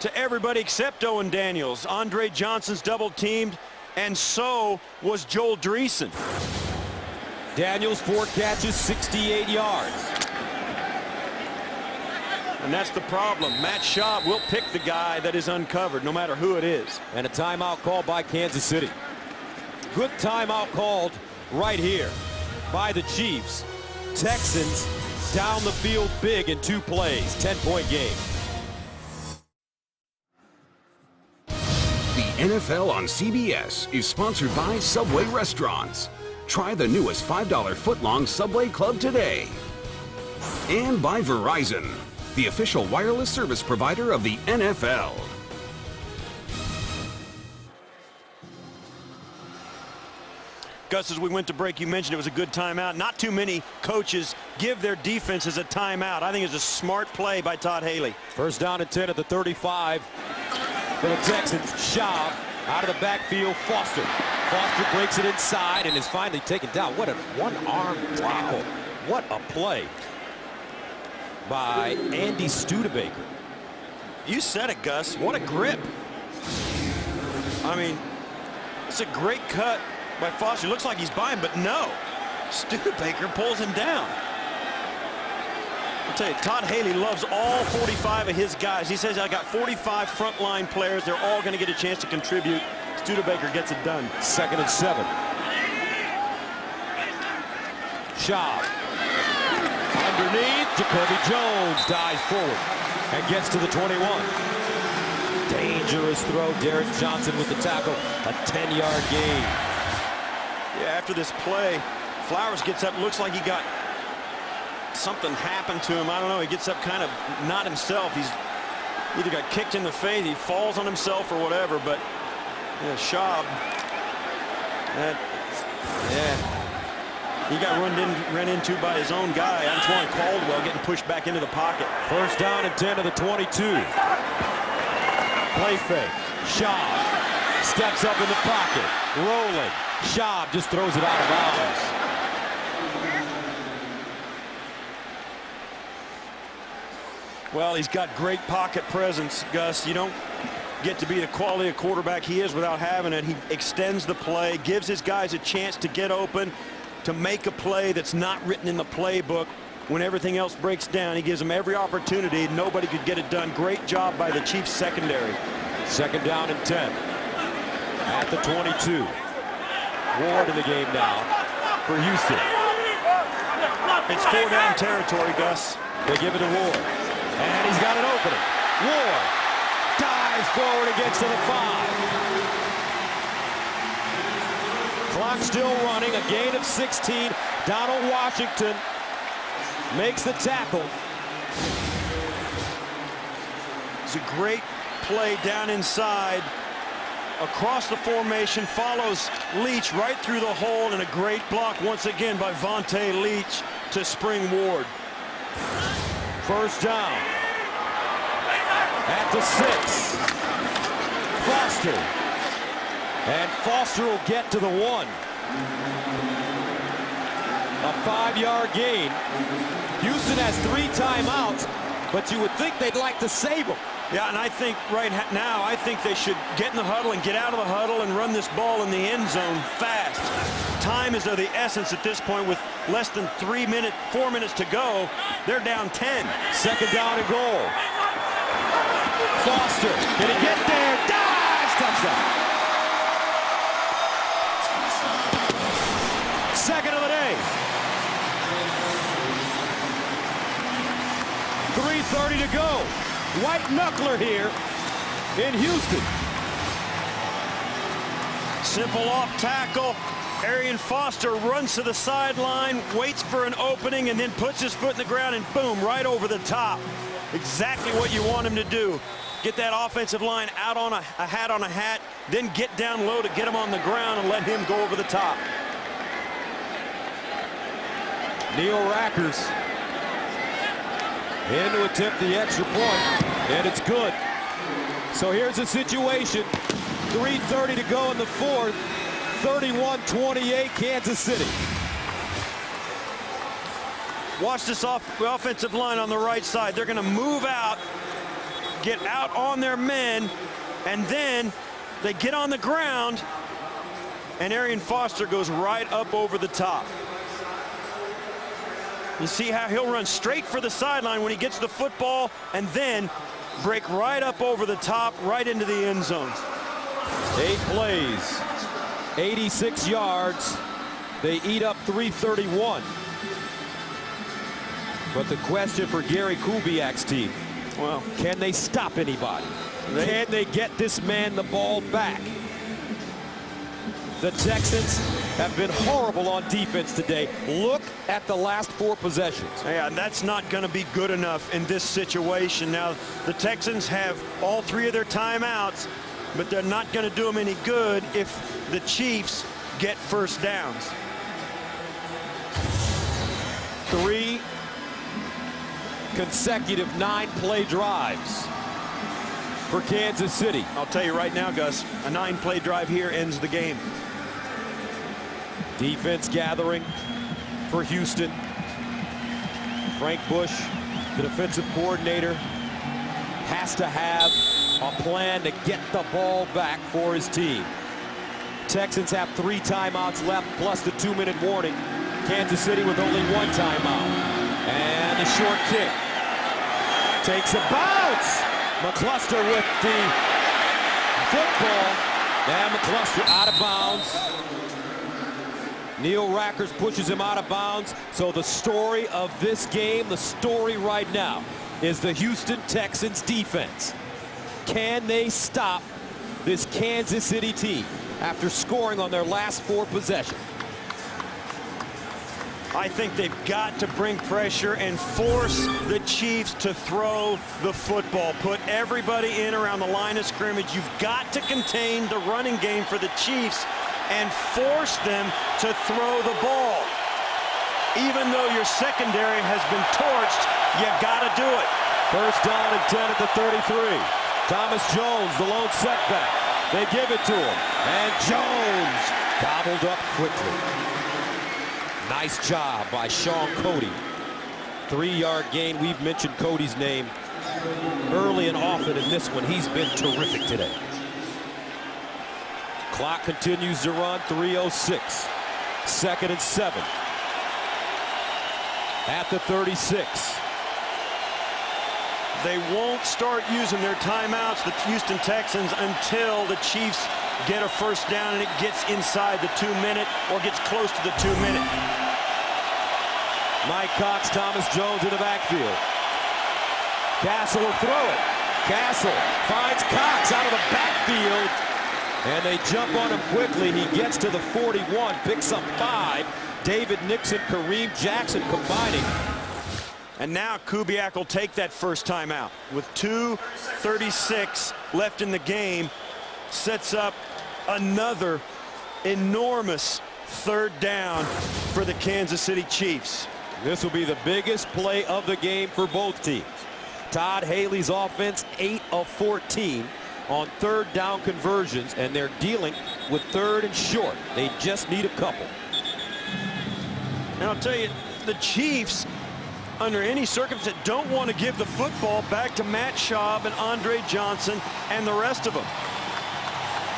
to everybody except Owen Daniels. Andre Johnson's double teamed, and so was Joel Dreesen. Daniels 4 catches, 68 yards. And that's the problem. Matt Schaub will pick the guy that is uncovered, no matter who it is. And a timeout called by Kansas City. Good timeout called right here by the Chiefs. Texans down the field big in 2 plays. 10-point game. The NFL on CBS is sponsored by Subway Restaurants. Try the newest $5 footlong Subway Club today. And by Verizon, the official wireless service provider of the NFL. Gus, as we went to break, you mentioned it was a good timeout. Not too many coaches give their defenses a timeout. I think it's a smart play by Todd Haley. First down and 10 at the 35 for the Texans. Schaub out of the backfield. Foster breaks it inside and is finally taken down. What a one-arm tackle. What a play by Andy Studebaker. You said it, Gus. What a grip. I mean, it's a great cut by Foster. Looks like he's by him, but no. Studebaker pulls him down. I'll tell you, Todd Haley loves all 45 of his guys. He says, I got 45 frontline players. They're all going to get a chance to contribute. Studebaker gets it done. 2nd and 7. Schaub. Underneath, Jacoby Jones dives forward and gets to the 21. Dangerous throw. Derek Johnson with the tackle. A 10-yard gain. Yeah, after this play, Flowers gets up. Looks like he got something happened to him. I don't know. He gets up kind of not himself. He's either got kicked in the face, he falls on himself or whatever. But yeah, Schaub, he got run into by his own guy, Antoine Caldwell, getting pushed back into the pocket. First down and 10 to the 22. Play fake. Schaub steps up in the pocket, rolling. Schaub just throws it out of bounds. Well, he's got great pocket presence, Gus. You don't get to be the quality of quarterback he is without having it. He extends the play, gives his guys a chance to get open, to make a play that's not written in the playbook. When everything else breaks down, he gives them every opportunity. Nobody could get it done. Great job by the Chiefs secondary. 2nd down and 10 at the 22. Ward in the game now for Houston. It's 4-down territory, Gus. They give it to Ward. And he's got an opening. Ward dives forward and gets to the 5. Clock still running. A gain of 16. Donald Washington makes the tackle. It's a great play down inside. Across the formation, follows Leach right through the hole, and a great block once again by Vontae Leach to spring Ward. First down at the 6. Foster. And Foster will get to the 1. A 5-yard gain. Houston has 3 timeouts, but you would think they'd like to save them. Yeah, and I think right now, I think they should get in the huddle and get out of the huddle and run this ball in the end zone fast. Time is of the essence at this point with less than 4 minutes to go. They're down 10. 2nd down and goal. Foster, can he get there? Dives! Touchdown. 2nd of the day. 3:30 to go. White knuckler here in Houston. Simple off tackle. Arian Foster runs to the sideline, waits for an opening, and then puts his foot in the ground, and boom, right over the top. Exactly what you want him to do. Get that offensive line out on a hat on a hat, then get down low to get him on the ground and let him go over the top. Neil Rackers in to attempt the extra point, and it's good. So here's the situation. 3:30 to go in the fourth. 31-28 Kansas City. Watch this offensive line on the right side. They're going to move out, get out on their men, and then they get on the ground, and Arian Foster goes right up over the top. You see how he'll run straight for the sideline when he gets the football, and then break right up over the top, right into the end zone. 8 plays, 86 yards. They eat up 331. But the question for Gary Kubiak's team, well, can they stop anybody? Can they get this man the ball back? The Texans have been horrible on defense today. Look at the last 4 possessions. Yeah, that's not going to be good enough in this situation. Now, the Texans have all 3 of their timeouts, but they're not going to do them any good if the Chiefs get first downs. 3 consecutive 9-play drives for Kansas City. I'll tell you right now, Gus, a 9-play drive here ends the game. Defense gathering for Houston. Frank Bush, the defensive coordinator, has to have a plan to get the ball back for his team. Texans have 3 timeouts left, plus the 2-minute warning. Kansas City with only 1 timeout. And the short kick takes a bounce. McCluster with the football. And McCluster out of bounds. Neil Rackers pushes him out of bounds. So the story of this game, the story right now, is the Houston Texans defense. Can they stop this Kansas City team after scoring on their last 4 possessions? I think they've got to bring pressure and force the Chiefs to throw the football. Put everybody in around the line of scrimmage. You've got to contain the running game for the Chiefs and force them to throw the ball. Even though your secondary has been torched, you got to do it. First down and 10 at the 33. Thomas Jones, the lone setback. They give it to him. And Jones gobbled up quickly. Nice job by Sean Cody. 3-yard gain. We've mentioned Cody's name early and often in this one. He's been terrific today. Clock continues to run. 3:06. 2nd and 7. At the 36. They won't start using their timeouts, the Houston Texans, until the Chiefs get a first down and it gets inside the 2-minute or gets close to the 2-minute. Mike Cox, Thomas Jones in the backfield. Castle will throw it. Castle finds Cox out of the backfield. And they jump on him quickly. He gets to the 41, picks up 5. David Nixon, Kareem Jackson combining. And now Kubiak will take that first time out. With 2:36 left in the game, sets up another enormous 3rd down for the Kansas City Chiefs. This will be the biggest play of the game for both teams. Todd Haley's offense, 8 of 14 on 3rd down conversions, and they're dealing with 3rd and short. They just need a couple. And I'll tell you, the Chiefs, under any circumstance, don't want to give the football back to Matt Schaub and Andre Johnson and the rest of them.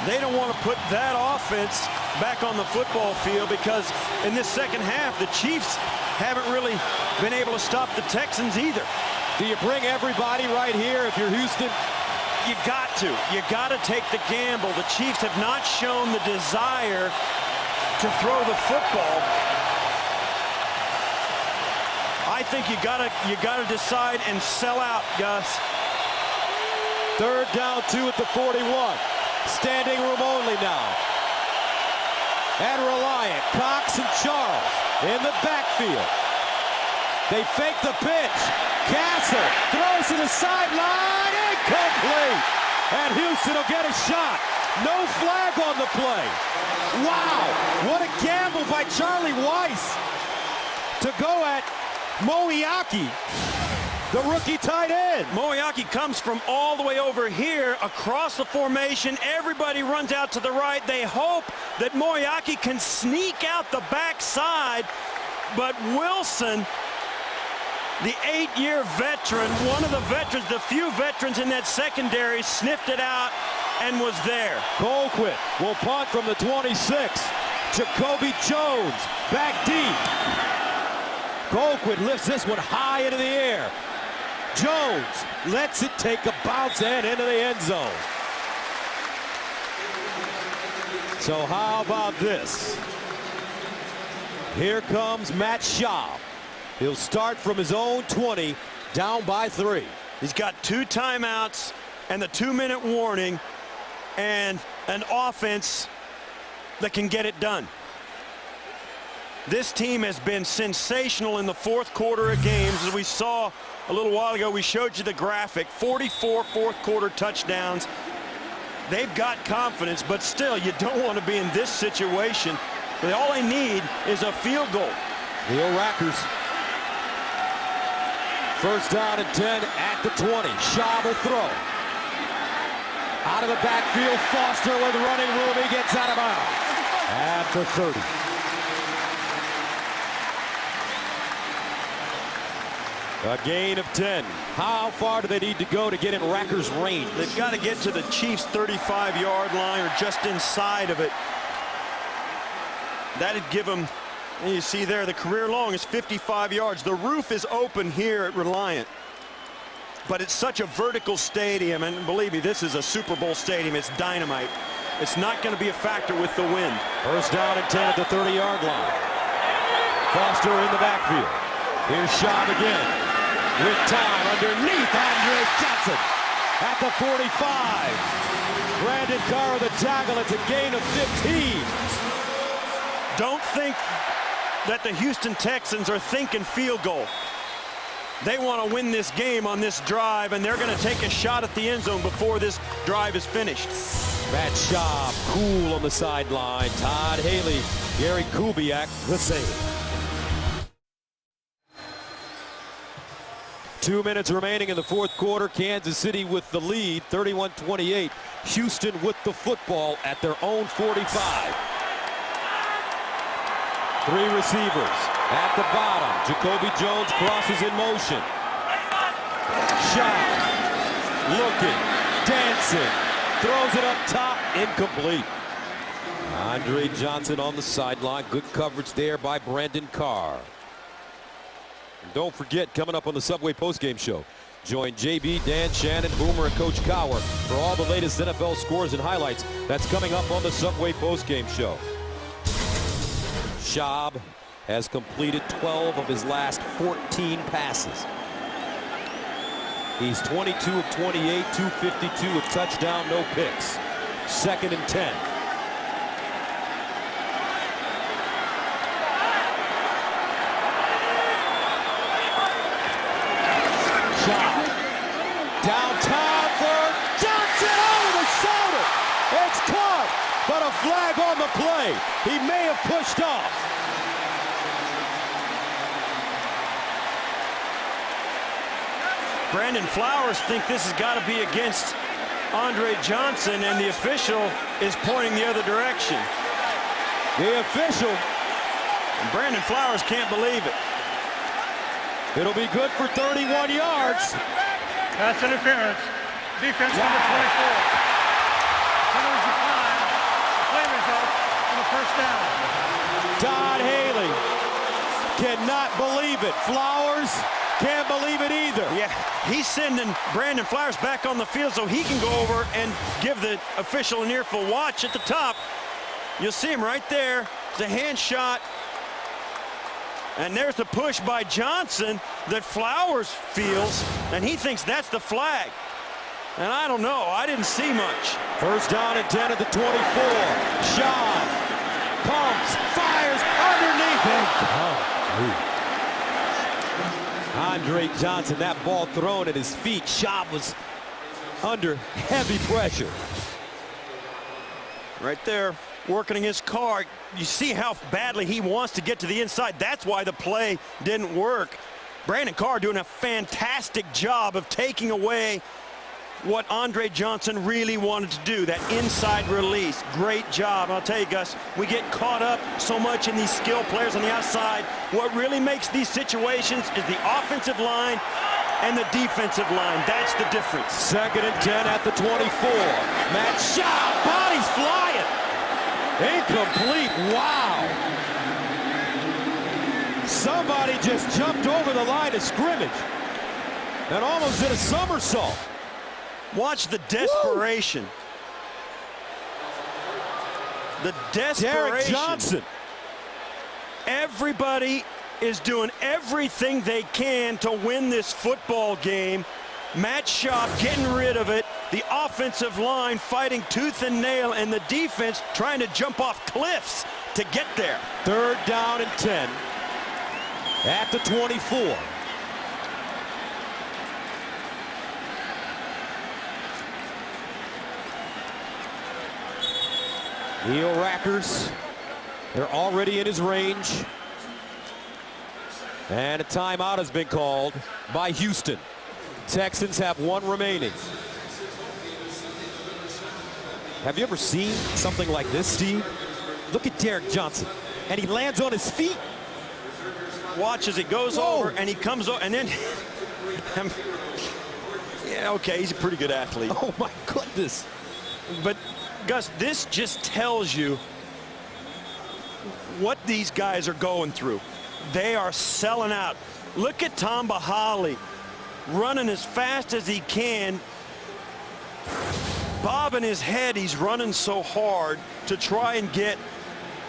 They don't want to put that offense back on the football field because in this second half, the Chiefs haven't really been able to stop the Texans either. Do you bring everybody right here if you're Houston? You got to. You got to take the gamble. The Chiefs have not shown the desire to throw the football. I think you gotta decide and sell out, Gus. 3rd down, 2 at the 41. Standing room only now. and Reliant. Cox and Charles in the backfield. They fake the pitch. Castle throws to the sideline. Incomplete. And Houston will get a shot. No flag on the play. Wow. What a gamble by Charlie Weiss to go at Moiaki, the rookie tight end. Moiaki comes from all the way over here across the formation. Everybody runs out to the right. They hope that Moiaki can sneak out the backside, but Wilson, the 8-year veteran, one of the veterans, the few veterans in that secondary, sniffed it out and was there. Colquitt will punt from the 26. Jacoby Jones back deep. Colquitt lifts this one high into the air. Jones lets it take a bounce and into the end zone. So how about this? Here comes Matt Schaub. He'll start from his own 20, down by 3. He's got 2 timeouts and the 2-minute warning and an offense that can get it done. This team has been sensational in the fourth quarter of games. As we saw a little while ago, we showed you the graphic, 44 fourth quarter touchdowns. They've got confidence, but still, you don't want to be in this situation. All they need is a field goal. The Rackers. First down and 10 at the 20. Schaub will throw. Out of the backfield, Foster with running room. He gets out of bounds at the 30. A gain of 10. How far do they need to go to get in Rackers' range? They've got to get to the Chiefs' 35-yard line or just inside of it. That'd give them, and you see there, the career long is 55 yards. The roof is open here at Reliant. But it's such a vertical stadium, and believe me, this is a Super Bowl stadium. It's dynamite. It's not going to be a factor with the wind. First down and 10 at the 30-yard line. Foster in the backfield. Here's Schaub again. With time underneath Andre Johnson at the 45. Brandon Carr the tackle. It's a gain of 15. Don't think that the Houston Texans are thinking field goal. They want to win this game on this drive, and they're going to take a shot at the end zone before this drive is finished. Matt Schaub cool on the sideline. Todd Haley, Gary Kubiak the same. 2 minutes remaining in the fourth quarter. Kansas City with the lead, 31-28. Houston with the football at their own 45. 3 receivers at the bottom. Jacoby Jones crosses in motion. Shot. Looking. Dancing. Throws it up top. Incomplete. Andre Johnson on the sideline. Good coverage there by Brandon Carr. And don't forget, coming up on the Subway postgame show, join JB, Dan, Shannon, Boomer, and Coach Cower for all the latest NFL scores and highlights. That's coming up on the Subway postgame show. Schaub has completed 12 of his last 14 passes. He's 22 of 28, 252, a touchdown, no picks. 2nd and 10. Downtown for Johnson over the shoulder. It's caught, but a flag on the play. He may have pushed off. Brandon Flowers think this has got to be against Andre Johnson, and the official is pointing the other direction. The official. And Brandon Flowers can't believe it. It'll be good for 31 yards. Pass interference. Defense number 24. Penalties decline. Play result on the first down. Todd Haley cannot believe it. Flowers can't believe it either. Yeah, he's sending Brandon Flowers back on the field so he can go over and give the official an earful. Watch at the top. You'll see him right there. It's a hand shot. And there's the push by Johnson that Flowers feels, and he thinks that's the flag. And I don't know. I didn't see much. First down and 10 at the 24. Schaub pump Andre Johnson, that ball thrown at his feet. Schaub was under heavy pressure. Right there, working his car. You see how badly he wants to get to the inside. That's why the play didn't work. Brandon Carr doing a fantastic job of taking away what Andre Johnson really wanted to do, that inside release. Great job. I'll tell you, Gus, we get caught up so much in these skill players on the outside. What really makes these situations is the offensive line and the defensive line. That's the difference. 2nd and 10 at the 24. Matt Schaub, body's flying. Incomplete. Wow. Somebody just jumped over the line of scrimmage and almost did a somersault. Watch the desperation. Woo! The desperation. Derek Johnson. Everybody is doing everything they can to win this football game. Matt Schaub getting rid of it. The offensive line fighting tooth and nail, and the defense trying to jump off cliffs to get there. 3rd down and 10 at the 24. Heel Rackers, they're already in his range. And a timeout has been called by Houston. Texans have 1 remaining. Have you ever seen something like this, Steve? Look at Derek Johnson, and he lands on his feet. Watch as he goes over, and he comes over, and then, yeah, okay, he's a pretty good athlete. Oh my goodness. But Gus, this just tells you what these guys are going through. They are selling out. Look at Tom Bahali running as fast as he can, bobbing his head. He's running so hard to try and get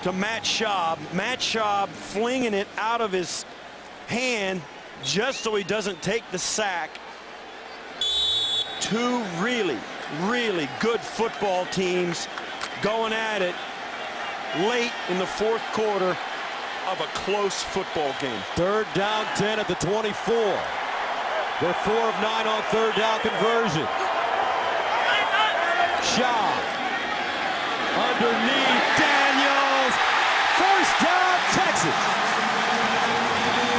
to Matt Schaub. Matt Schaub flinging it out of his hand just so he doesn't take the sack. 2 really good football teams going at it late in the 4th quarter of a close football game. 3rd down 10 at the 24. They're 4 of 9 on 3rd down conversion. Schaub underneath Daniels. 1st down Texas.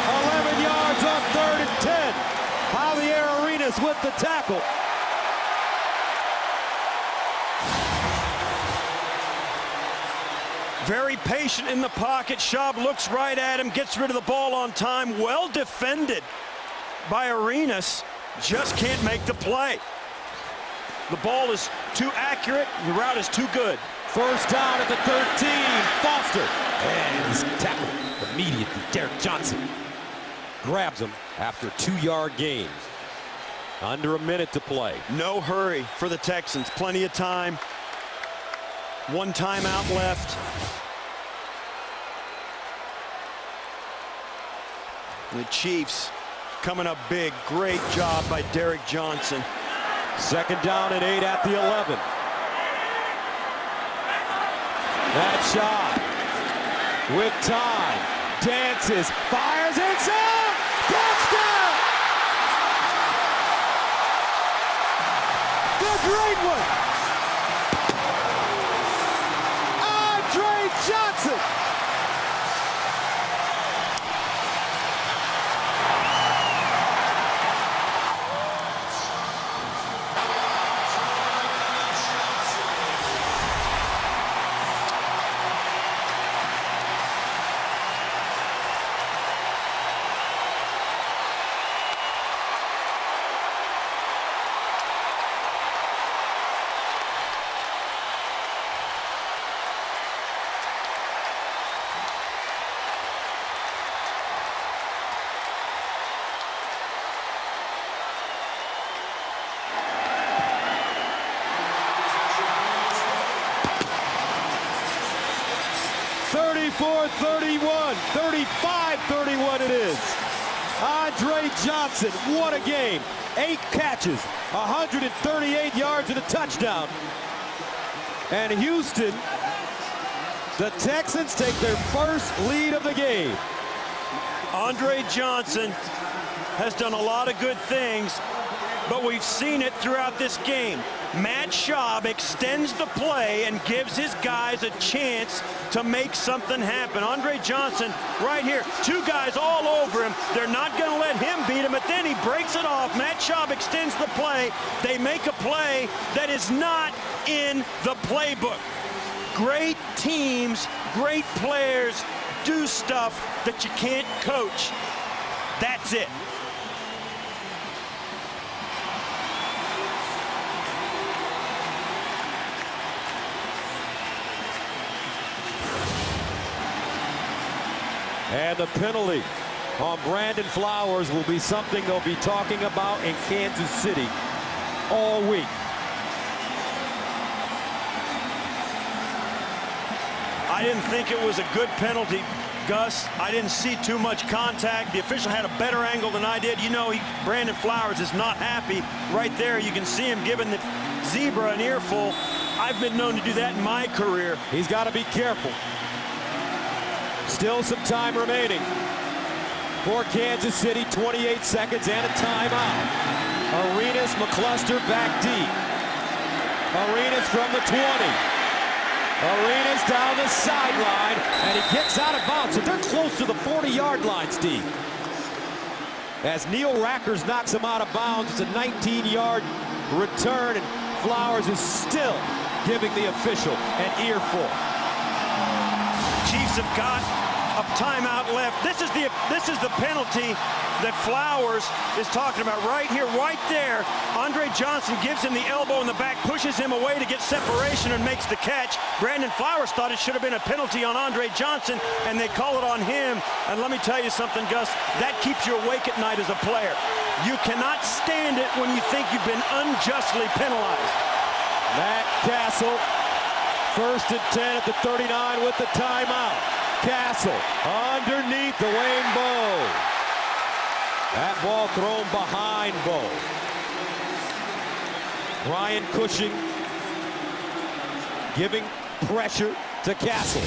11 yards on 3rd and 10. Javier Arenas with the tackle. Very patient in the pocket. Schaub looks right at him, gets rid of the ball on time. Well defended by Arenas. Just can't make the play. The ball is too accurate. The route is too good. 1st down at the 13. Foster. And he's tackled immediately. Derek Johnson grabs him after a 2-yard gain. Under a minute to play. No hurry for the Texans. Plenty of time. 1 timeout left. The Chiefs coming up big. Great job by Derek Johnson. 2nd down and 8 at the 11. That shot with time. Dances, fires inside. Touchdown! The great one. Andre Johnson. For 31, 35-31 it is. Andre Johnson, what a game. 8 catches, 138 yards and a touchdown. And Houston, the Texans take their first lead of the game. Andre Johnson has done a lot of good things, but we've seen it throughout this game. Matt Schaub extends the play and gives his guys a chance to make something happen. Andre Johnson right here, two guys all over him. They're not going to let him beat him, but then he breaks it off. Matt Schaub extends the play. They make a play that is not in the playbook. Great teams, great players do stuff that you can't coach. That's it. And the penalty on Brandon Flowers will be something they'll be talking about in Kansas City all week. I didn't think it was a good penalty, Gus. I didn't see too much contact. The official had a better angle than I did. You know, Brandon Flowers is not happy. Right there, you can see him giving the zebra an earful. I've been known to do that in my career. He's got to be careful. Still some time remaining for Kansas City. 28 seconds and a timeout. Arenas McCluster back deep. Arenas from the 20. Arenas down the sideline, and he gets out of bounds. So they're close to the 40-yard line, Steve. As Neil Rackers knocks him out of bounds, it's a 19-yard return, and Flowers is still giving the official an earful. Chiefs have got a timeout left. This is the penalty that Flowers is talking about right here, right there. Andre Johnson gives him the elbow in the back, pushes him away to get separation and makes the catch. Brandon Flowers thought it should have been a penalty on Andre Johnson, and they call it on him. And let me tell you something, Gus, that keeps you awake at night as a player. You cannot stand it when you think you've been unjustly penalized. Matt Castle, 1st and 10 at the 39 with the timeout. Castle underneath the Wayne Bowe. That ball thrown behind Bowe. Ryan Cushing giving pressure to Castle.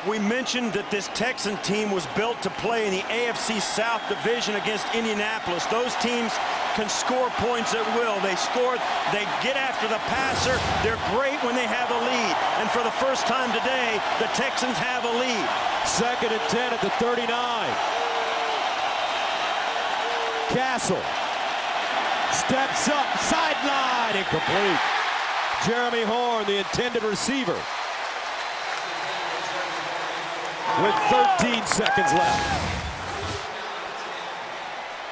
We mentioned that this Texan team was built to play in the AFC South Division against Indianapolis. Those teams can score points at will. They score, they get after the passer. They're great when they have a lead. And for the first time today, the Texans have a lead. 2nd and 10 at the 39. Castle steps up, sideline, incomplete. Jeremy Horn, the intended receiver, with 13 seconds left.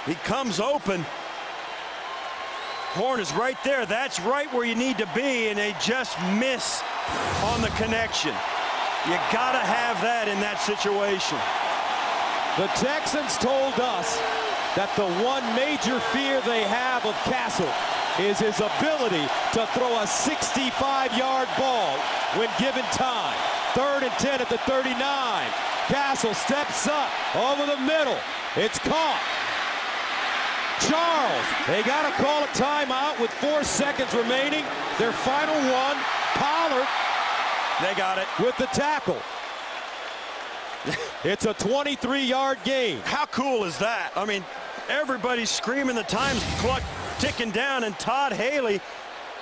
He comes open. Horn is right there. That's right where you need to be, and they just miss on the connection. You gotta have that in that situation. The Texans told us that the one major fear they have of Castle is his ability to throw a 65-yard ball when given time. 3rd and 10 at the 39. Castle steps up over the middle. It's caught. Charles, they got to call a timeout with 4 seconds remaining. Their final one. Pollard, they got it with the tackle. It's a 23-yard gain. How cool is that? I mean, everybody's screaming, the time's clock ticking down, and Todd Haley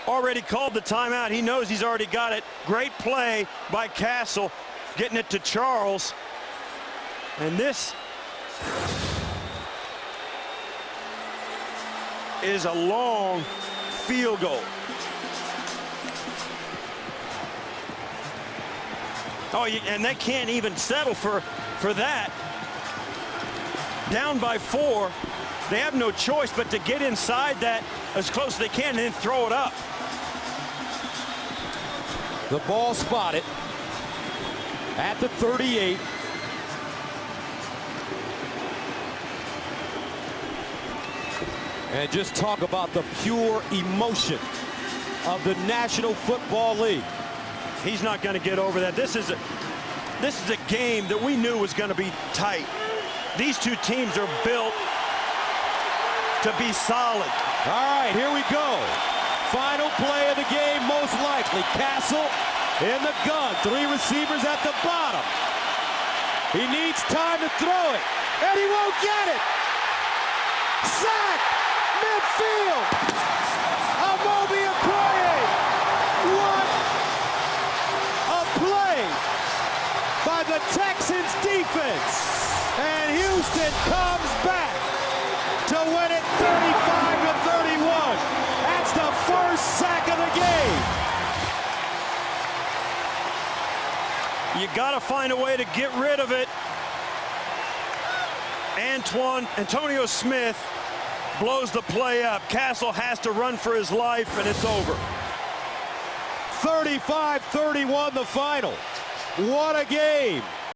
already called the timeout. He knows he's already got it. Great play by Castle, getting it to Charles. And this is a long field goal. Oh, and they can't even settle for that. Down by 4. They have no choice but to get inside that as close as they can and then throw it up. The ball spotted at the 38. And just talk about the pure emotion of the National Football League. He's not going to get over that. This is a game that we knew was going to be tight. These two teams are built to be solid. All right, here we go. Final play of the game, most likely. Castle in the gun. 3 receivers at the bottom. He needs time to throw it, and he won't get it. Sack, midfield. Amobi Okoye. What a play by the Texans defense. And Houston comes back to win it 35-31. That's the first sack of the game. You got to find a way to get rid of it. Antonio Smith blows the play up. Castle has to run for his life, and it's over. 35-31 the final. What a game.